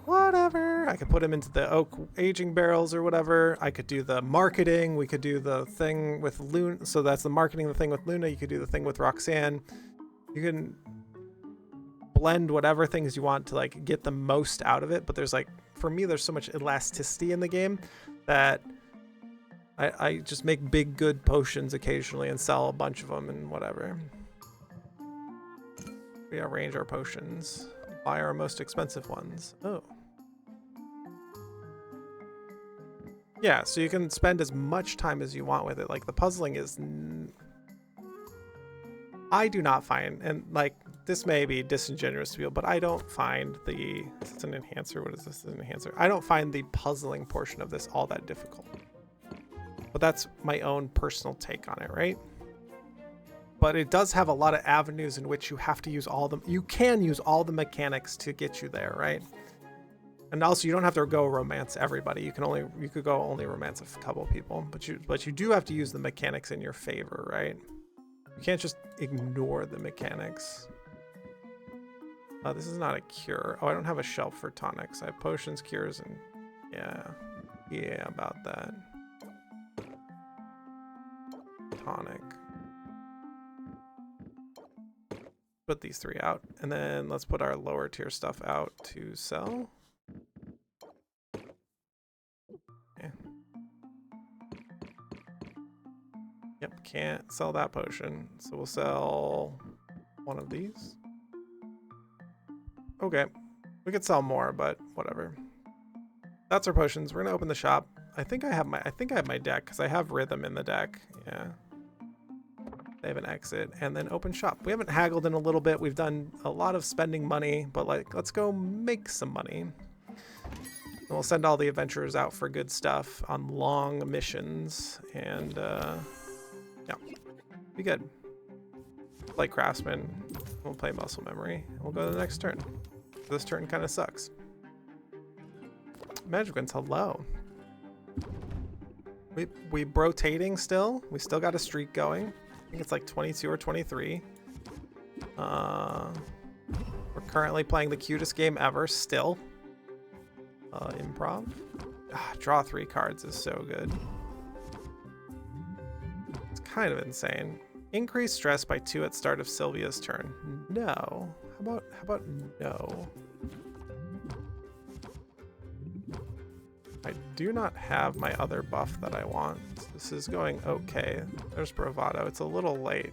A: Whatever. I could put them into the oak aging barrels or whatever. I could do the marketing. We could do the thing with Luna. So that's the marketing, the thing with Luna. You could do the thing with Roxanne. You can blend whatever things you want to like get the most out of it. But there's like, for me, there's so much elasticity in the game that I just make big, good potions occasionally and sell a bunch of them and whatever. We arrange our potions. Buy our most expensive ones. Oh. Yeah, so you can spend as much time as you want with it. Like, the puzzling is... I do not find, and like, this may be disingenuous to people, but I don't find the... Is this an enhancer? What is this? An enhancer? I don't find the puzzling portion of this all that difficult. But that's my own personal take on it, right? But it does have a lot of avenues in which you have to use all them. You can use all the mechanics to get you there, right? And also, you don't have to go romance everybody. You could go only romance a couple people, but you do have to use the mechanics in your favor, right? You can't just ignore the mechanics. This is not a cure. Oh, I don't have a shelf for tonics. I have potions, cures, and yeah, about that. Tonic. Put these 3 out, and then let's put our lower tier stuff out to sell. Okay. Yep, can't sell that potion, so we'll sell one of these. Okay, we could sell more, but whatever. That's our potions. We're gonna open the shop. I think I have my deck because I have rhythm in the deck. Yeah. They have an exit and then open shop. We haven't haggled in a little bit. We've done a lot of spending money, but like, let's go make some money. And we'll send all the adventurers out for good stuff on long missions, and yeah, be good. Play craftsman. We'll play muscle memory. And we'll go to the next turn. This turn kind of sucks. Magic Winds, hello. We rotating still. We still got a streak going. I think it's like 22 or 23. We're currently playing the cutest game ever still. Improv. Draw 3 cards is so good. It's kind of insane. Increase stress by 2 at start of Sylvia's turn. No. How about no? I do not have my other buff that I want. This is going okay. There's Bravado. It's a little late.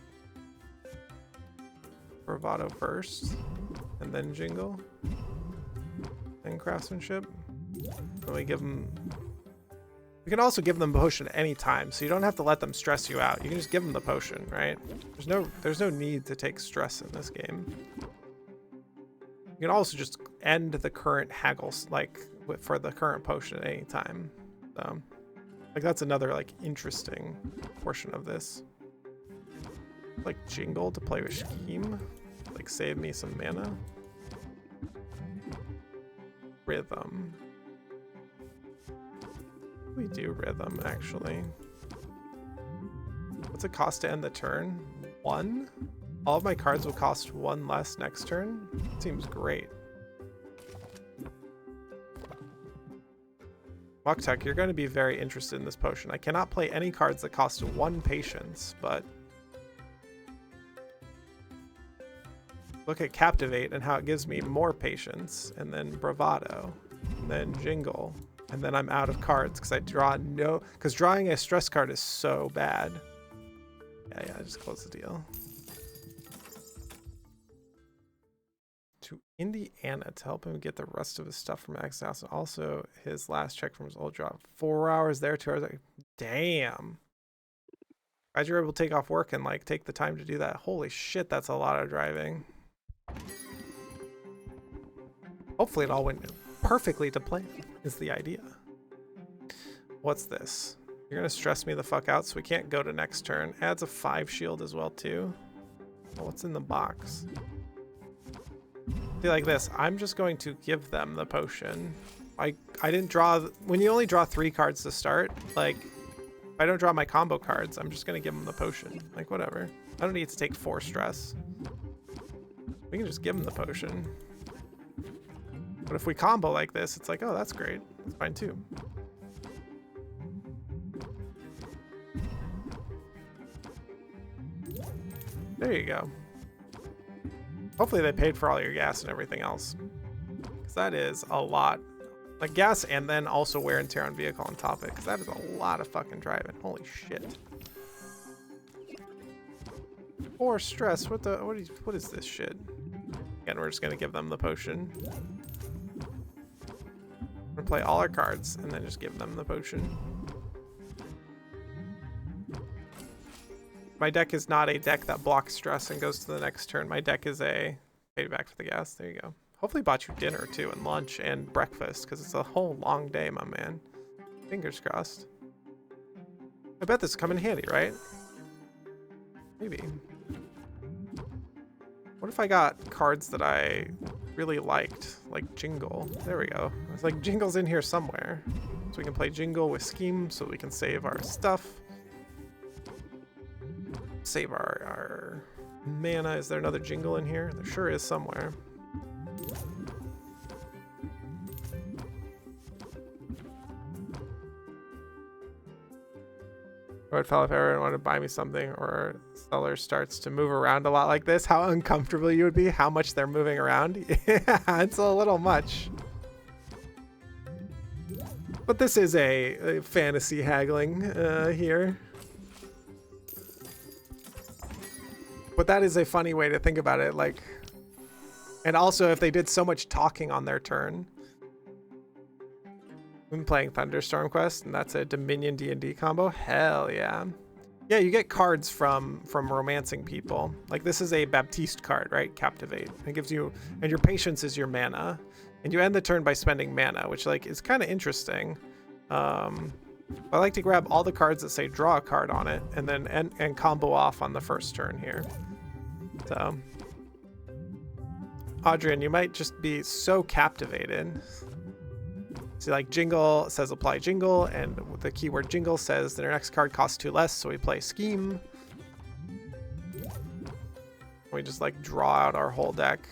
A: Bravado first, and then Jingle, and Craftsmanship. And we give them... We can also give them potion at any time, so you don't have to let them stress you out. You can just give them the potion, right? There's no need to take stress in this game. You can also just end the current haggles, like for the current potion at any time. So, like, that's another like interesting portion of this. Like Jingle to play with Scheme, like save me some mana. Rhythm. We do rhythm actually. What's it cost to end the turn? 1? All of my cards will cost 1 less next turn. Seems great. Muktuk, you're going to be very interested in this potion. I cannot play any cards that cost 1 patience, but look at Captivate and how it gives me more patience, and then Bravado, and then Jingle, and then I'm out of cards because I draw no... Because drawing a stress card is so bad. Yeah, I just closed the deal. To Indiana to help him get the rest of his stuff from Max House, and also his last check from his old job. 4 hours there, 2 hours there. Damn. Glad you're able to take off work and like take the time to do that. Holy shit, that's a lot of driving. Hopefully it all went perfectly to plan is the idea. What's this? You're gonna stress me the fuck out so we can't go to next turn. Adds a 5 shield as well too. Well, what's in the box? See, like this, I'm just going to give them the potion. I didn't draw, when you only draw 3 cards to start, like, if I don't draw my combo cards, I'm just gonna give them the potion. Like, whatever. I don't need to take 4 stress. We can just give them the potion. But if we combo like this, it's like, oh, that's great. That's fine too. There you go. Hopefully they paid for all your gas and everything else. Because that is a lot. Like gas and then also wear and tear on vehicle on top of it. Because that is a lot of fucking driving. Holy shit. 4 stress. What is this shit? Again, we're just going to give them the potion. We're going to play all our cards and then just give them the potion. My deck is not a deck that blocks stress and goes to the next turn. My deck is a pay back for the gas. There you go. Hopefully bought you dinner too, and lunch and breakfast, because it's a whole long day, my man. Fingers crossed. I bet this come in handy, right? Maybe. What if I got cards that I really liked, like Jingle? There we go. It's like Jingle's in here somewhere. So we can play Jingle with Scheme so we can save our stuff. Save our mana. Is there another Jingle in here? There sure is somewhere. I would feel if everyone wanted to buy me something or seller starts to move around a lot like this, how uncomfortable you would be, how much they're moving around. Yeah, it's a little much. But this is a fantasy haggling here. But that is a funny way to think about it. Like, and also if they did so much talking on their turn. I'm playing Thunderstorm Quest, and that's a Dominion D&D combo. Hell yeah. Yeah, you get cards from romancing people. Like this is a Baptiste card, right? Captivate. It gives you, and your patience is your mana. And you end the turn by spending mana, which like is kind of interesting. I like to grab all the cards that say draw a card on it, and then and combo off on the first turn here. So, Adrian, you might just be so captivated. See, like Jingle says apply Jingle, and the keyword Jingle says that our next card costs 2 less, so we play Scheme. We just like draw out our whole deck.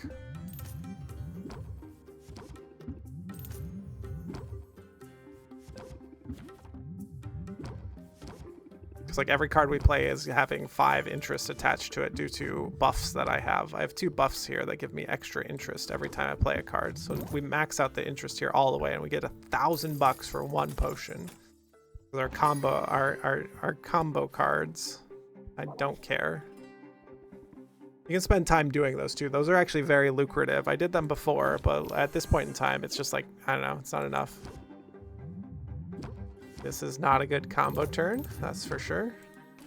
A: Because like every card we play is having 5 interest attached to it due to buffs that I have. I have 2 buffs here that give me extra interest every time I play a card. So we max out the interest here all the way, and we get $1,000 for 1 potion. With our combo cards, I don't care. You can spend time doing those too. Those are actually very lucrative. I did them before, but at this point in time, it's just like, I don't know, it's not enough. This is not a good combo turn, that's for sure.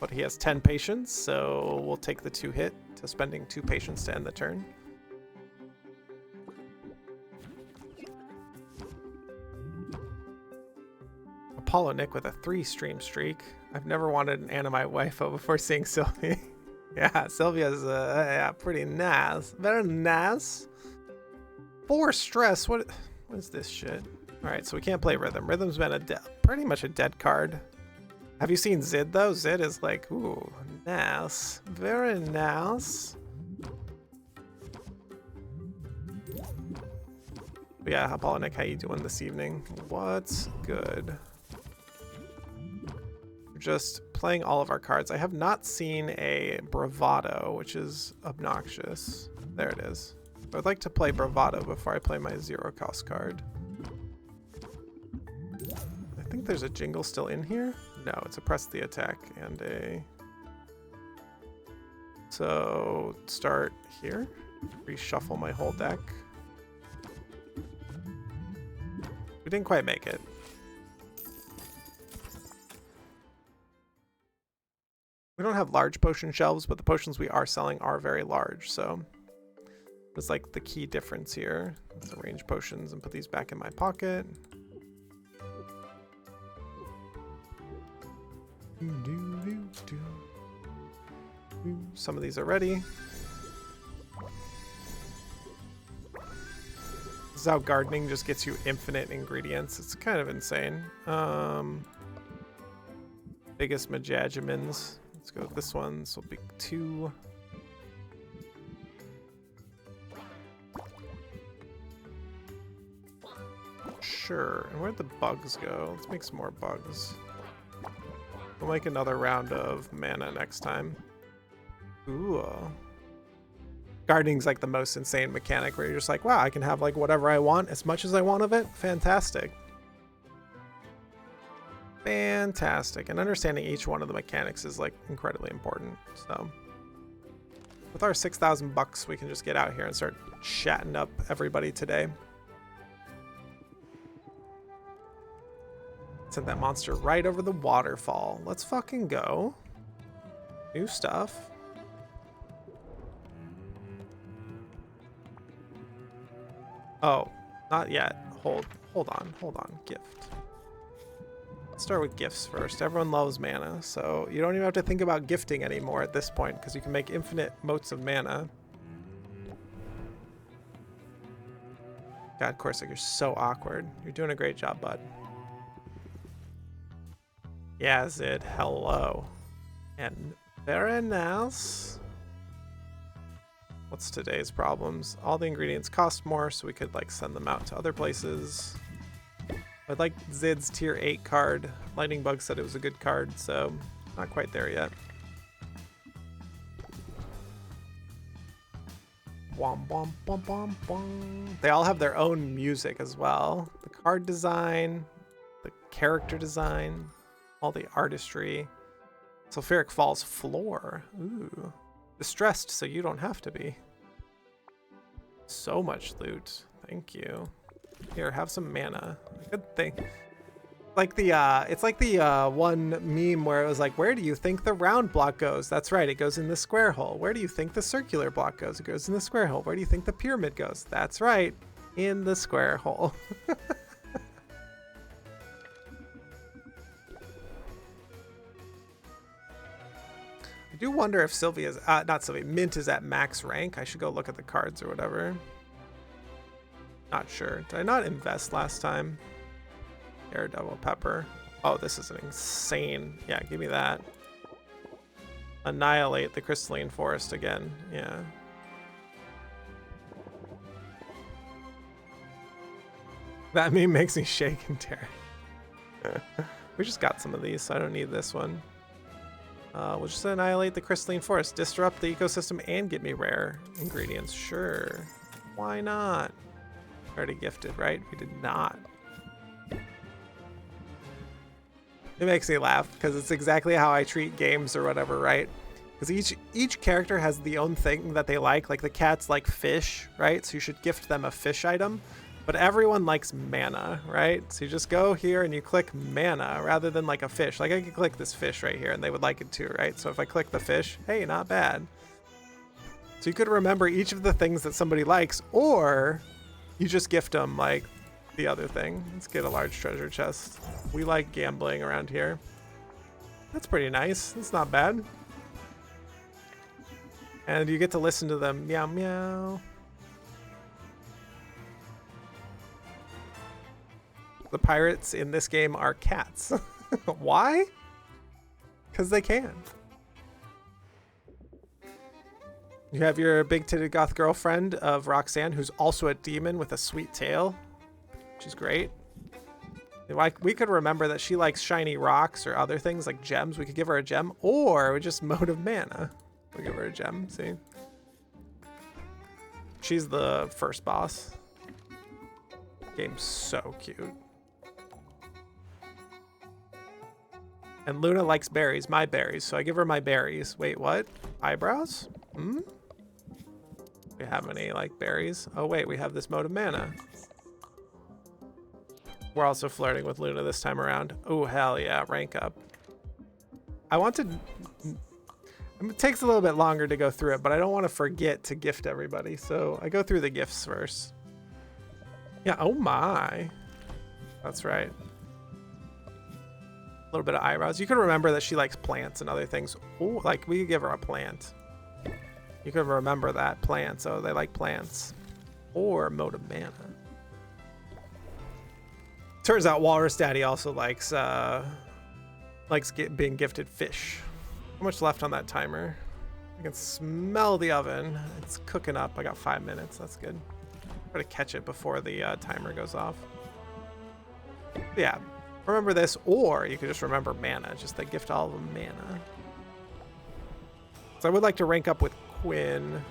A: But he has 10 patience, so we'll take the 2 hit to spending 2 patience to end the turn. Apollo Nick with a 3 stream streak. I've never wanted an Animite waifu before seeing Sylvia. Yeah, Sylvia's yeah, pretty nice. Very nice. 4 stress. What is this shit? All right, so we can't play Rhythm. Rhythm's been pretty much a dead card. Have you seen Xseed though? Xseed is like, ooh, nice. Very nice. But yeah, Apollo Nick, how you doing this evening? What's good? We're just playing all of our cards. I have not seen a Bravado, which is obnoxious. There it is. I would like to play Bravado before I play my 0 cost card. I think there's a Jingle still in here. No, it's a press the attack and a... So start here. Reshuffle my whole deck. We didn't quite make it. We don't have large potion shelves, but the potions we are selling are very large, so it's like the key difference here. Let's arrange potions and put these back in my pocket. Some of these are ready. This is how gardening just gets you infinite ingredients. It's kind of insane. Biggest Majajamins. Let's go with this one. This will be 2. Sure. And where'd the bugs go? Let's make some more bugs. We'll make another round of mana next time. Ooh. Gardening's like the most insane mechanic where you're just like, wow, I can have like whatever I want, as much as I want of it. Fantastic. Fantastic. And understanding each one of the mechanics is like incredibly important. So with our 6,000 bucks, we can just get out here and start chatting up everybody today. Sent that monster right over the waterfall. Let's fucking go. New stuff. Oh, not yet. Hold on. Gift. Let's start with gifts first. Everyone loves mana, so you don't even have to think about gifting anymore at this point because you can make infinite motes of mana. God, Corsic, you're so awkward. You're doing a great job, bud. Yeah, Zid, hello. And very nice. What's today's problems? All the ingredients cost more, so we could like send them out to other places. I'd like Zid's tier 8 card. Lightning Bug said it was a good card, so not quite there yet. Bwom, bwom, bwom, bwom, bwom. They all have their own music as well. The card design, the character design, all the artistry. Sulfuric Falls floor. Ooh. Distressed, so you don't have to be. So much loot. Thank you. Here, have some mana. Good thing. Like the it's like the one meme where it was like, where do you think the round block goes? That's right, it goes in the square hole. Where do you think the circular block goes? It goes in the square hole. Where do you think the pyramid goes? That's right, in the square hole. I do wonder if Sylvia's not Sylvia, Mint is at max rank. I should go look at the cards or whatever. Not sure. Did I not invest last time? Daredevil Pepper. Oh, this is an insane. Yeah, give me that. Annihilate the crystalline forest again. Yeah. That meme makes me shake and tear. We just got some of these, so I don't need this one. We'll just annihilate the crystalline forest, disrupt the ecosystem, and get me rare ingredients. Sure. Why not? Already gifted, right? We did not. It makes me laugh because it's exactly how I treat games or whatever, right? Because each character has the own thing that they like. Like the cats like fish, right? So you should gift them a fish item. But everyone likes mana, right? So you just go here and you click mana rather than like a fish. Like I could click this fish right here and they would like it too, right? So if I click the fish, hey, not bad. So you could remember each of the things that somebody likes, or you just gift them like the other thing. Let's get a large treasure chest. We like gambling around here. That's pretty nice. That's not bad. And you get to listen to them meow meow. The pirates in this game are cats. Why? Because they can. You have your big-titted goth girlfriend of Roxanne, who's also a demon with a sweet tail. She's great. Like, we could remember that she likes shiny rocks or other things like gems. We could give her a gem, or we just mode of mana. We'll give her a gem, see? She's the first boss. Game's so cute. And Luna likes berries, my berries, so I give her my berries. Wait, what? Eyebrows? Hmm? We have any, like, berries? Oh, wait, we have this mode of mana. We're also flirting with Luna this time around. Oh, hell yeah, rank up. I want to... It takes a little bit longer to go through it, but I don't want to forget to gift everybody, so I go through the gifts first. Yeah, oh my. That's right. A little bit of eyebrows. You can remember that she likes plants and other things. Oh, like we could give her a plant. You can remember that plant, so they like plants. Or mode of mana. Turns out Walrus Daddy also likes being gifted fish. How much left on that timer? I can smell the oven. It's cooking up. I got 5 minutes. That's good. Try to catch it before the timer goes off. Yeah, remember this, or you could just remember mana. Just the gift all of them mana. So I would like to rank up with Quinn.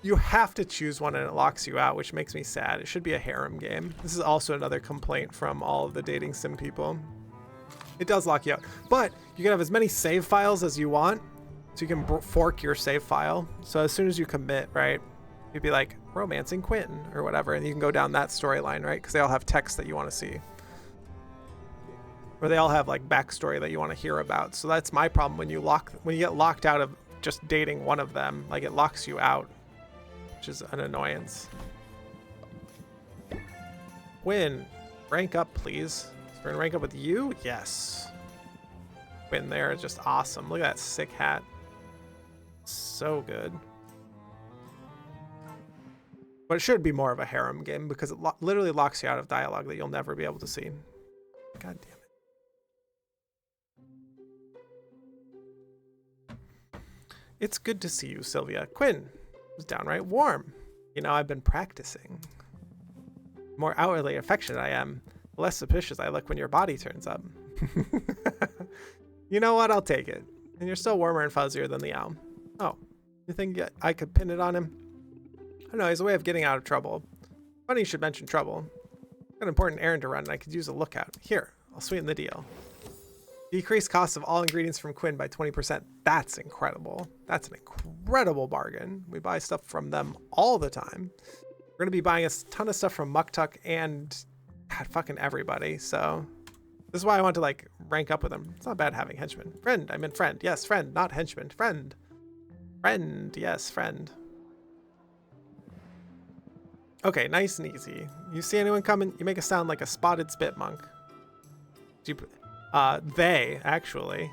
A: You have to choose one and it locks you out, which makes me sad. It should be a harem game. This is also another complaint from all of the dating sim people. It does lock you out, but you can have as many save files as you want. So you can fork your save file. So as soon as you commit, right, you'd be like romancing Quentin or whatever, and you can go down that storyline, right? Because they all have text that you want to see. Or they all have like backstory that you want to hear about. So that's my problem when you get locked out of just dating one of them, like it locks you out, which is an annoyance. Quinn, rank up, please. So we're gonna rank up with you? Yes. Quinn there is just awesome. Look at that sick hat. So good. But it should be more of a harem game because it literally locks you out of dialogue that you'll never be able to see. God damn it. It's good to see you, Sylvia. Quinn was downright warm. You know, I've been practicing. The more outwardly affectionate I am, the less suspicious I look when your body turns up. You know what? I'll take it. And you're still warmer and fuzzier than the owl. Oh, you think I could pin it on him? I don't know, he's a way of getting out of trouble. Funny you should mention trouble. Got an important errand to run and I could use a lookout. Here, I'll sweeten the deal. Decrease cost of all ingredients from Quinn by 20%. That's incredible. That's an incredible bargain. We buy stuff from them all the time. We're going to be buying a ton of stuff from Muktuk and God, fucking everybody. So this is why I want to like rank up with them. It's not bad having henchmen. Friend, I meant friend. Yes, friend, not henchman. Friend. Friend, yes, friend. Okay, nice and easy. You see anyone coming? You make a sound like a spotted spit monk. They, actually.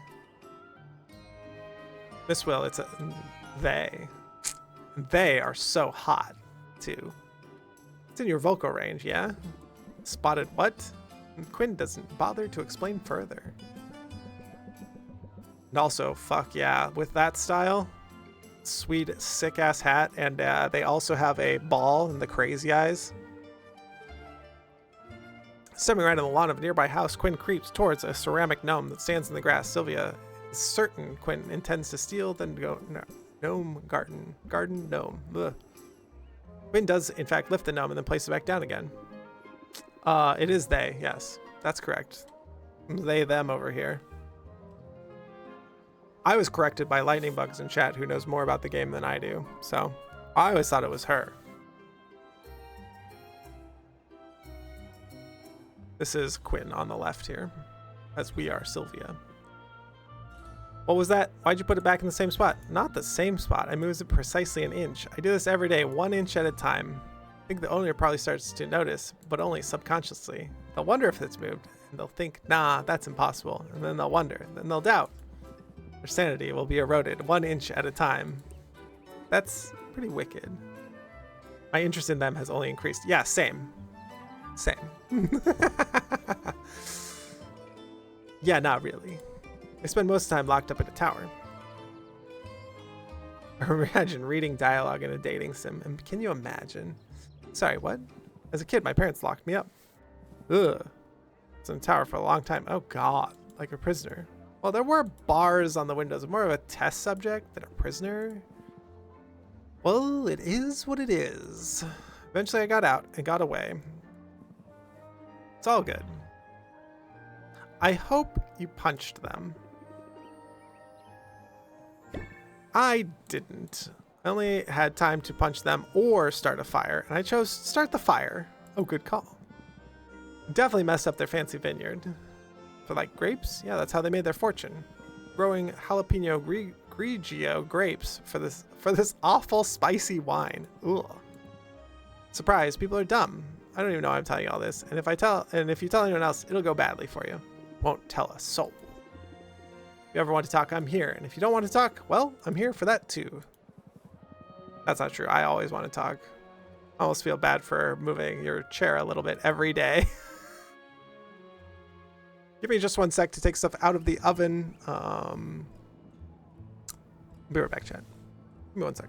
A: Miss Will, it's a they. They are so hot, too. It's in your vocal range, yeah? Spotted what? And Quinn doesn't bother to explain further. And also, fuck yeah, with that style, sweet, sick-ass hat, and they also have a ball and the crazy eyes. Stepping right on the lawn of a nearby house, Quinn creeps towards a ceramic gnome that stands in the grass. Sylvia is certain Quinn intends to steal the gnome garden. Garden gnome. Ugh. Quinn does, in fact, lift the gnome and then place it back down again. It is they, yes. That's correct. They, them over here. I was corrected by Lightning Bugs in chat, who knows more about the game than I do. So, I always thought it was her. This is Quinn on the left here, as we are Sylvia. What was that? Why'd you put it back in the same spot? Not the same spot. I moved it precisely an inch. I do this every day, 1 inch at a time. I think the owner probably starts to notice, but only subconsciously. They'll wonder if it's moved, and they'll think, nah, that's impossible. And then they'll wonder, then they'll doubt. Their sanity will be eroded 1 inch at a time. That's pretty wicked. My interest in them has only increased. Yeah, same. Same. Yeah, not really. I spend most of the time locked up in a tower. Or imagine reading dialogue in a dating sim. And can you imagine? Sorry, what? As a kid, my parents locked me up. Ugh. I was in a tower for a long time. Oh god, like a prisoner. Well, there were bars on the windows. More of a test subject than a prisoner. Well, it is what it is. Eventually I got out and got away. It's all good. I hope you punched them. I didn't. I only had time to punch them or start a fire, and I chose start the fire. Oh, good call. Definitely messed up their fancy vineyard. For like grapes? Yeah, that's how they made their fortune. Growing jalapeno grigio grapes for this awful spicy wine. Ugh. Surprise, people are dumb. I don't even know why I'm telling you all this. And if you tell anyone else, it'll go badly for you. Won't tell a soul. If you ever want to talk, I'm here. And if you don't want to talk, well, I'm here for that too. That's not true. I always want to talk. I almost feel bad for moving your chair a little bit every day. Give me just 1 sec to take stuff out of the oven. Be right back, chat. Give me 1 sec.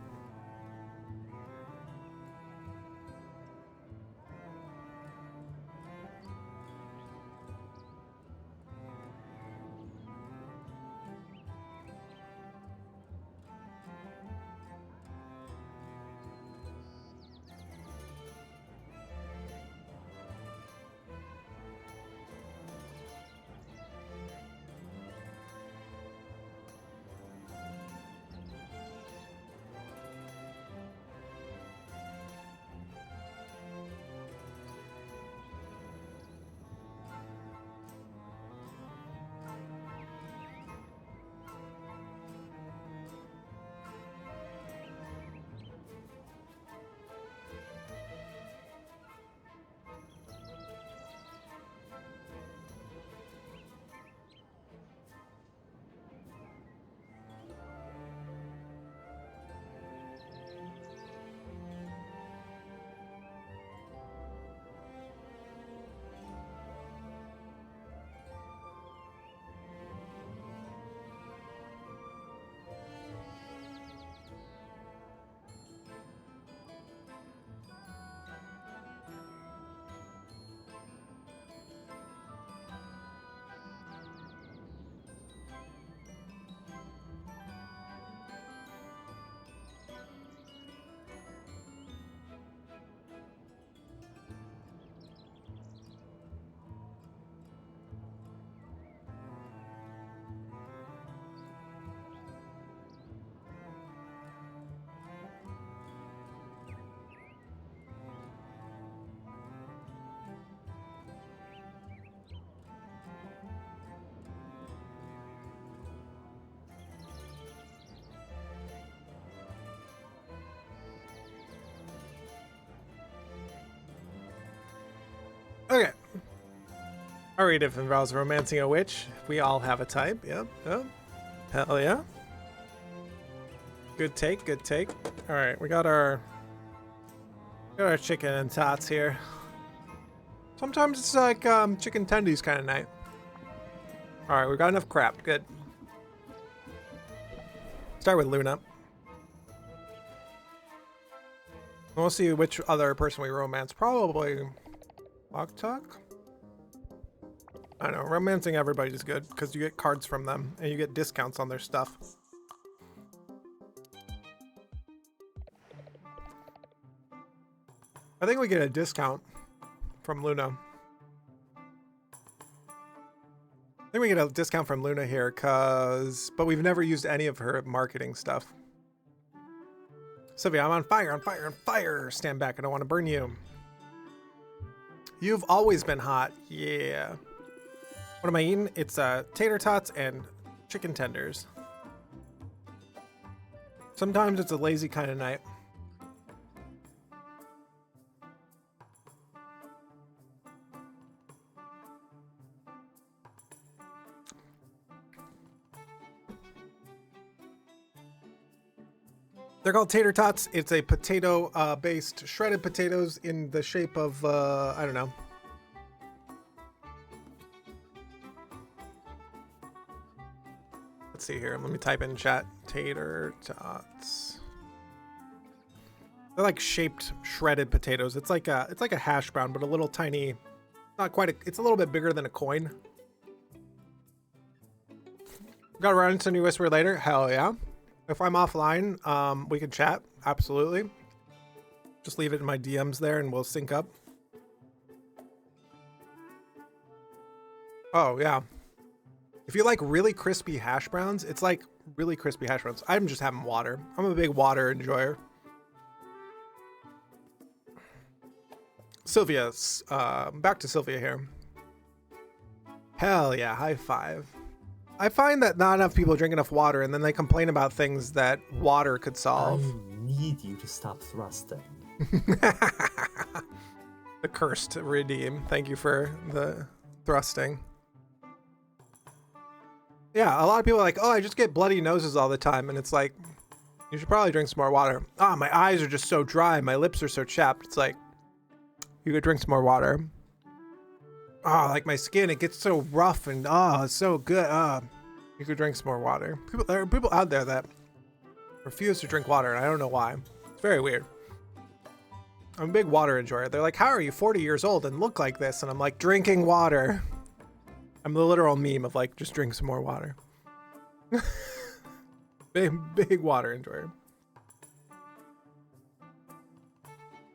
A: Okay. All right, if it involves romancing a witch, we all have a type. Yep. Hell yeah. Good take, good take. All right, we got our chicken and tots here. Sometimes it's like chicken tendies kind of night. All right, we got enough crap. Good. Start with Luna. We'll see which other person we romance. Probably Oktok? I don't know. Romancing everybody's good because you get cards from them and you get discounts on their stuff. I think we get a discount from Luna. I think we get a discount from Luna here but we've never used any of her marketing stuff. Sylvia, I'm on fire, on fire, on fire. Stand back. I don't want to burn you. You've always been hot. Yeah. What am I eating? It's tater tots and chicken tenders. Sometimes it's a lazy kind of night. They're called tater tots. It's a potato based shredded potatoes in the shape of I don't know. Let's see here. Let me type in chat. Tater tots. They're like shaped shredded potatoes. It's like a hash brown, but a little tiny. Not quite. It's a little bit bigger than a coin. Got to run into New Whisper later. Hell yeah. If I'm offline, we can chat. Absolutely. Just leave it in my DMs there and we'll sync up. Oh, yeah. If you like really crispy hash browns, it's like really crispy hash browns. I'm just having water. I'm a big water enjoyer. Sylvia, back to Sylvia here. Hell yeah, high five. I find that not enough people drink enough water and then they complain about things that water could solve.
B: I need you to stop thrusting.
A: The cursed redeem. Thank you for the thrusting. Yeah, a lot of people are like, oh, I just get bloody noses all the time. And it's like, You should probably drink some more water. Ah, my eyes are just so dry. My lips are so chapped. It's like, you could drink some more water. Ah, like my skin, it gets so rough and it's so good. You could drink some more water. There are people out there that refuse to drink water, and I don't know why. It's very weird. I'm a big water enjoyer. They're like, how are you 40 years old and look like this? And I'm like, drinking water. I'm the literal meme of like, just drink some more water. big water enjoyer.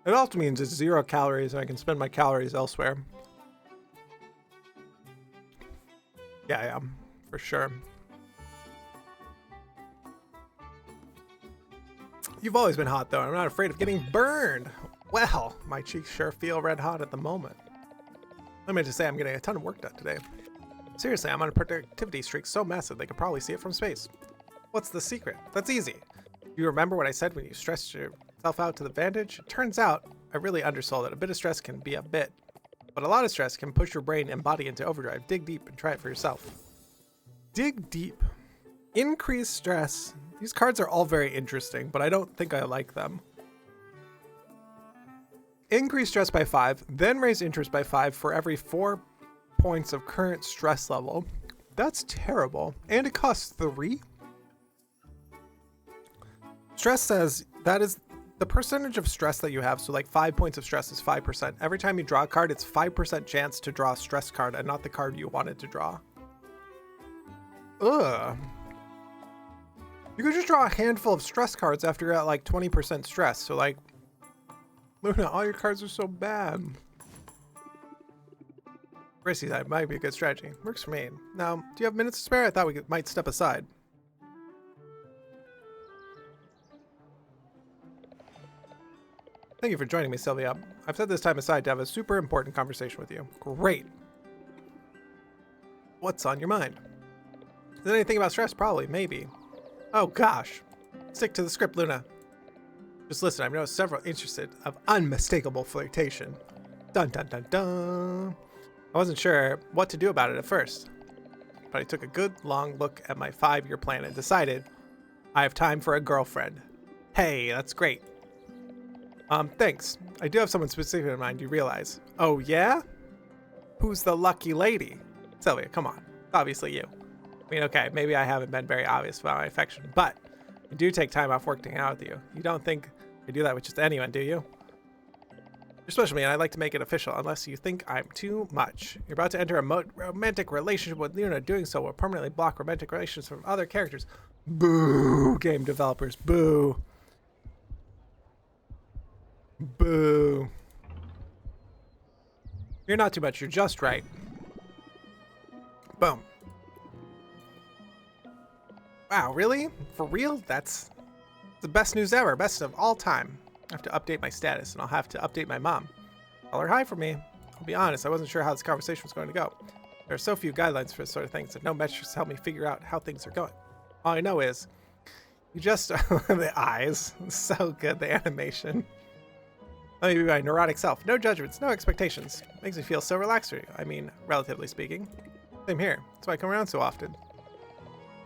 A: It also means it's 0 calories and I can spend my calories elsewhere. Yeah, for sure. You've always been hot though. I'm not afraid of getting burned. Well, my cheeks sure feel red hot at the moment. Let me just say I'm getting a ton of work done today. Seriously, I'm on a productivity streak so massive they could probably see it from space. What's the secret? That's easy. You remember what I said when you stressed yourself out to the advantage? It turns out I really undersold it. A bit of stress can be a bit, but a lot of stress can push your brain and body into overdrive. Dig deep and try it for yourself. Dig deep. Increase stress. These cards are all very interesting, but I don't think I like them. Increase stress by 5, then raise interest by 5 for every 4 points of current stress level. That's terrible. And it costs 3? Stress says that is the percentage of stress that you have. So like 5 points of stress is 5%. Every time you draw a card, it's 5% chance to draw a stress card and not the card you wanted to draw. Ugh. You could just draw a handful of stress cards after you're at like 20% stress. So like, Luna, all your cards are so bad. Risky side might be a good strategy. Works for me. Now, do you have minutes to spare? I thought we might step aside. Thank you for joining me, Sylvia. I've set this time aside to have a super important conversation with you. Great. What's on your mind? Is it anything about stress? Probably. Maybe. Oh, gosh. Stick to the script, Luna. Just listen, I've noticed several interested of unmistakable flirtation. Dun dun dun dun. I wasn't sure what to do about it at first, but I took a good long look at my 5-year plan and decided I have time for a girlfriend. Hey, that's great. Thanks. I do have someone specific in mind, you realize. Oh, yeah? Who's the lucky lady? Sylvia, come on. It's obviously you. I mean, okay, maybe I haven't been very obvious about my affection, but I do take time off work to hang out with you. You don't think I do that with just anyone, do you? You're special to me, and I'd like to make it official, unless you think I'm too much. You're about to enter a romantic relationship with Luna. Doing so will permanently block romantic relations from other characters. Boo, game developers. Boo. Boo. You're not too much. You're just right. Boom. Wow, really? For real? That's the best news ever. Best of all time. I have to update my status, and I'll have to update my mom. Tell her hi for me. I'll be honest, I wasn't sure how this conversation was going to go. There are so few guidelines for this sort of things that no metrics help me figure out how things are going. All I know is, you just... the eyes. So good, the animation. Let me be my neurotic self. No judgments, no expectations. Makes me feel so relaxed. I mean, relatively speaking. Same here. That's why I come around so often.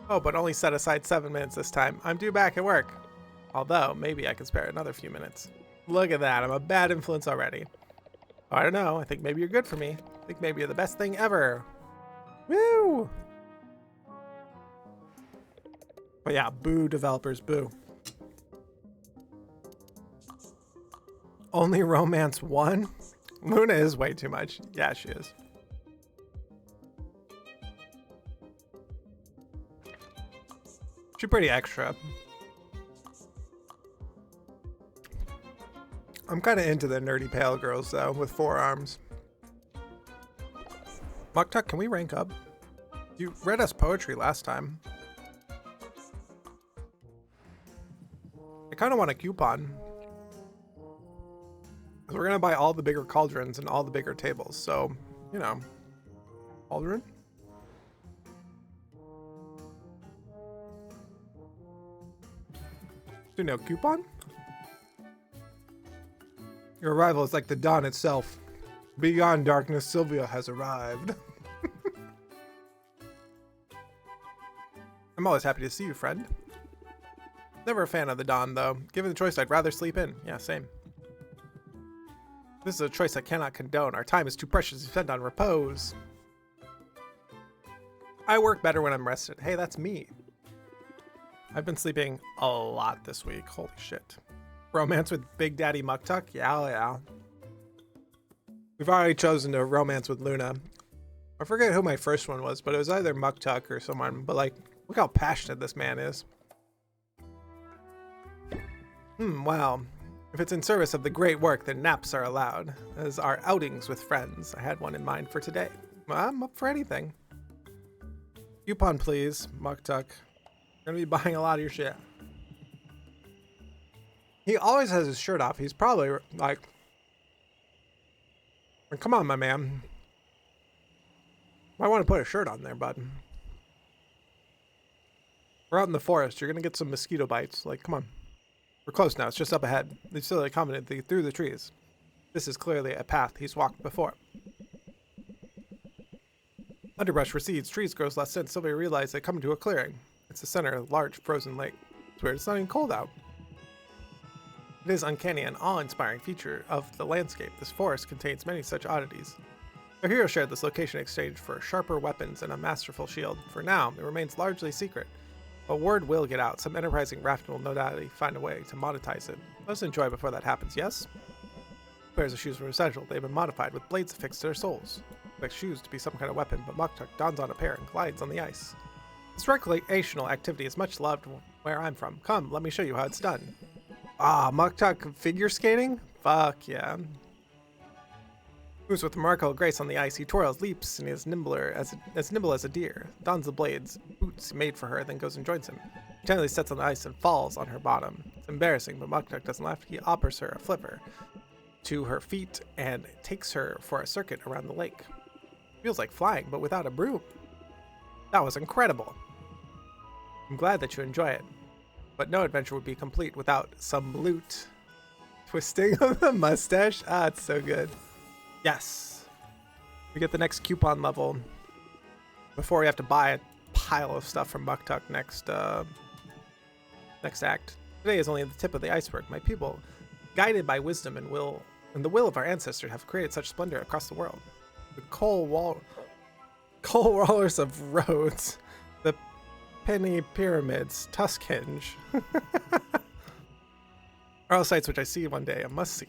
A: Oh, but only set aside 7 minutes this time. I'm due back at work. Although, maybe I can spare another few minutes. Look at that. I'm a bad influence already. Oh, I don't know. I think maybe you're good for me. I think maybe you're the best thing ever. Woo! But yeah, boo developers, boo. Only romance 1? Luna is way too much. Yeah, she is. She's pretty extra. I'm kind of into the nerdy pale girls, though, with 4 arms. Muktuk, can we rank up? You read us poetry last time. I kind of want a coupon. Because we're going to buy all the bigger cauldrons and all the bigger tables, so, you know. Cauldron? Do no coupon? Your arrival is like the dawn itself. Beyond darkness, Sylvia has arrived. I'm always happy to see you, friend. Never a fan of the dawn, though. Given the choice, I'd rather sleep in. Yeah, same. This is a choice I cannot condone. Our time is too precious to spend on repose. I work better when I'm rested. Hey, that's me. I've been sleeping a lot this week. Holy shit. Romance with Big Daddy Muktuk? Yeah, yeah. We've already chosen to romance with Luna. I forget who my first one was, but it was either Muktuk or someone. But like, look how passionate this man is. Wow. If it's in service of the great work, then naps are allowed, as are outings with friends. I had one in mind for today. I'm up for anything. Coupon, please, Muktuk. Gonna be buying a lot of your shit. He always has his shirt off. He's probably like, come on, my man. Might want to put a shirt on there, bud. We're out in the forest. You're gonna get some mosquito bites. Like, come on. We're close now. It's just up ahead. They still commented through the trees. This is clearly a path he's walked before. Underbrush recedes. Trees grows less dense. Sylvia realized they come to a clearing. It's the center of a large frozen lake. It's weird. It's not even cold out. It is uncanny and awe-inspiring feature of the landscape. This forest contains many such oddities. Their hero shared this location in exchange for sharper weapons and a masterful shield. For now, it remains largely secret. But word will get out. Some enterprising rafter will no doubt find a way to monetize it. Let's enjoy before that happens, yes? Pairs of shoes were essential. They've been modified with blades affixed to their soles. Expect shoes to be some kind of weapon, but Muktuk dons on a pair and glides on the ice. This recreational activity is much loved where I'm from. Come, let me show you how it's done. Ah, Muktuk figure skating? Fuck yeah. Moves with remarkable grace on the ice. He twirls, leaps, and is nimble as a deer. Dons the blades, boots made for her, then goes and joins him. He gently sets on the ice and falls on her bottom. It's embarrassing, but Muktuk doesn't laugh. He offers her a flipper to her feet and takes her for a circuit around the lake. Feels like flying, but without a broom. That was incredible. I'm glad that you enjoy it, but no adventure would be complete without some loot. Twisting of the mustache. Ah, it's so good. Yes. We get the next coupon level before we have to buy a pile of stuff from Muktuk next act. Today is only the tip of the iceberg. My people, guided by wisdom and the will of our ancestors, have created such splendor across the world. The coal rollers of Rhodes, the penny pyramids, Tuskinge, are all sights which I see one day, a must-see.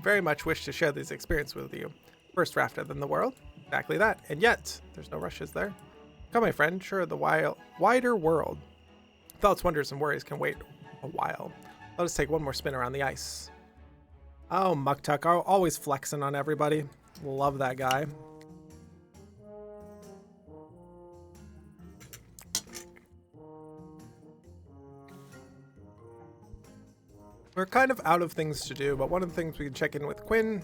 A: Very much wish to share these experiences with you. First rafter than the world? Exactly that. And yet, there's no rushes there. Come, my friend, sure, the wider world. Thoughts, wonders, and worries can wait a while. Let us take one more spin around the ice. Oh, Muktuk, always flexing on everybody. Love that guy. We're kind of out of things to do, but one of the things we can check in with Quinn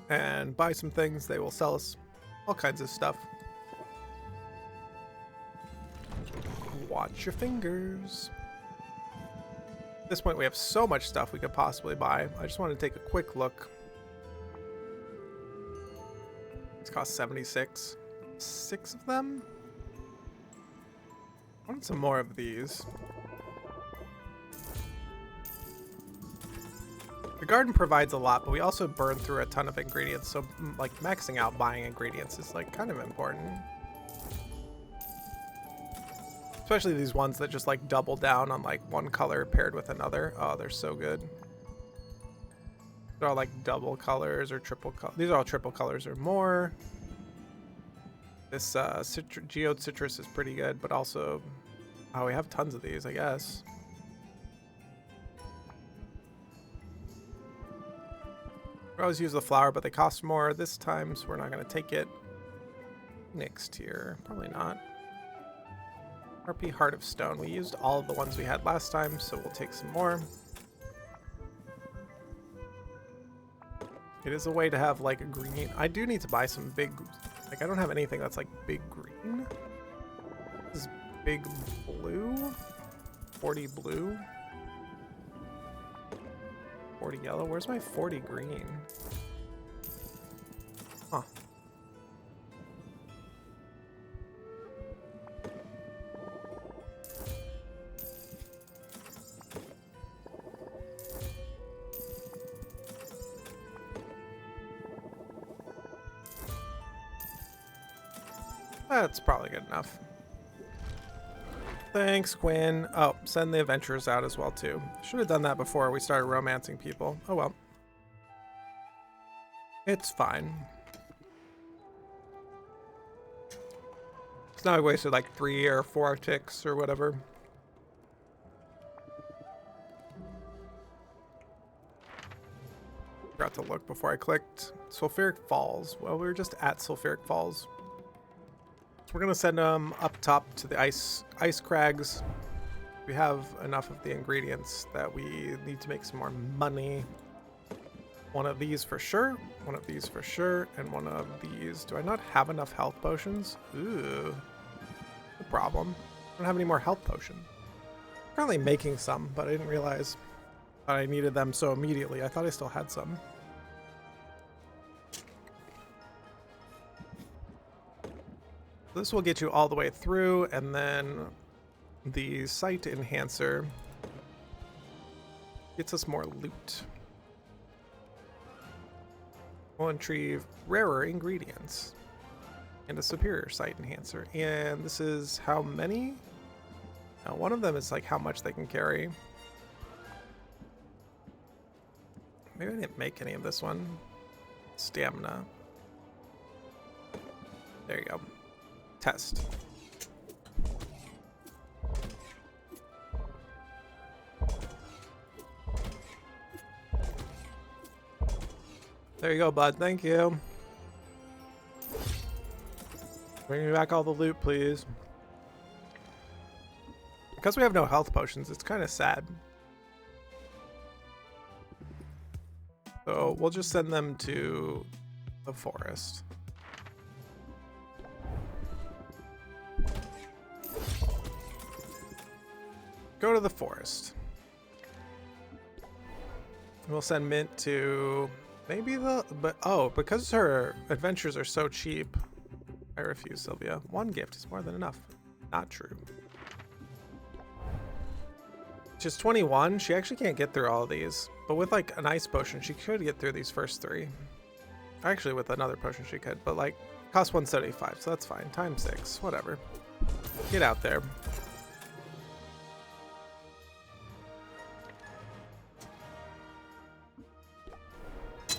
A: and buy some things. They will sell us all kinds of stuff. Watch your fingers. At this point, we have so much stuff we could possibly buy. I just want to take a quick look. This costs 76. 6 of them? I want some more of these. The garden provides a lot, but we also burn through a ton of ingredients, so like maxing out buying ingredients is like kind of important. Especially these ones that just like double down on like one color paired with another. Oh, they're so good. They're all like double colors or triple colors. These are all triple colors or more. This geode citrus is pretty good, but also, oh, we have tons of these, I guess. We always use the flower, but they cost more this time, so we're not going to take it. Next tier, probably not. RP Heart of Stone. We used all of the ones we had last time, so we'll take some more. It is a way to have like a green. I do need to buy some big, like I don't have anything that's like big green. This is big blue, 40 blue. 40 yellow. Where's my 40 green? Huh. That's probably good enough. Thanks, Quinn. Oh, send the adventurers out as well, too. Should have done that before we started romancing people. Oh, well. It's fine. So now I wasted like 3 or 4 ticks or whatever. Forgot to look before I clicked. Sulfuric Falls. Well, we were just at Sulfuric Falls. So we're gonna send them up top to the ice crags. We have enough of the ingredients that we need to make some more money. One of these for sure, one of these for sure, and one of these. Do I not have enough health potions? Ooh, the problem. I don't have any more health potion. I'm currently making some, but I didn't realize that I needed them so immediately. I thought I still had some. This will get you all the way through, and then the sight enhancer gets us more loot. We'll retrieve rarer ingredients and a superior sight enhancer. And this is how many? Now, one of them is like how much they can carry. Maybe I didn't make any of this one. Stamina. There you go. Test. There you go, bud. Thank you. Bring me back all the loot, please. Because we have no health potions, it's kind of sad. So we'll just send them to the forest. Go to the forest. We'll send Mint to maybe because her adventures are so cheap. I refuse, Sylvia. 1 gift is more than enough. Not true. She's 21. She actually can't get through all of these. But with like an ice potion, she could get through these first 3. Actually, with another potion she could. But like, costs 175, so that's fine. Times 6, whatever. Get out there.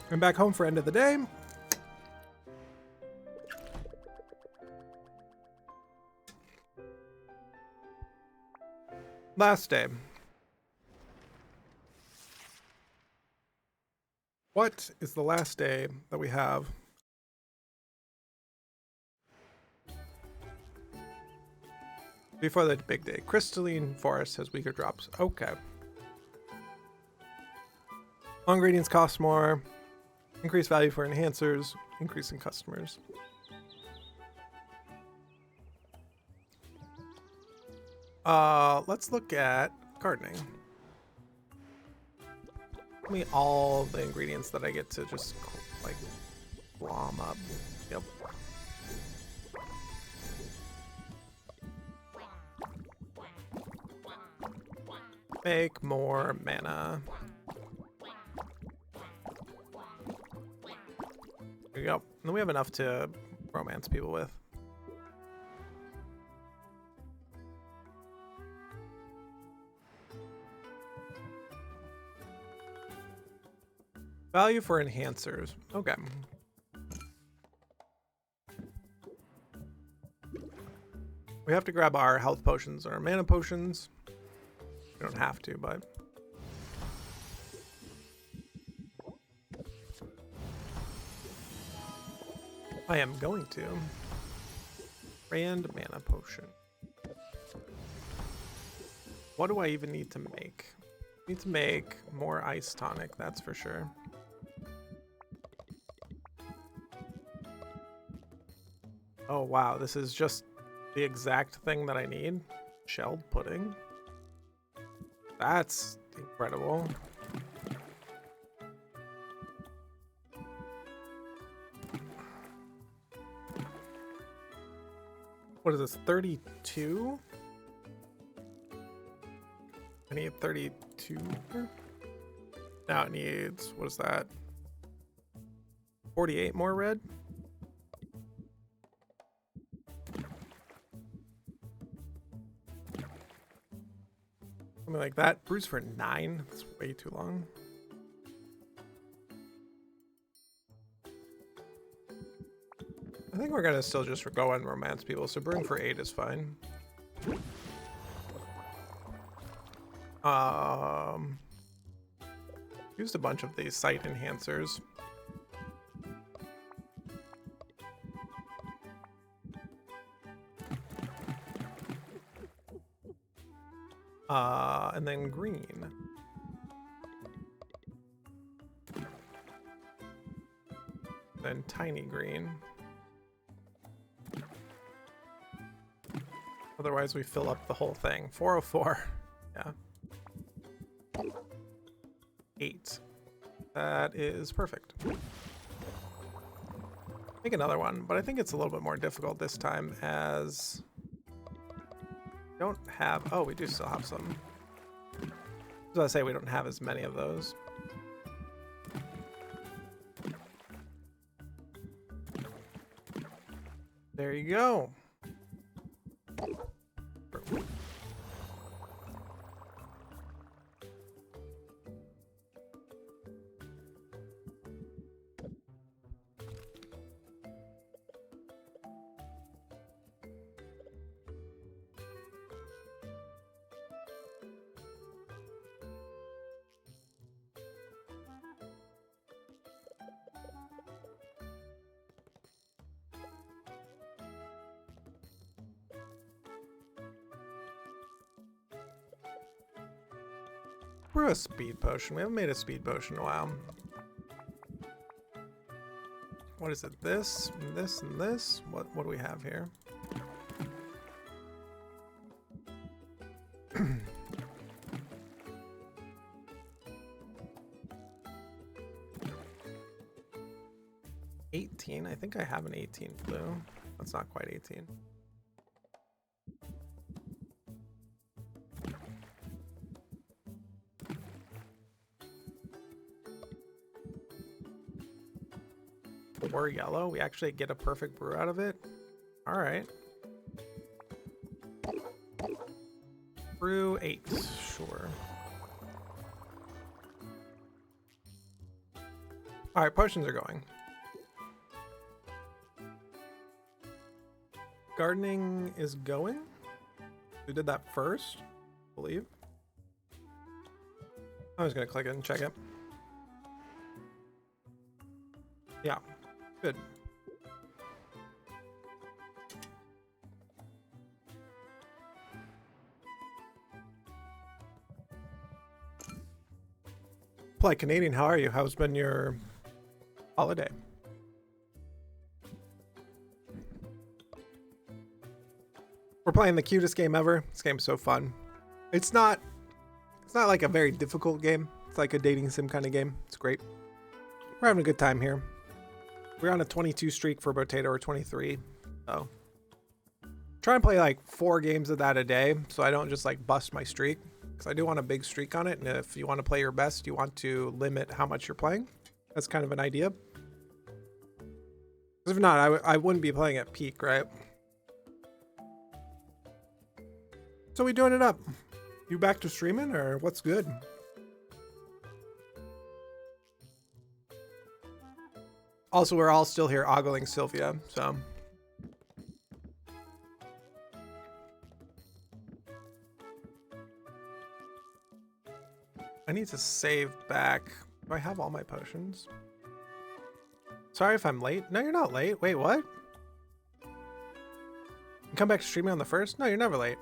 A: I'm back home for end of the day. Last day. What is the last day that we have? Before the big day. Crystalline Forest has weaker drops. Okay. All ingredients cost more. Increased value for enhancers. Increase in customers. Let's look at gardening. Give me all the ingredients that I get to just like glom up. Yep. Make more mana. There we go. And then we have enough to romance people with. Value for enhancers. Okay. We have to grab our health potions or our mana potions. We don't have to, but... I am going to. Grand mana potion. What do I even need to make? I need to make more ice tonic, that's for sure. Oh wow, this is just the exact thing that I need. Shelled pudding. That's incredible. What is this, 32? I need 32. Now it needs, what is that? 48 more red? Something like that. Brew's for 9. That's way too long. I think we're gonna still just go and romance people, so brewing for 8 is fine. Used a bunch of these site enhancers. And then green. Then tiny green. Otherwise we fill up the whole thing. 404. Yeah. 8. That is perfect. Make another one, but I think it's a little bit more difficult this time as don't have, oh, we do still have some. I was gonna say we don't have as many of those. There you go. Brew a speed potion. We haven't made a speed potion in a while. What is it? This, and this, and this? What do we have here? $18. I think I have an 18 blue. That's not quite 18. Or yellow. We actually get a perfect brew out of it. All right. Brew 8. Sure. All right, potions are going. Gardening is going. We did that first, I believe. I was gonna click it and check it. Yeah. Good. Play Canadian, how are you? How's been your holiday? We're playing the cutest game ever. This game's so fun. It's not like a very difficult game. It's like a dating sim kind of game. It's great. We're having a good time here. We're on a 22 streak for Potato, or 23. So try and play like 4 games of that a day so I don't just like bust my streak, because I do want a big streak on it. And if you want to play your best, you want to limit how much you're playing. That's kind of an idea. Because if not, I wouldn't be playing at peak, right? So we doing it up. You back to streaming or what's good? Also, we're all still here ogling Sylvia, so. I need to save back. Do I have all my potions? Sorry if I'm late. No, you're not late. Wait, what? You come back to streaming on the 1st? No, you're never late.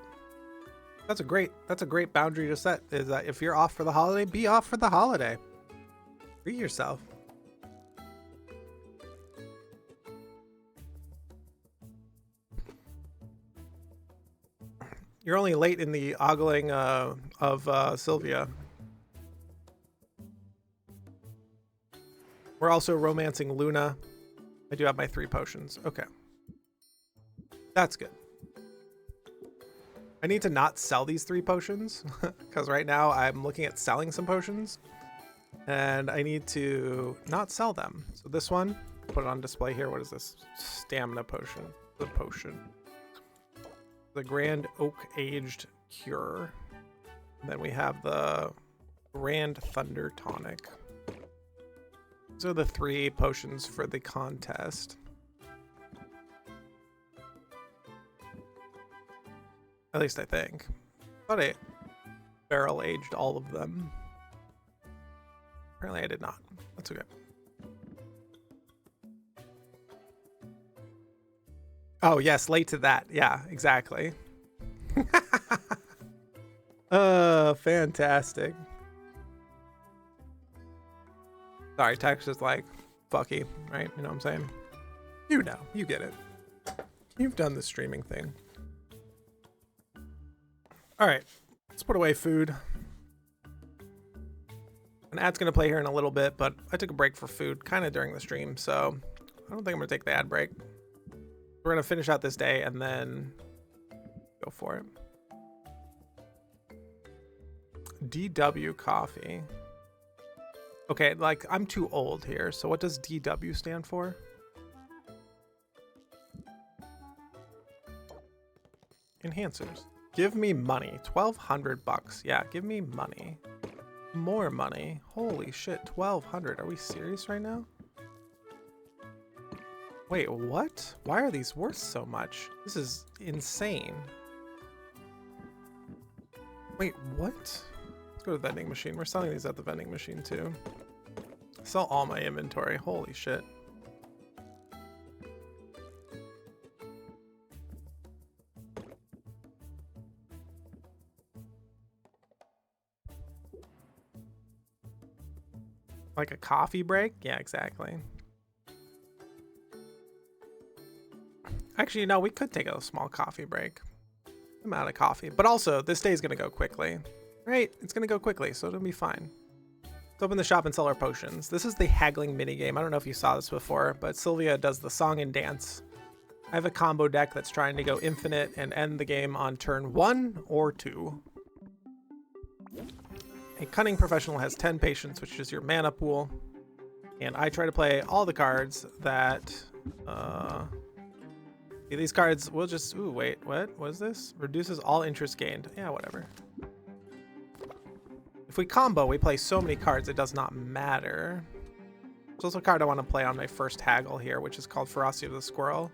A: That's a great boundary to set, is that if you're off for the holiday, be off for the holiday. Treat yourself. You're only late in the ogling of Sylvia. We're also romancing Luna. I do have my 3 potions. Okay. That's good. I need to not sell these 3 potions because right now I'm looking at selling some potions and I need to not sell them. So this one, put it on display here. What is this? Stamina potion. The potion. The Grand Oak Aged Cure. Then we have the Grand Thunder Tonic. These are the 3 potions for the contest. At least I think. I thought I barrel aged all of them. Apparently I did not. That's okay. Oh yes, late to that. Yeah, exactly. Fantastic. Sorry, text is like fucky, right? You know what I'm saying? You know, you get it. You've done the streaming thing. All right, let's put away food. An ad's gonna play here in a little bit, but I took a break for food kind of during the stream, so I don't think I'm gonna take the ad break. We're gonna finish out this day and then go for it. DW coffee. Okay, like I'm too old here, so what does DW stand for? Enhancers. Give me money. 1,200 bucks. Yeah, give me money. More money. Holy shit, 1,200. Are we serious right now? Wait, what? Why are these worth so much? This is insane. Wait, what? Let's go to the vending machine. We're selling these at the vending machine too. Sell all my inventory. Holy shit. Like a coffee break? Yeah, exactly. Actually, no, we could take a small coffee break. I'm out of coffee. But also, this day is going to go quickly. Right? It's going to go quickly, so it'll be fine. Let's open the shop and sell our potions. This is the haggling minigame. I don't know if you saw this before, but Sylvia does the song and dance. I have a combo deck that's trying to go infinite and end the game on turn 1 or 2. A cunning professional has 10 patience, which is your mana pool. And I try to play all the cards that... these cards will just... Ooh, wait, what is this? Reduces all interest gained. Yeah, whatever. If we combo, we play so many cards it does not matter. There's also a card I want to play on my first haggle here, which is called Ferocity of the Squirrel.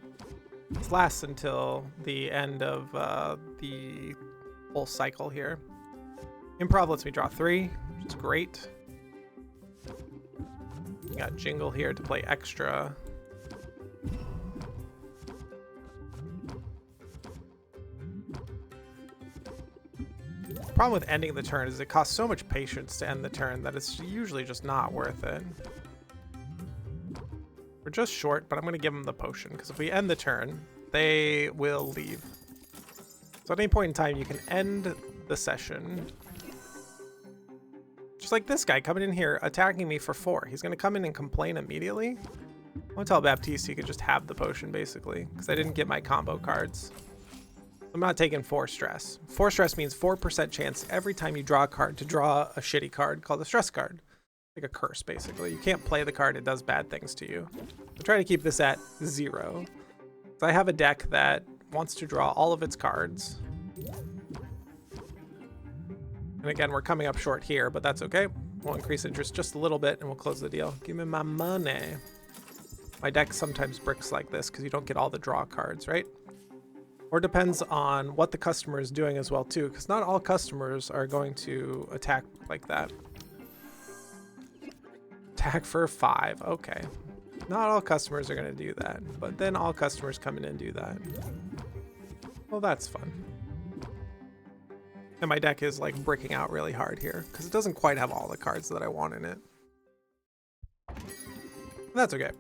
A: This lasts until the end of the whole cycle here. Improv lets me draw 3, which is great. We got Jingle here to play extra. The problem with ending the turn is it costs so much patience to end the turn that it's usually just not worth it. We're just short, but I'm going to give them the potion, because if we end the turn, they will leave. So at any point in time, you can end the session. Just like this guy coming in here, attacking me for 4. He's going to come in and complain immediately. I'm going to tell Baptiste he could just have the potion, basically, because I didn't get my combo cards. I'm not taking 4 stress. 4 stress means 4% chance every time you draw a card to draw a shitty card called a stress card. Like a curse, basically. You can't play the card, it does bad things to you. I'm trying to keep this at 0. So I have a deck that wants to draw all of its cards. And again, we're coming up short here, but that's okay. We'll increase interest just a little bit and we'll close the deal. Give me my money. My deck sometimes bricks like this because you don't get all the draw cards, right? Or depends on what the customer is doing as well too, because not all customers are going to attack like that. Attack for 5, okay. Not all customers are going to do that, but then all customers come in and do that. Well, that's fun. And my deck is like bricking out really hard here because it doesn't quite have all the cards that I want in it. That's okay.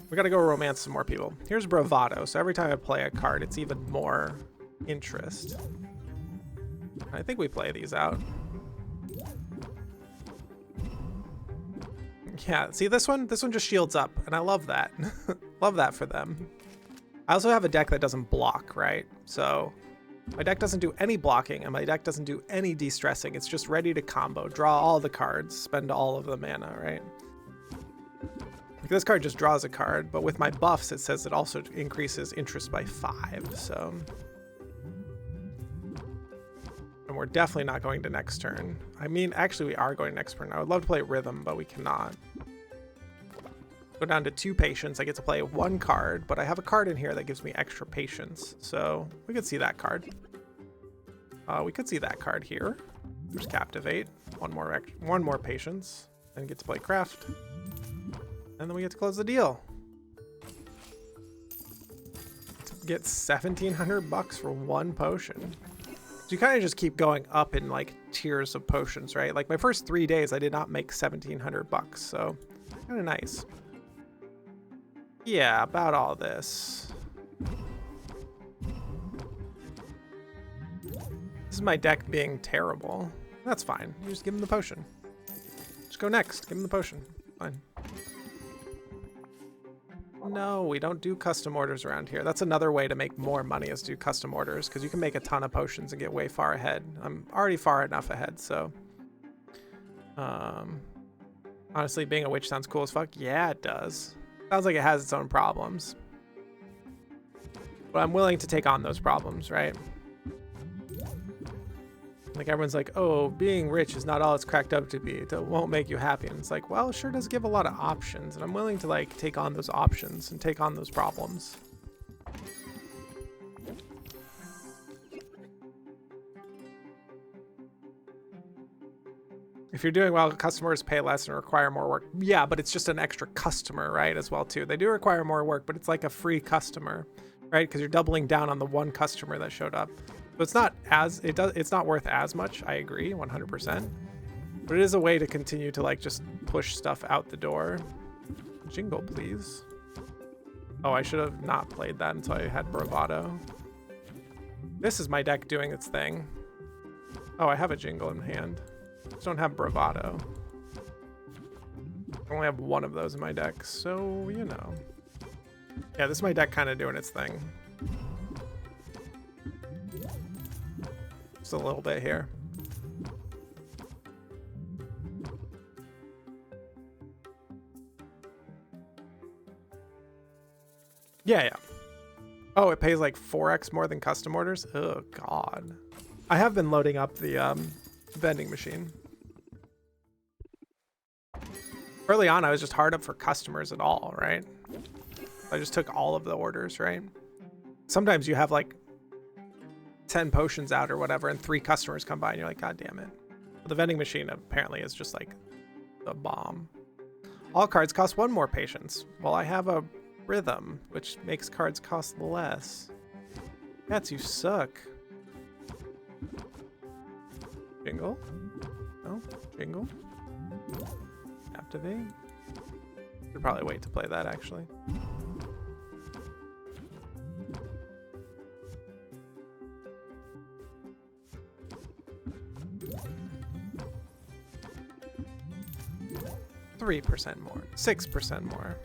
A: We gotta go romance some more people. Here's Bravado. So every time I play a card, it's even more interest. I think we play these out. Yeah, see this one? This one just shields up, and I love that. Love that for them. I also have a deck that doesn't block, right? So my deck doesn't do any blocking, and my deck doesn't do any de-stressing. It's just ready to combo. Draw all the cards, spend all of the mana, right? Like this card just draws a card, but with my buffs, it says it also increases interest by 5, so... And we're definitely not going to next turn. I mean, actually, we are going next turn. I would love to play Rhythm, but we cannot. Go down to 2 patience. I get to play 1 card, but I have a card in here that gives me extra patience. So we could see that card. We could see that card here. There's Captivate. One more patience. Then get to play Craft. And then we get to close the deal. Get 1,700 bucks for 1 potion. So you kind of just keep going up in like tiers of potions, right? Like my first 3 days, I did not make 1,700 bucks, so kind of nice. Yeah, about all this. This is my deck being terrible. That's fine. You just give him the potion. Just go next. Give him the potion. Fine. No, we don't do custom orders around here. That's another way to make more money is do custom orders, because you can make a ton of potions and get way far ahead. I'm already far enough ahead, so. Honestly, being a witch sounds cool as fuck. Yeah, it does. Sounds like it has its own problems. But I'm willing to take on those problems, right? Like everyone's like, oh, being rich is not all it's cracked up to be. It won't make you happy. And it's like, well, it sure does give a lot of options. And I'm willing to like take on those options and take on those problems. If you're doing well, customers pay less and require more work. Yeah, but it's just an extra customer, right, as well, too. They do require more work, but it's like a free customer, right? Because you're doubling down on the 1 customer that showed up. So it's not it's not worth as much. I agree 100%. But it is a way to continue to like just push stuff out the door. Jingle, please. Oh, I should have not played that until I had Bravado. This is my deck doing its thing. Oh, I have a jingle in hand. Just don't have Bravado. I only have 1 of those in my deck, so you know. Yeah, this is my deck kind of doing its thing. Just a little bit here. Yeah. Oh, it pays like 4x more than custom orders? Oh, God. I have been loading up the vending machine. Early on, I was just hard up for customers at all, right? I just took all of the orders, right? Sometimes you have like 10 potions out or whatever, and 3 customers come by, and you're like, God damn it. But the vending machine apparently is just like the bomb. All cards cost 1 more patience. Well, I have a Rhythm, which makes cards cost less. Cats, you suck. Jingle? No? Jingle? Captivate? Should probably wait to play that, actually. $3% more, 6% more.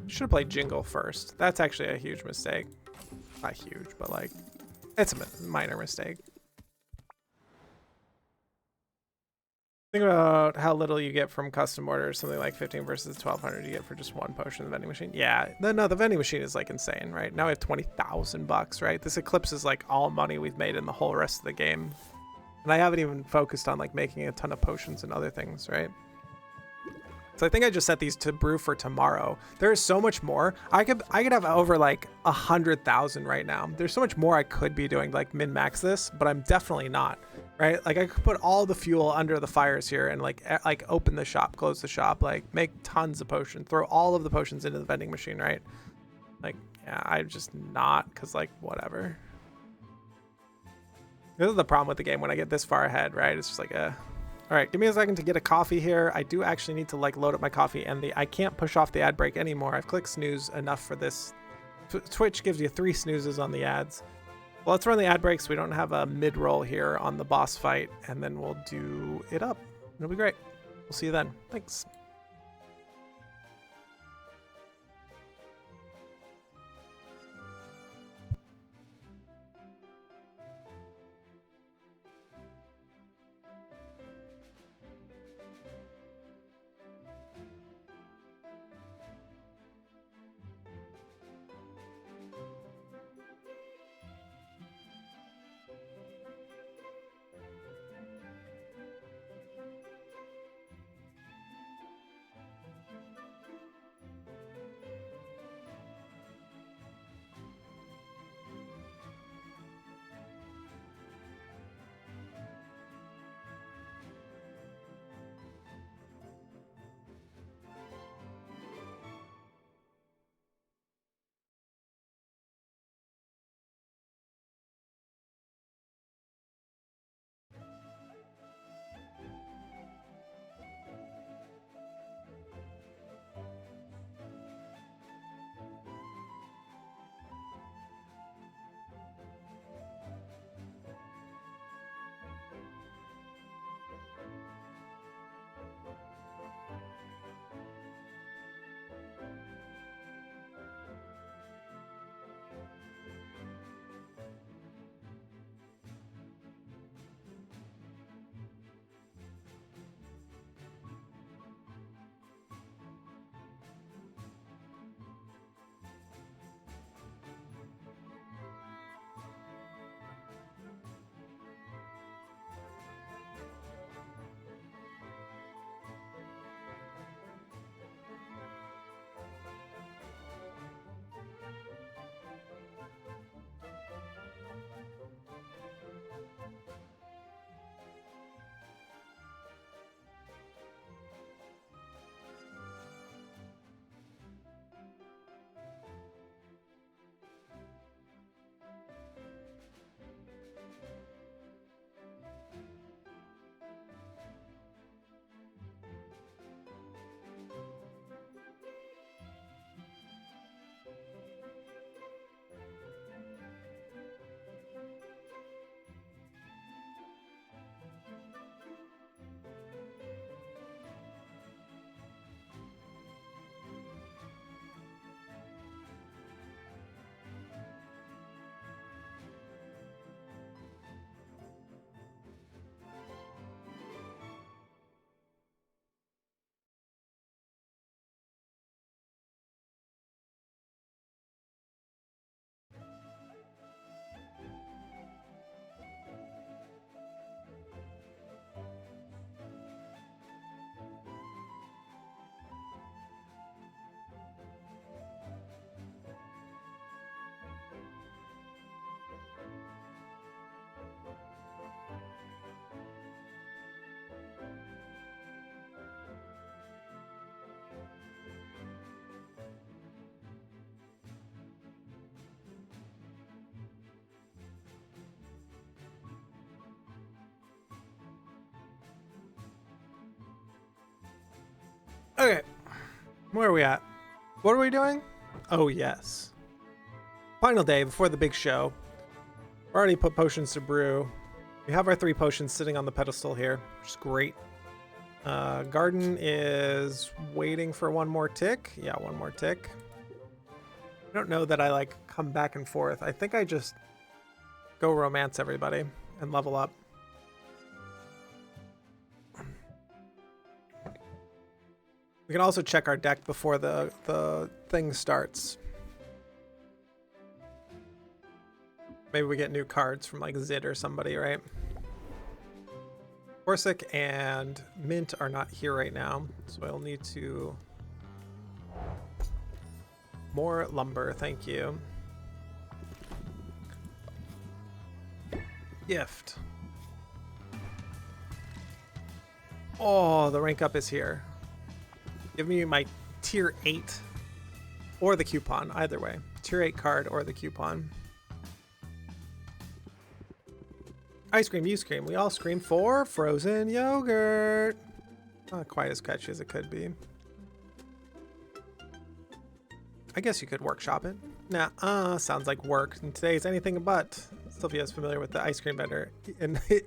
A: Should have played Jingle first. That's actually a huge mistake. Not huge, but like, it's a minor mistake. Think about how little you get from custom orders, something like 15 versus 1,200 you get for just 1 potion in the vending machine. Yeah, no, the vending machine is like insane, right? Now we have 20,000 bucks, right? This eclipses like all money we've made in the whole rest of the game. And I haven't even focused on like making a ton of potions and other things, right? So I think I just set these to brew for tomorrow. There is so much more. I could have over like 100,000 right now. There's so much more I could be doing, like min-max this, but I'm definitely not, right? Like I could put all the fuel under the fires here and like open the shop, close the shop, like make tons of potions, throw all of the potions into the vending machine, right? Like, yeah, I'm just not, cause like whatever. This is the problem with the game when I get this far ahead, right? It's just like all right, give me a second to get a coffee here. I do actually need to like load up my coffee, and I can't push off the ad break anymore. I've clicked snooze enough for this. Twitch gives you 3 snoozes on the ads. Well, let's run the ad break so we don't have a mid-roll here on the boss fight, and then we'll do it up. It'll be great. We'll see you then. Thanks. Okay. Where are we at? What are we doing? Oh, yes. Final day before the big show. We already put potions to brew. We have our 3 potions sitting on the pedestal here, which is great. Garden is waiting for one more tick. Yeah, one more tick. I don't know that I like come back and forth. I think I just go romance everybody and level up. We can also check our deck before the thing starts. Maybe we get new cards from like Zid or somebody, right? Corsic and Mint are not here right now, so I'll need to... More lumber, thank you. Gift. Oh, the rank up is here. Give me my tier 8 or the coupon, either way. Tier 8 card or the coupon. I scream, you scream. We all scream for frozen yogurt. Not quite as catchy as it could be. I guess you could workshop it. Nah, sounds like work. And today's anything but. Sylvia is familiar with the ice cream vendor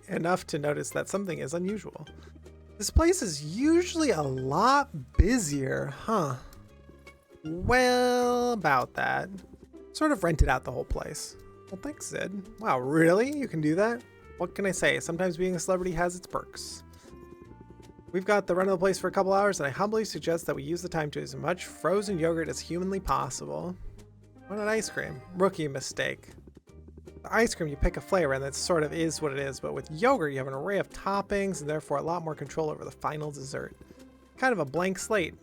A: enough to notice that something is unusual. This place is usually a lot busier, huh? Well, about that. Sort of rented out the whole place. Well, thanks, Sid. Wow, really? You can do that? What can I say? Sometimes being a celebrity has its perks. We've got the run of the place for a couple hours, and I humbly suggest that we use the time to as much frozen yogurt as humanly possible. Why not ice cream? Rookie mistake. The ice cream, you pick a flavor, and that sort of is what it is, but with yogurt, you have an array of toppings, and therefore a lot more control over the final dessert. Kind of a blank slate.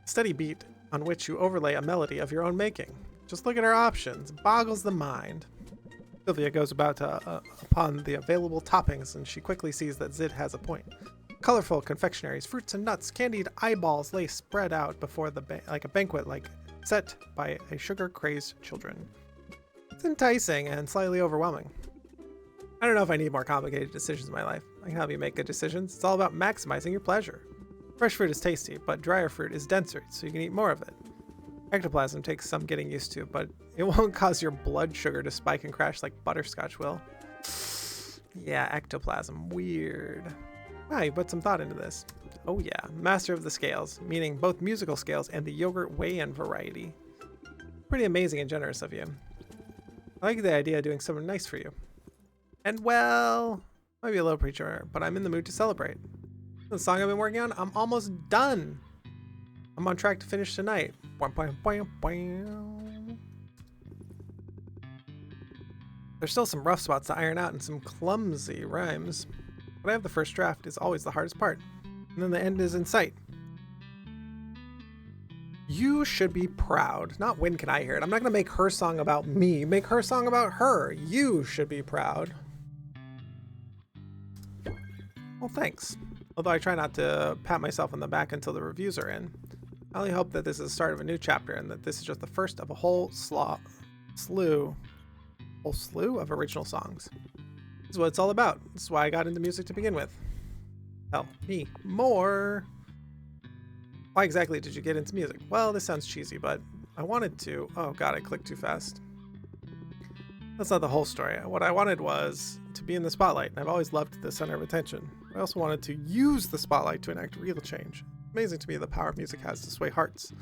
A: Steady beat on which you overlay a melody of your own making. Just look at our options. It boggles the mind. Sylvia goes about upon the available toppings, and she quickly sees that Zid has a point. Colorful confectionaries, fruits and nuts, candied eyeballs lay spread out before the like a banquet, like set by a sugar-crazed children. It's enticing and slightly overwhelming. I don't know if I need more complicated decisions in my life. I can help you make good decisions. It's all about maximizing your pleasure. Fresh fruit is tasty, but drier fruit is denser, so you can eat more of it. Ectoplasm takes some getting used to, but it won't cause your blood sugar to spike and crash like butterscotch will. Yeah, ectoplasm. Weird. Wow, you put some thought into this. Oh yeah, master of the scales, meaning both musical scales and the yogurt weigh-in variety. Pretty amazing and generous of you. I like the idea of doing something nice for you. And well, might be a little premature, but I'm in the mood to celebrate. The song I've been working on, I'm almost done. I'm on track to finish tonight. There's still some rough spots to iron out and some clumsy rhymes. But I have the first draft is always the hardest part. And then the end is in sight. You should be proud. Not when can I hear it. I'm not going to make her song about me. Make her song about her. You should be proud. Well, thanks. Although I try not to pat myself on the back until the reviews are in. I only hope that this is the start of a new chapter and that this is just the first of a whole slew of original songs. This is what it's all about. This is why I got into music to begin with. Tell me more. Why exactly did you get into music? Well, this sounds cheesy, but I wanted to. Oh god, I clicked too fast. That's not the whole story. What I wanted was to be in the spotlight, and I've always loved the center of attention. I also wanted to use the spotlight to enact real change. Amazing to me the power music has to sway hearts.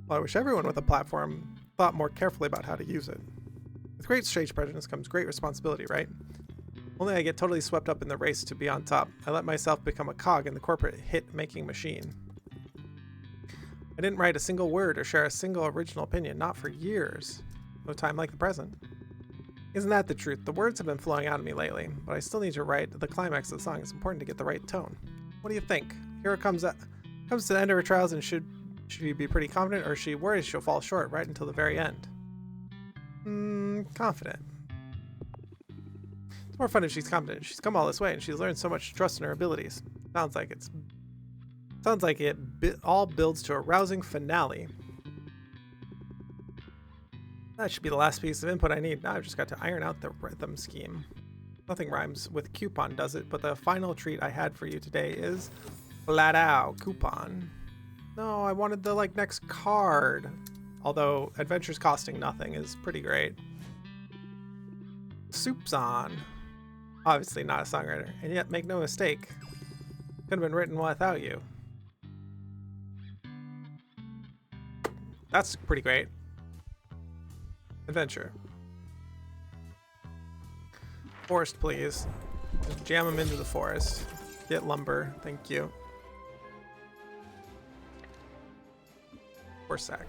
A: Well, I wish everyone with a platform thought more carefully about how to use it. With great stage presence comes great responsibility, right? Only I get totally swept up in the race to be on top. I let myself become a cog in the corporate hit-making machine. I didn't write a single word or share a single original opinion, not for years. No time like the present. Isn't that the truth? The words have been flowing out of me lately, but I still need to write the climax of the song. It's important to get the right tone. What do you think? Here it comes to the end of her trials, and should she be pretty confident, or is she worried she'll fall short right until the very end? Confident. It's more fun if she's confident. She's come all this way, and she's learned so much to trust in her abilities. Sounds like it all builds to a rousing finale. That should be the last piece of input I need. Now I've just got to iron out the rhythm scheme. Nothing rhymes with coupon, does it? But the final treat I had for you today is Flat out coupon. No, I wanted the like next card. Although adventures costing nothing is pretty great. Soup's on. Obviously not a songwriter, and yet make no mistake, could have been written without you. That's pretty great. Adventure. Forest, please. Just jam them into the forest. Get lumber, thank you. Sec.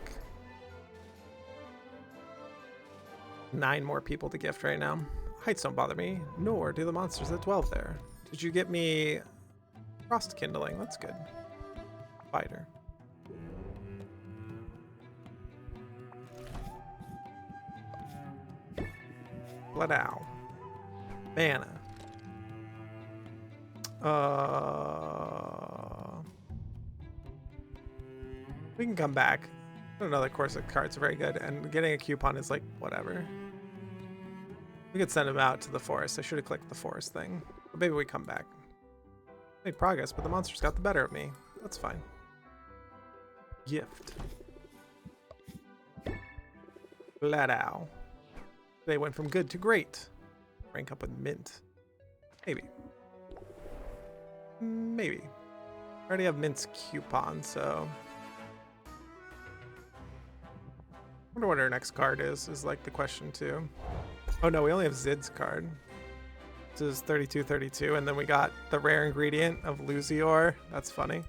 A: 9 more people to gift right now. Heights don't bother me, nor do the monsters that dwell there. Did you get me frost kindling? That's good. Spider. Blood-ow. Mana. We can come back. Another course of cards are very good, and getting a coupon is like whatever. We could send him out to the forest. I should have clicked the forest thing. But maybe we come back. Made progress, but the monsters got the better of me. That's fine. Gift. Blood-ow. They went from good to great. Rank up with mint. Maybe. Maybe. I already have mint's coupon, so... I wonder what our next card is like the question too. Oh no, we only have Zid's card. This is 3232, and then we got the rare ingredient of Luzior. That's funny.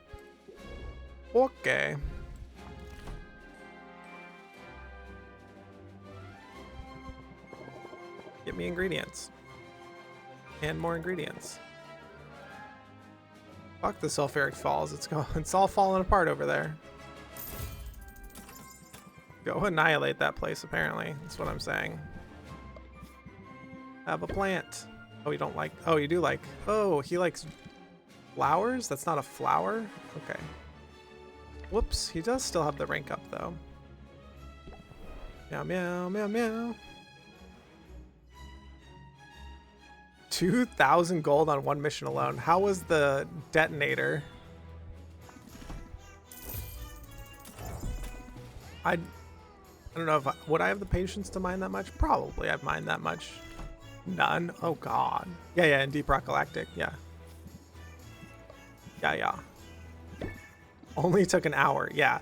A: Okay. Get me ingredients. And more ingredients. Fuck the sulfuric falls. It's all falling apart over there. Go annihilate that place, apparently. That's what I'm saying. Have a plant. Oh, you don't like... Oh, you do like... Oh, he likes flowers? That's not a flower? Okay. Whoops. He does still have the rank up, though. Meow, meow, meow, meow. 2,000 gold on one mission alone. How was the detonator? I don't know if would I have the patience to mine that much? Probably I'd mine that much. None? Oh god. Yeah, and Deep Rock Galactic, yeah. Yeah. Only took an hour, yeah.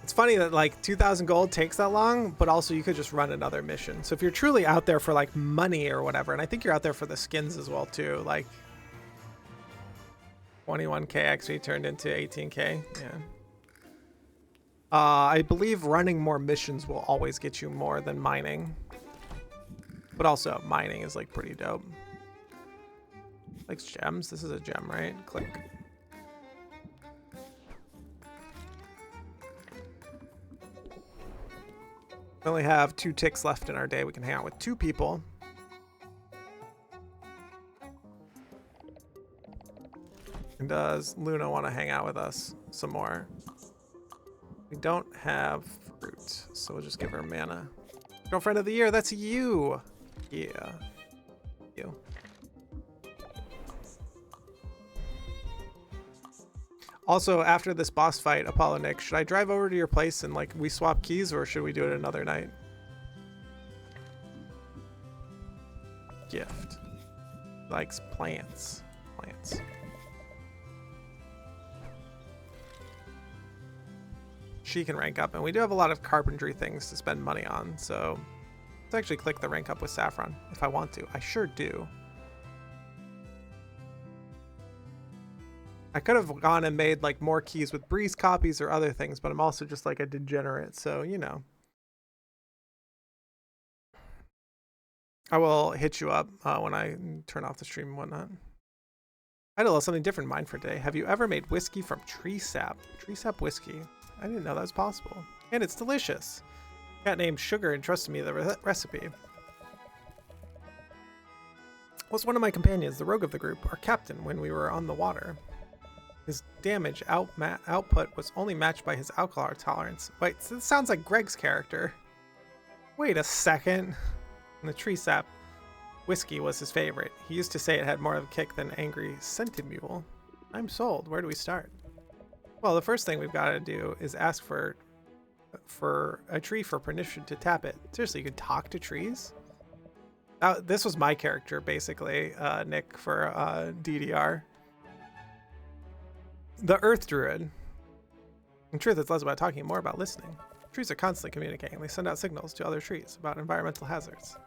A: It's funny that like 2,000 gold takes that long, but also you could just run another mission. So if you're truly out there for like money or whatever, and I think you're out there for the skins as well too, like 21k XP turned into 18k, yeah. I believe running more missions will always get you more than mining. But also, mining is like pretty dope. Likes gems. This is a gem, right? Click. We only have 2 ticks left in our day. We can hang out with 2 people. And does Luna want to hang out with us some more? We don't have fruit, so we'll just give her mana. Girlfriend of the year, that's you! Yeah. You. Also, after this boss fight, Apollo Nick, should I drive over to your place and like we swap keys, or should we do it another night? Gift. Likes plants. Plants. She can rank up, and we do have a lot of carpentry things to spend money on, so let's actually click the rank up with Saffron if I want to. I sure do. I could have gone and made like more keys with Breeze copies or other things, but I'm also just like a degenerate, so you know. I will hit you up when I turn off the stream and whatnot. I had a little something different in mind for today. Have you ever made whiskey from tree sap? Tree sap whiskey. I didn't know that was possible. And it's delicious. Cat named Sugar entrusted me the recipe. Was one of my companions, the rogue of the group, our captain when we were on the water. His damage output was only matched by his alcohol tolerance. Wait, so this sounds like Greg's character. Wait a second. And the tree sap whiskey was his favorite. He used to say it had more of a kick than angry scented mule. I'm sold. Where do we start? Well, the first thing we've got to do is ask for a tree for permission to tap it. Seriously, you could talk to trees? This was my character, basically, Nick, for DDR. The Earth Druid. In truth, it's less about talking and more about listening. Trees are constantly communicating. They send out signals to other trees about environmental hazards.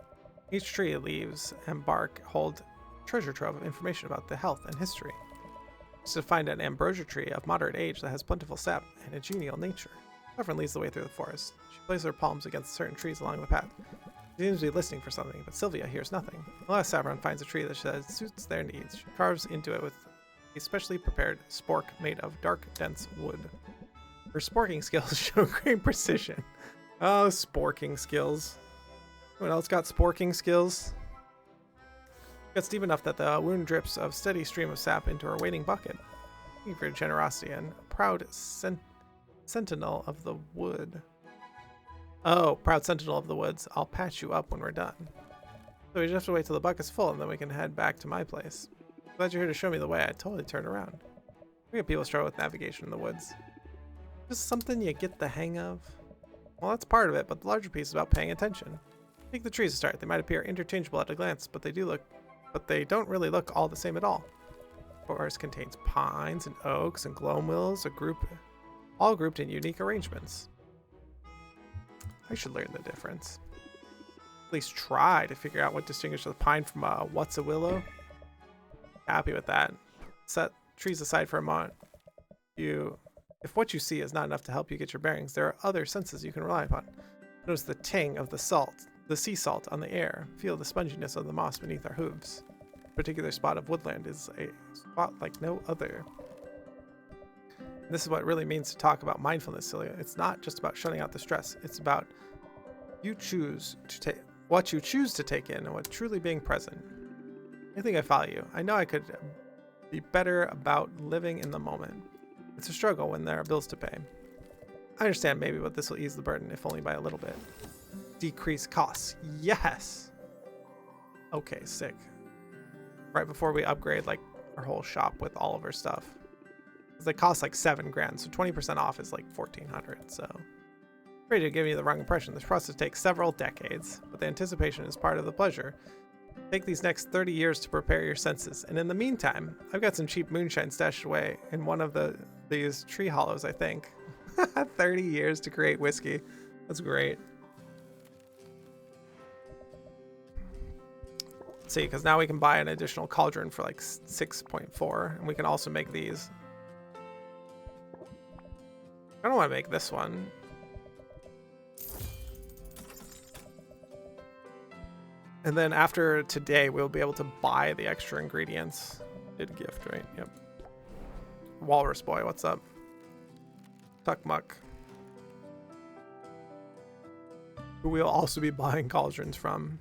A: Each tree, leaves, and bark hold a treasure trove of information about the health and history. It's to find an ambrosia tree of moderate age that has plentiful sap and a genial nature. Saffron leads the way through the forest. She places her palms against certain trees along the path. She seems to be listening for something, but Sylvia hears nothing. The last Saffron finds a tree that suits their needs. She carves into it with a specially prepared spork made of dark, dense wood. Her sporking skills show great precision. Oh, sporking skills. Anyone else got sporking skills? Gets deep enough that the wound drips a steady stream of sap into her waiting bucket. Thank you for your generosity and proud sentinel of the wood. Oh, proud sentinel of the woods. I'll patch you up when we're done. So we just have to wait till the bucket's full and then we can head back to my place. Glad you're here to show me the way. I totally turned around. We get people struggle with navigation in the woods. Just something you get the hang of. Well, that's part of it, but the larger piece is about paying attention. Take the trees to start. They might appear interchangeable at a glance, but they don't really look all the same at all. The forest contains pines and oaks and gloam willows, all grouped in unique arrangements. I should learn the difference. At least try to figure out what distinguishes a pine from a what's a willow. Happy with that. Set trees aside for a moment. If what you see is not enough to help you get your bearings, there are other senses you can rely upon. Notice the ting of the sea salt on the air. Feel the sponginess of the moss beneath our hooves. A particular spot of woodland is a spot like no other. And this is what it really means to talk about mindfulness, Sylvia. It's not just about shutting out the stress. It's about what you choose to take in and what truly being present. I think I follow you. I know I could be better about living in the moment. It's a struggle when there are bills to pay. I understand maybe, but this will ease the burden, if only by a little bit. Decrease costs. Yes! Okay, sick. Right before we upgrade like our whole shop with all of our stuff. Because they cost like 7 grand, so 20% off is like 1,400, so. Afraid to give you the wrong impression. This process takes several decades, but the anticipation is part of the pleasure. Take these next 30 years to prepare your senses, and in the meantime, I've got some cheap moonshine stashed away in one of these tree hollows, I think. 30 years to create whiskey. That's great. Let's see, because now we can buy an additional cauldron for like 6.4, and we can also make these. I don't want to make this one. And then after today, we'll be able to buy the extra ingredients. Did gift, right? Yep. Walrus boy, what's up? Tuckmuck. Who we'll also be buying cauldrons from.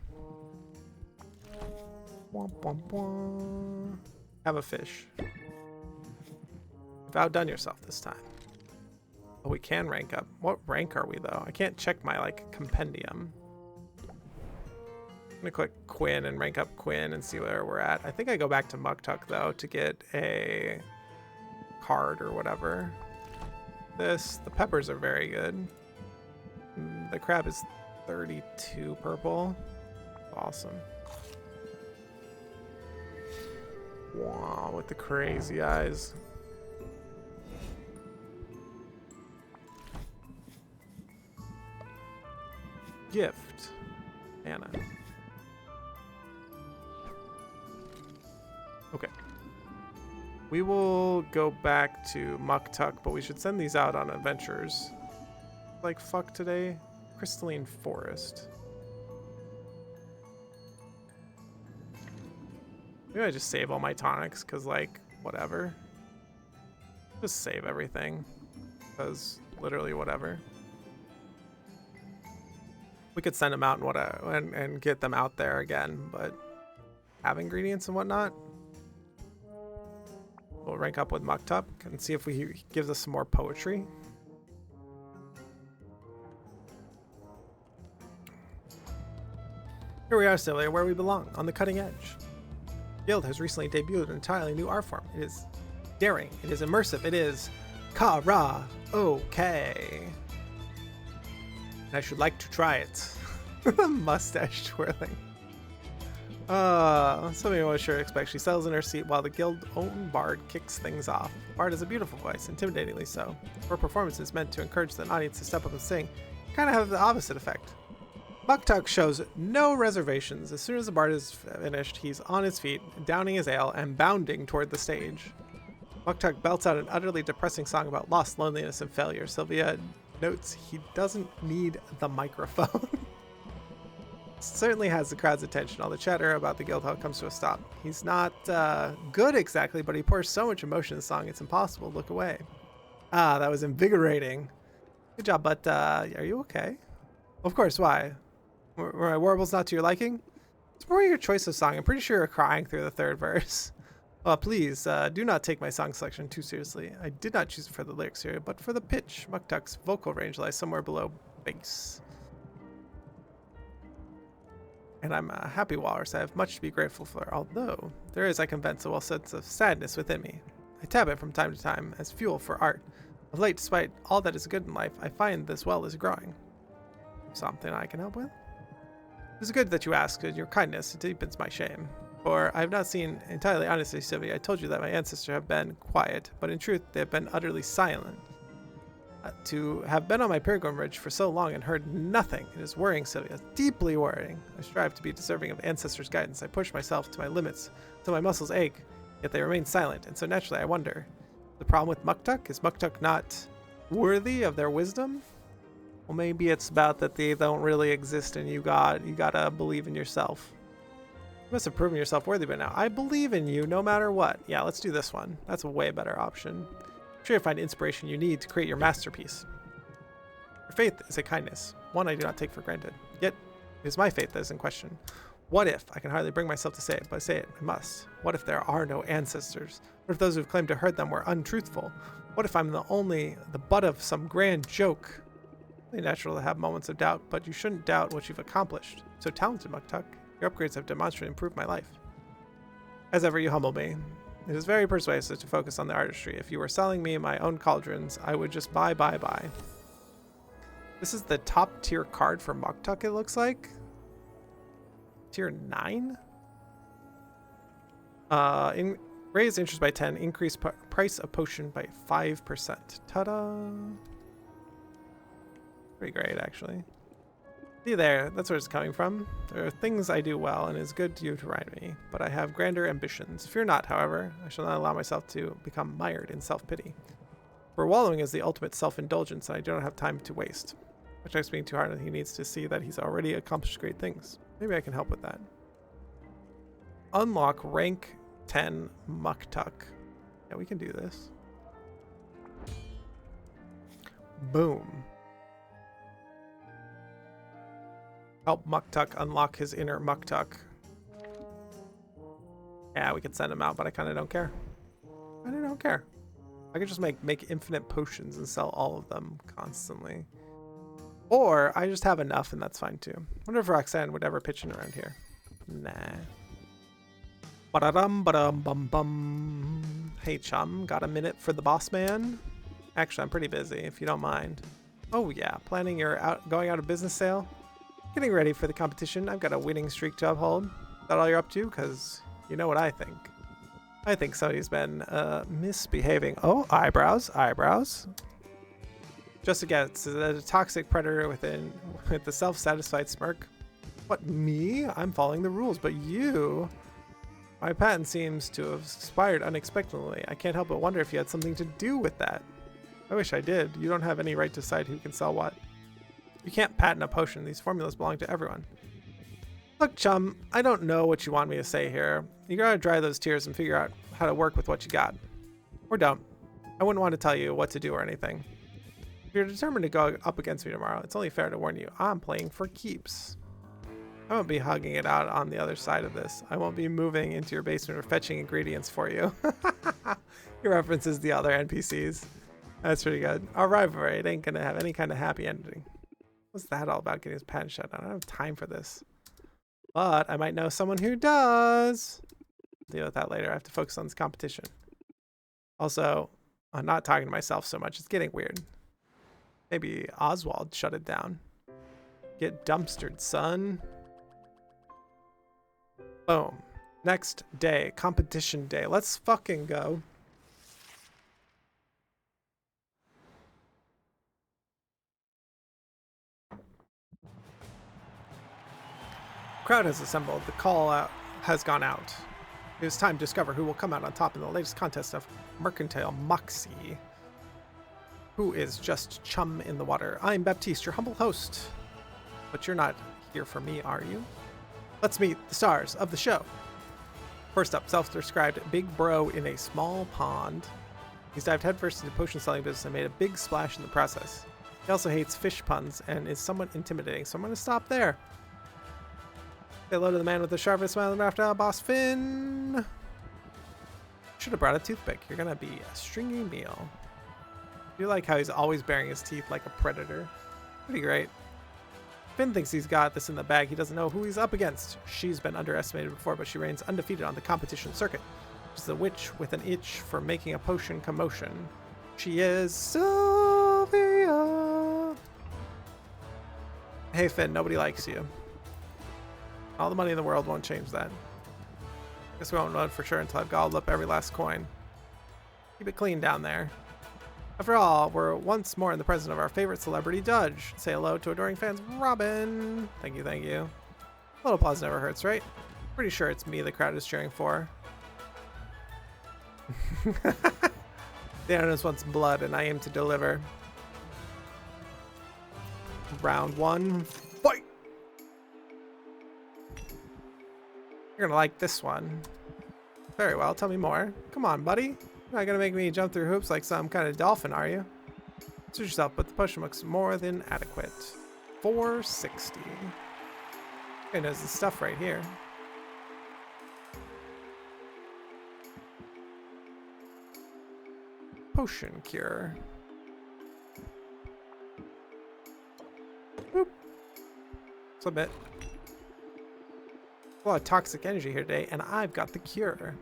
A: Have a fish. You've outdone yourself this time. Oh, we can rank up. What rank are we, though? I can't check my, like, compendium. I'm gonna click Quinn and rank up Quinn and see where we're at. I think I go back to Muktuk though to get a card or whatever. The peppers are very good. The crab is 32 purple. Awesome. Wow, with the crazy eyes. Gift. Anna. Okay. We will go back to Muktuk, but we should send these out on adventures. Like fuck today. Crystalline Forest. Maybe I just save all my tonics, because, like, whatever. Just save everything. Because, literally, whatever. We could send them out and get them out there again, but have ingredients and whatnot. We'll rank up with Muktuk and see if he gives us some more poetry. Here we are, Sylvia, where we belong, on the cutting edge. Guild has recently debuted an entirely new art form. It is daring. It is immersive. It is karaoke. And I should like to try it. Mustache twirling. Something I was sure expect. She settles in her seat while the guild-owned bard kicks things off. The bard has a beautiful voice, intimidatingly so. Her performance is meant to encourage the audience to step up and sing. Kind of have the opposite effect. Muktuk shows no reservations. As soon as the bard is finished, he's on his feet, downing his ale, and bounding toward the stage. Muktuk belts out an utterly depressing song about loss, loneliness, and failure. Sylvia notes he doesn't need the microphone. Certainly has the crowd's attention. All the chatter about the guild hall comes to a stop. He's not good exactly, but he pours so much emotion in the song it's impossible to look away. Ah, that was invigorating. Good job, but are you okay? Of course, why? Were my warbles not to your liking? It's more your choice of song. I'm pretty sure you're crying through the third verse. Please, do not take my song selection too seriously. I did not choose it for the lyrics here, but for the pitch. Muktuk's vocal range lies somewhere below bass. And I'm a happy walrus. I have much to be grateful for, although there is, I confess, a sense of sadness within me. I tap it from time to time as fuel for art. Of late, despite all that is good in life, I find this well is growing. Something I can help with? It is good that you ask. Your kindness deepens my shame. For I have not seen entirely honestly, Sylvia. I told you that my ancestors have been quiet, but in truth, they have been utterly silent. To have been on my pilgrimage for so long and heard nothing, it is worrying, Sylvia. Deeply worrying. I strive to be deserving of ancestors' guidance. I push myself to my limits until my muscles ache, yet they remain silent. And so naturally, I wonder, the problem with Muktuk? Is Muktuk not worthy of their wisdom? Well, maybe it's about that they don't really exist, and you gotta believe in yourself. You must have proven yourself worthy by now. I believe in you no matter what. Yeah, let's do this one. That's a way better option. I'm sure you'll find inspiration you need to create your masterpiece. Your faith is a kindness, one I do not take for granted. Yet, it is my faith that is in question. What if, I can hardly bring myself to say it, but say it, I must. What if there are no ancestors? What if those who have claimed to heard them were untruthful? What if I'm the butt of some grand joke? It's natural to have moments of doubt, but you shouldn't doubt what you've accomplished. So talented, Muktuk. Your upgrades have demonstrably improved my life. As ever, you humble me. It is very persuasive to focus on the artistry. If you were selling me my own cauldrons, I would just buy. This is the top tier card for Muktuk, it looks like. Tier 9? Raise interest by 10, increase price of potion by 5%. Ta-da! Pretty great, actually. See there, that's where it's coming from. There are things I do well, and it is good to you to remind me, but I have grander ambitions. Fear not, however, I shall not allow myself to become mired in self-pity. For wallowing is the ultimate self-indulgence, and I don't have time to waste. Muktuk's being too hard, and he needs to see that he's already accomplished great things. Maybe I can help with that. Unlock rank 10 Muktuk. Yeah, we can do this. Boom. Help Muktuk unlock his inner Muktuk. Yeah, we could send him out, but I kind of don't care. I don't care. I could just make infinite potions and sell all of them constantly. Or I just have enough and that's fine too. Wonder if Roxanne would ever pitch in around here. Nah. Ba-da-dum-ba-dum-bum-bum. Hey chum, got a minute for the boss man? Actually, I'm pretty busy if you don't mind. Oh yeah, planning your going out of business sale? Getting ready for the competition. I've got a winning streak to uphold. Is that all you're up to? Because you know what I think. I think somebody's been misbehaving. Oh, eyebrows. Just against a toxic predator with the self-satisfied smirk. What, me? I'm following the rules, but you... My patent seems to have expired unexpectedly. I can't help but wonder if you had something to do with that. I wish I did. You don't have any right to decide who can sell what. You can't patent a potion. These formulas belong to everyone. Look, chum, I don't know what you want me to say here. You gotta dry those tears and figure out how to work with what you got. Or don't. I wouldn't want to tell you what to do or anything. If you're determined to go up against me tomorrow, it's only fair to warn you. I'm playing for keeps. I won't be hugging it out on the other side of this. I won't be moving into your basement or fetching ingredients for you. Your references the other NPCs. That's pretty good. Our rivalry, it ain't gonna have any kind of happy ending. What's that all about, getting his patent shut down? I don't have time for this. But I might know someone who does. Deal with that later. I have to focus on this competition. Also, I'm not talking to myself so much. It's getting weird. Maybe Oswald shut it down. Get dumpstered, son. Boom. Next day, competition day. Let's fucking go. Crowd has assembled. The call out has gone out. It is time to discover who will come out on top in the latest contest of Mercantile Moxie. Who is just chum in the water. I'm Baptiste, your humble host. But you're not here for me, are you? Let's meet the stars of the show. First up, self-described big bro in a small pond. He's dived headfirst into potion selling business and made a big splash in the process. He also hates fish puns and is somewhat intimidating, so I'm going to stop there. Say hello to the man with the sharpest smile in the raft, Boss Finn. Should have brought a toothpick. You're going to be a stringy meal. I do like how he's always baring his teeth like a predator. Pretty great. Finn thinks he's got this in the bag. He doesn't know who he's up against. She's been underestimated before, but she reigns undefeated on the competition circuit. She's a witch with an itch for making a potion commotion. She is Sylvia. Hey Finn, nobody likes you. All the money in the world won't change that. Guess we won't know for sure until I've gobbled up every last coin. Keep it clean down there. After all, we're once more in the presence of our favorite celebrity judge. Say hello to adoring fans, Robin. Thank you, thank you. A little applause never hurts, right? Pretty sure it's me the crowd is cheering for. The Ananas wants blood, and I aim to deliver. Round one, fight! You're gonna like this one. Very well, tell me more. Come on, buddy. You're not gonna make me jump through hoops like some kind of dolphin, are you? Suit yourself, but the potion looks more than adequate. 460. Okay, there's the stuff right here. Potion cure. Boop. Submit. A lot of toxic energy here today, and I've got the cure.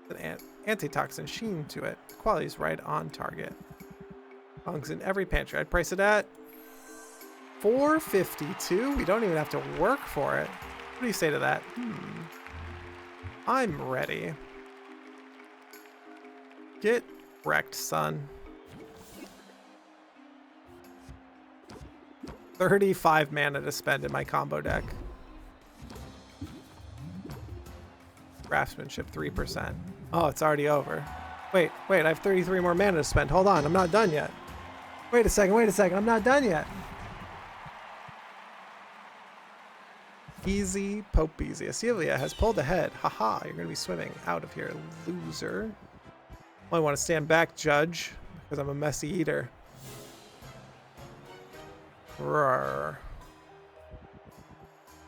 A: An antitoxin sheen to it. The quality's right on target. Bungs in every pantry. I'd price it at $4.52. We don't even have to work for it. What do you say to that? I'm ready. Get wrecked, son. 35 mana to spend in my combo deck. Craftsmanship 3%. Oh, it's already over. Wait, I have 33 more mana to spend. Hold on, I'm not done yet. Wait a second, I'm not done yet. Easy, Pope easy. Sylvia has pulled ahead. Haha, you're gonna be swimming out of here, loser. Well, I want to stand back, judge, because I'm a messy eater. Roar.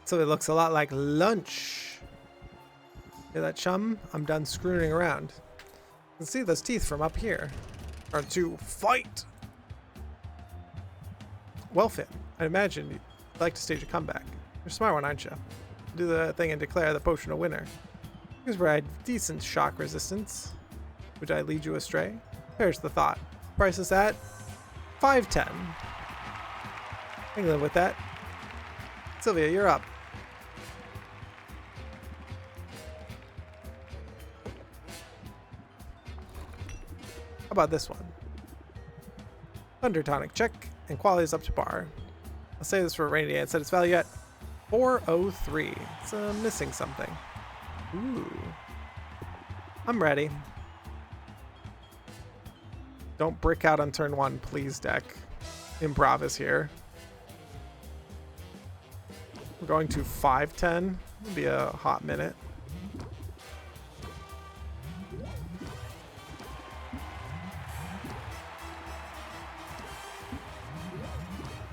A: So it looks a lot like lunch. Hear that, chum? I'm done screwing around. You can see those teeth from up here. Are to fight. Well, Finn, I imagine you'd like to stage a comeback. You're a smart one, aren't you? Do the thing and declare the potion a winner. You provide decent shock resistance. Would I lead you astray? There's the thought. Price is at $5.10. I can live with that. Sylvia, you're up. How about this one? Thunder tonic check, and quality is up to par. I'll say this for a rainy day and set its value at 403. It's missing something. Ooh. I'm ready. Don't brick out on turn one, please, deck. Improv is here. We're going to 510. It'll be a hot minute.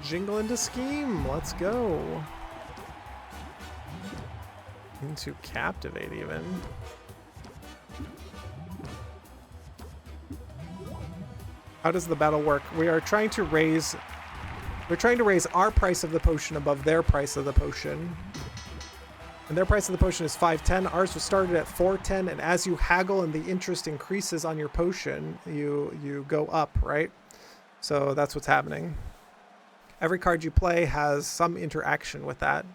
A: Jingle into scheme. Let's go. Into captivate even. How does the battle work? We're trying to raise our price of the potion above their price of the potion. And their price of the potion is 510. Ours was started at 410, and as you haggle and the interest increases on your potion, you go up, right? So that's what's happening. Every card you play has some interaction with that.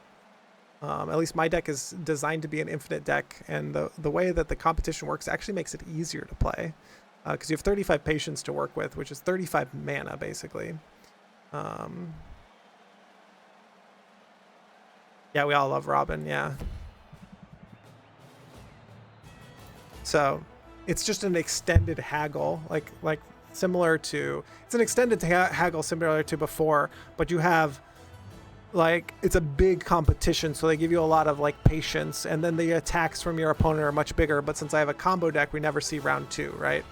A: At least my deck is designed to be an infinite deck, and the way that the competition works actually makes it easier to play. Because you have 35 patience to work with, which is 35 mana, basically. Yeah, we all love Robin, yeah. So, it's just an extended haggle, like similar to... It's an extended haggle similar to before, but you have... Like, it's a big competition, so they give you a lot of, like, patience, and then the attacks from your opponent are much bigger, but since I have a combo deck, we never see round 2, right?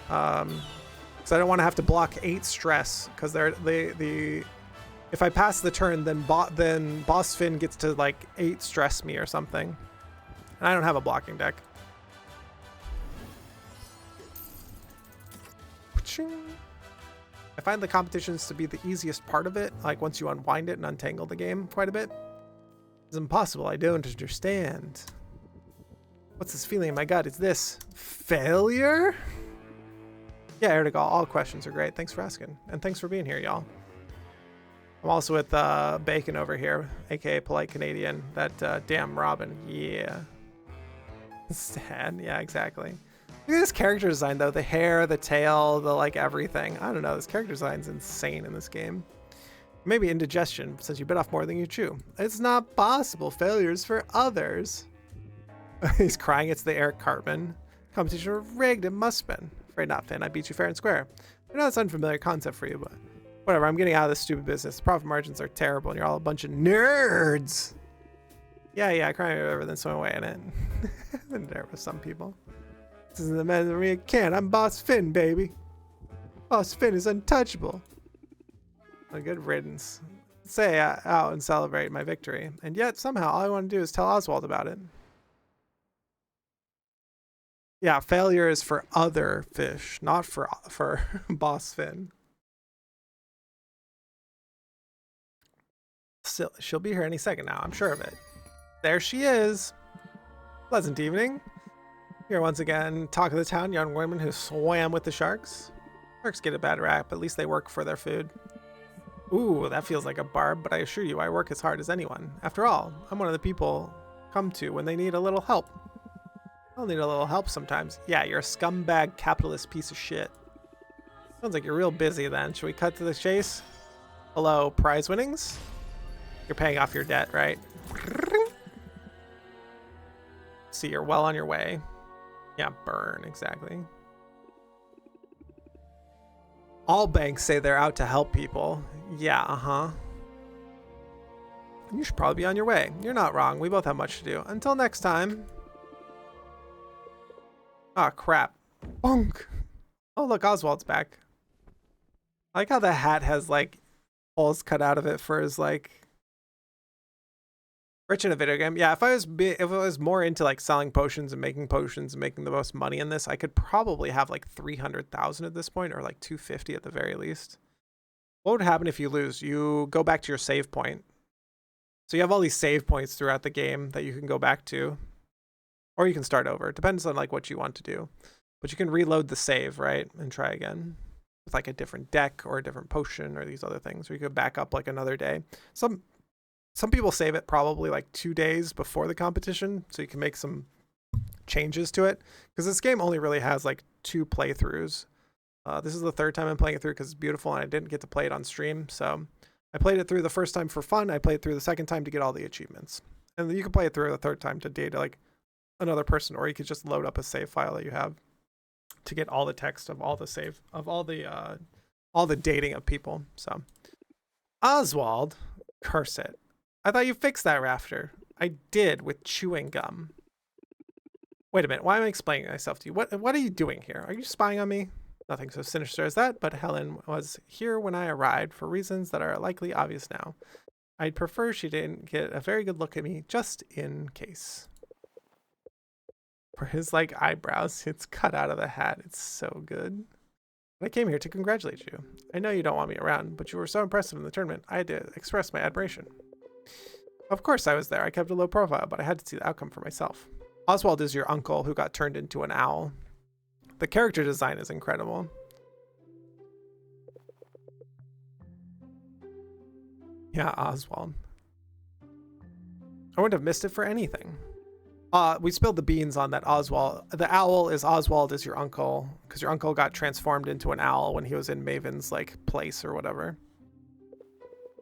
A: So I don't want to have to block 8 stress, because if I pass the turn, then Boss Finn gets to like 8 stress me or something. And I don't have a blocking deck. I find the competitions to be the easiest part of it. Like once you unwind it and untangle the game quite a bit. It's impossible. I don't understand. What's this feeling in my gut? Is this failure? Yeah, Ertigal, all questions are great. Thanks for asking. And thanks for being here, y'all. I'm also with Bacon over here, aka Polite Canadian. That damn Robin, yeah. Sad, yeah, exactly. Look at this character design though. The hair, the tail, the like everything. I don't know, this character design's insane in this game. Maybe indigestion, since you bit off more than you chew. It's not possible. Failures for others. He's crying, it's the Eric Cartman. Competition rigged, it must have been. Afraid not, Finn. I beat you fair and square. I know it's an unfamiliar concept for you, but whatever, I'm getting out of this stupid business. The profit margins are terrible, and you're all a bunch of nerds. Yeah, I cry over then swim away in it. And there with some people. This isn't the man that me can. I'm Boss Finn, baby. Boss Finn is untouchable. A good riddance. Say out and celebrate my victory. And yet, somehow, all I want to do is tell Oswald about it. Yeah, failure is for other fish, not for Boss Finn. Still, she'll be here any second now, I'm sure of it. There she is. Pleasant evening. Here once again, talk of the town, young women who swam with the sharks. Sharks get a bad rap, at least they work for their food. Ooh, that feels like a barb, but I assure you I work as hard as anyone. After all, I'm one of the people come to when they need a little help. I'll need a little help sometimes. Yeah, you're a scumbag capitalist piece of shit. Sounds like you're real busy then. Should we cut to the chase? Hello, prize winnings? You're paying off your debt, right? See, you're well on your way. Yeah, burn, exactly. All banks say they're out to help people. Yeah, uh-huh. You should probably be on your way. You're not wrong. We both have much to do. Until next time. Ah, crap. Bonk. Oh, look, Oswald's back. I like how the hat has, like, holes cut out of it for his, like... Rich in a video game. Yeah, if I was more into, like, selling potions and making the most money in this, I could probably have, like, 300,000 at this point, or, like, 250 at the very least. What would happen if you lose? You go back to your save point. So you have all these save points throughout the game that you can go back to. Or you can start over. It depends on like what you want to do. But you can reload the save, right? And try again. With like a different deck or a different potion or these other things. Or you could back up like another day. Some people save it probably like 2 days before the competition. So you can make some changes to it. Because this game only really has like 2 playthroughs. This is the 3rd time I'm playing it through because it's beautiful and I didn't get to play it on stream. So I played it through the first time for fun. I played it through the second time to get all the achievements. And then you can play it through the 3rd time to date like another person, or you could just load up a save file that you have to get all the text of all the save of all the dating of people. So Oswald, curse it. I thought you fixed that rafter. I did with chewing gum. Wait a minute, why am I explaining myself to you? What are you doing here? Are you spying on me? Nothing so sinister as that, but Helen was here when I arrived for reasons that are likely obvious now. I'd prefer she didn't get a very good look at me just in case. For his like eyebrows, it's cut out of the hat. It's so good. I came here to congratulate you. I know you don't want me around, but you were so impressive in the tournament. I had to express my admiration. Of course I was there. I kept a low profile, but I had to see the outcome for myself. Oswald is your uncle who got turned into an owl. The character design is incredible. Yeah, Oswald. I wouldn't have missed it for anything. We spilled the beans on that Oswald. The owl is Oswald is your uncle, because your uncle got transformed into an owl when he was in Maven's like place or whatever.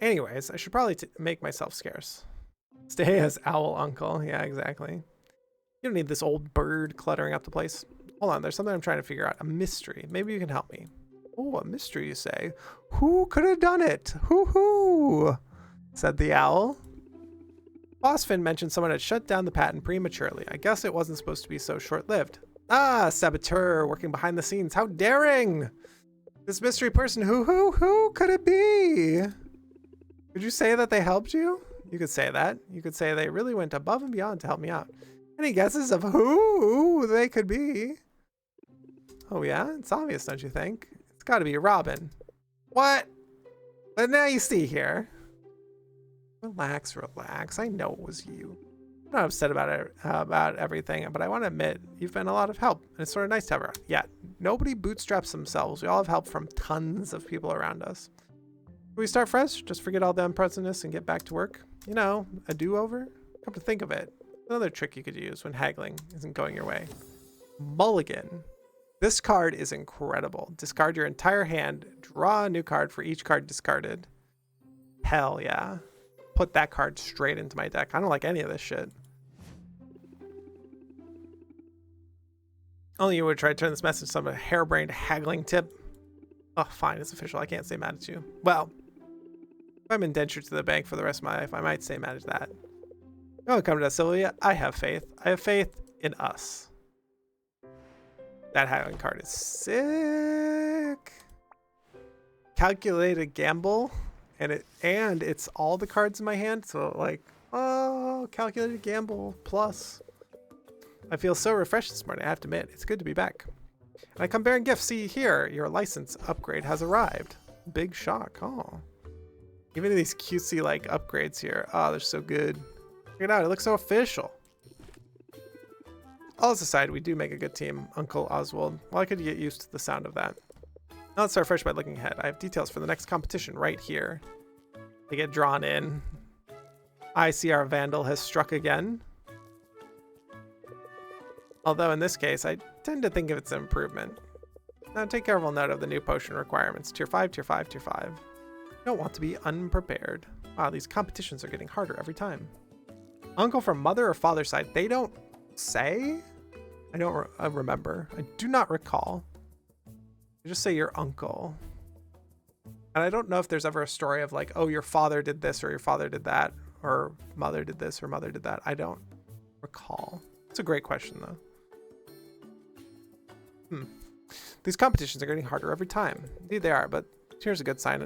A: Anyways, I should probably make myself scarce. Stay as owl uncle. Yeah, exactly. You don't need this old bird cluttering up the place. Hold on, there's something I'm trying to figure out. A mystery. Maybe you can help me. Oh, a mystery, you say? Who could have done it? Who? Said the owl. Bossfin mentioned someone had shut down the patent prematurely. I guess it wasn't supposed to be so short-lived. Ah, saboteur working behind the scenes. How daring! This mystery person, who could it be? Could you say that they helped you? You could say that. You could say they really went above and beyond to help me out. Any guesses of who they could be? Oh yeah, it's obvious, don't you think? It's got to be Robin. What? But now you see here. Relax, relax. I know it was you. I'm not upset about it, about everything, but I want to admit you've been a lot of help, and it's sort of nice to have her. Yeah, nobody bootstraps themselves. We all have help from tons of people around us. Can we start fresh? Just forget all the unpleasantness and get back to work? You know, a do-over? Come to think of it, another trick you could use when haggling isn't going your way. Mulligan. This card is incredible. Discard your entire hand, draw a new card for each card discarded. Hell yeah. Put that card straight into my deck. I don't like any of this shit. Only you would try to turn this message into some harebrained haggling tip. Oh, fine, it's official. I can't stay mad at you. Well, if I'm indentured to the bank for the rest of my life, I might stay mad at that. Oh, come to that, Sylvia. I have faith. I have faith in us. That haggling card is sick. Calculated gamble. And it's all the cards in my hand. So like, oh, calculated gamble plus. I feel so refreshed this morning. I have to admit, it's good to be back. And I come bearing gifts. See here, your license upgrade has arrived. Big shock. Oh, even these cutesy like upgrades here. Oh, they're so good. Check it out. It looks so official. All this aside, we do make a good team, Uncle Oswald. Well, I could get used to the sound of that. Now let's start fresh by looking ahead. I have details for the next competition right here. They get drawn in. I see our Vandal has struck again. Although in this case, I tend to think of it's an improvement. Now take careful note of the new potion requirements. Tier 5, Tier 5, Tier 5. You don't want to be unprepared. Wow, these competitions are getting harder every time. Uncle from mother or father's side, they don't say? I don't remember. I do not recall. You just say your uncle. And I don't know if there's ever a story of like, oh, your father did this or your father did that, or mother did this or mother did that. I don't recall. It's a great question though. These competitions are getting harder every time. Indeed they are, but here's a good sign.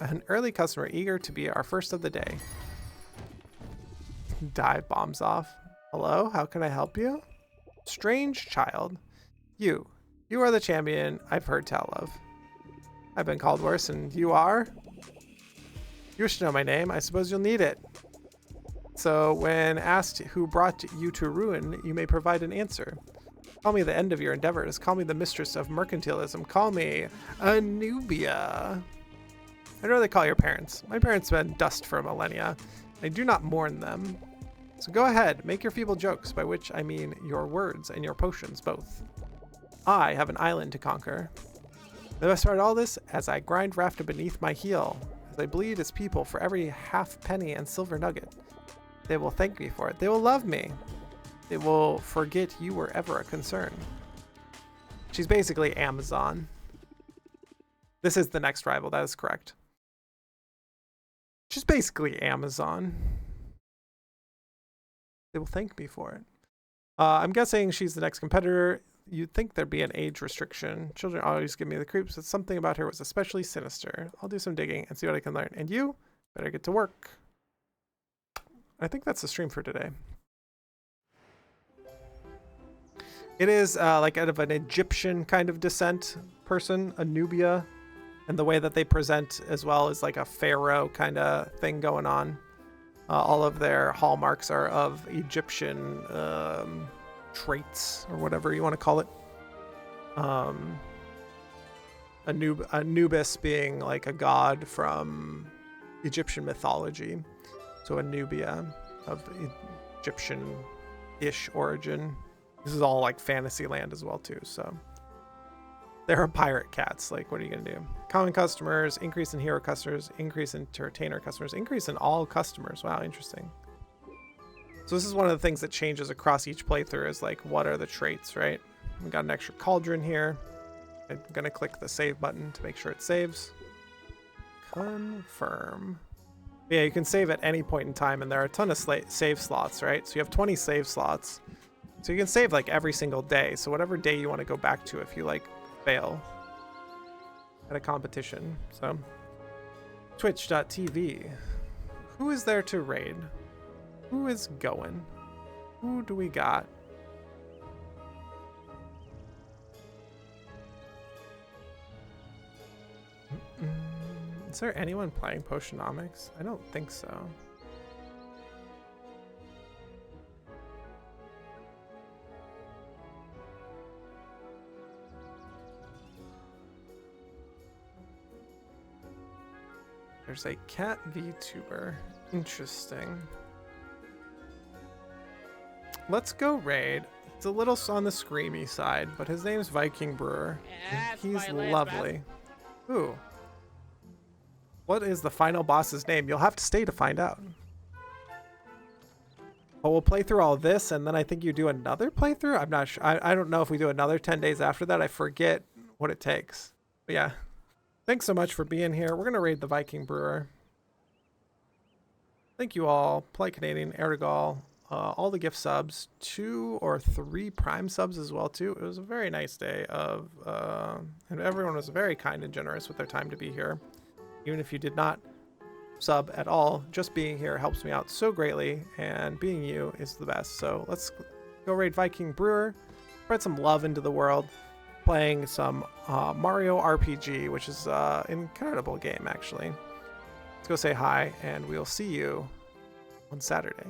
A: An early customer eager to be our first of the day. Dive bombs off. Hello, how can I help you? Strange child. You are the champion I've heard tell of. I've been called worse, and you are? You wish to know my name. I suppose you'll need it. So when asked who brought you to ruin, you may provide an answer. Call me the end of your endeavors. Call me the mistress of mercantilism. Call me Anubia. I know they call your parents. My parents have been dust for millennia. I do not mourn them. So go ahead, make your feeble jokes, by which I mean your words and your potions both. I have an island to conquer. The best part of all this, as I grind rafter beneath my heel, as I bleed its people for every half penny and silver nugget. They will thank me for it. They will love me. They will forget you were ever a concern. She's basically Amazon. This is the next rival, that is correct. She's basically Amazon. They will thank me for it. I'm guessing she's the next competitor. You'd think there'd be an age restriction. Children always give me the creeps, but something about her was especially sinister. I'll do some digging and see what I can learn. And you better get to work. I think that's the stream for today. It is like out of an Egyptian kind of descent person, Anubia, and the way that they present as well is like a pharaoh kind of thing going on. All of their hallmarks are of Egyptian traits, or whatever you want to call it. Anubis being like a god from Egyptian mythology. So Anubia of Egyptian-ish origin. This is all like fantasy land as well too, so. There are pirate cats, like what are you gonna do? Common customers, increase in hero customers, increase in entertainer customers, increase in all customers. Wow, interesting. So this is one of the things that changes across each playthrough is like, what are the traits, right? We got an extra cauldron here. I'm gonna click the save button to make sure it saves. Confirm. Yeah, you can save at any point in time, and there are a ton of save slots, right? So you have 20 save slots. So you can save like every single day. So whatever day you want to go back to if you like fail at a competition. So twitch.tv. Who is there to raid? Who is going? Who do we got? Is there anyone playing Potionomics? I don't think so. There's a cat VTuber. Interesting. Let's go raid. It's a little on the screamy side, but his name's Viking Brewer.
C: Yeah,
A: He's lovely. Ooh. What is the final boss's name? You'll have to stay to find out. But we'll play through all this, and then I think you do another playthrough? I'm not sure. I don't know if we do another 10 days after that. I forget what it takes. But yeah. Thanks so much for being here. We're going to raid the Viking Brewer. Thank you all. Polite Canadian, Erdogal, all the gift subs, 2 or 3 Prime subs as well too. It was a very nice day of, and everyone was very kind and generous with their time to be here. Even if you did not sub at all, just being here helps me out so greatly, and being you is the best. So let's go raid Viking Brewer, spread some love into the world, playing some Mario RPG, which is an incredible game actually. Let's go say hi, and we'll see you on Saturday.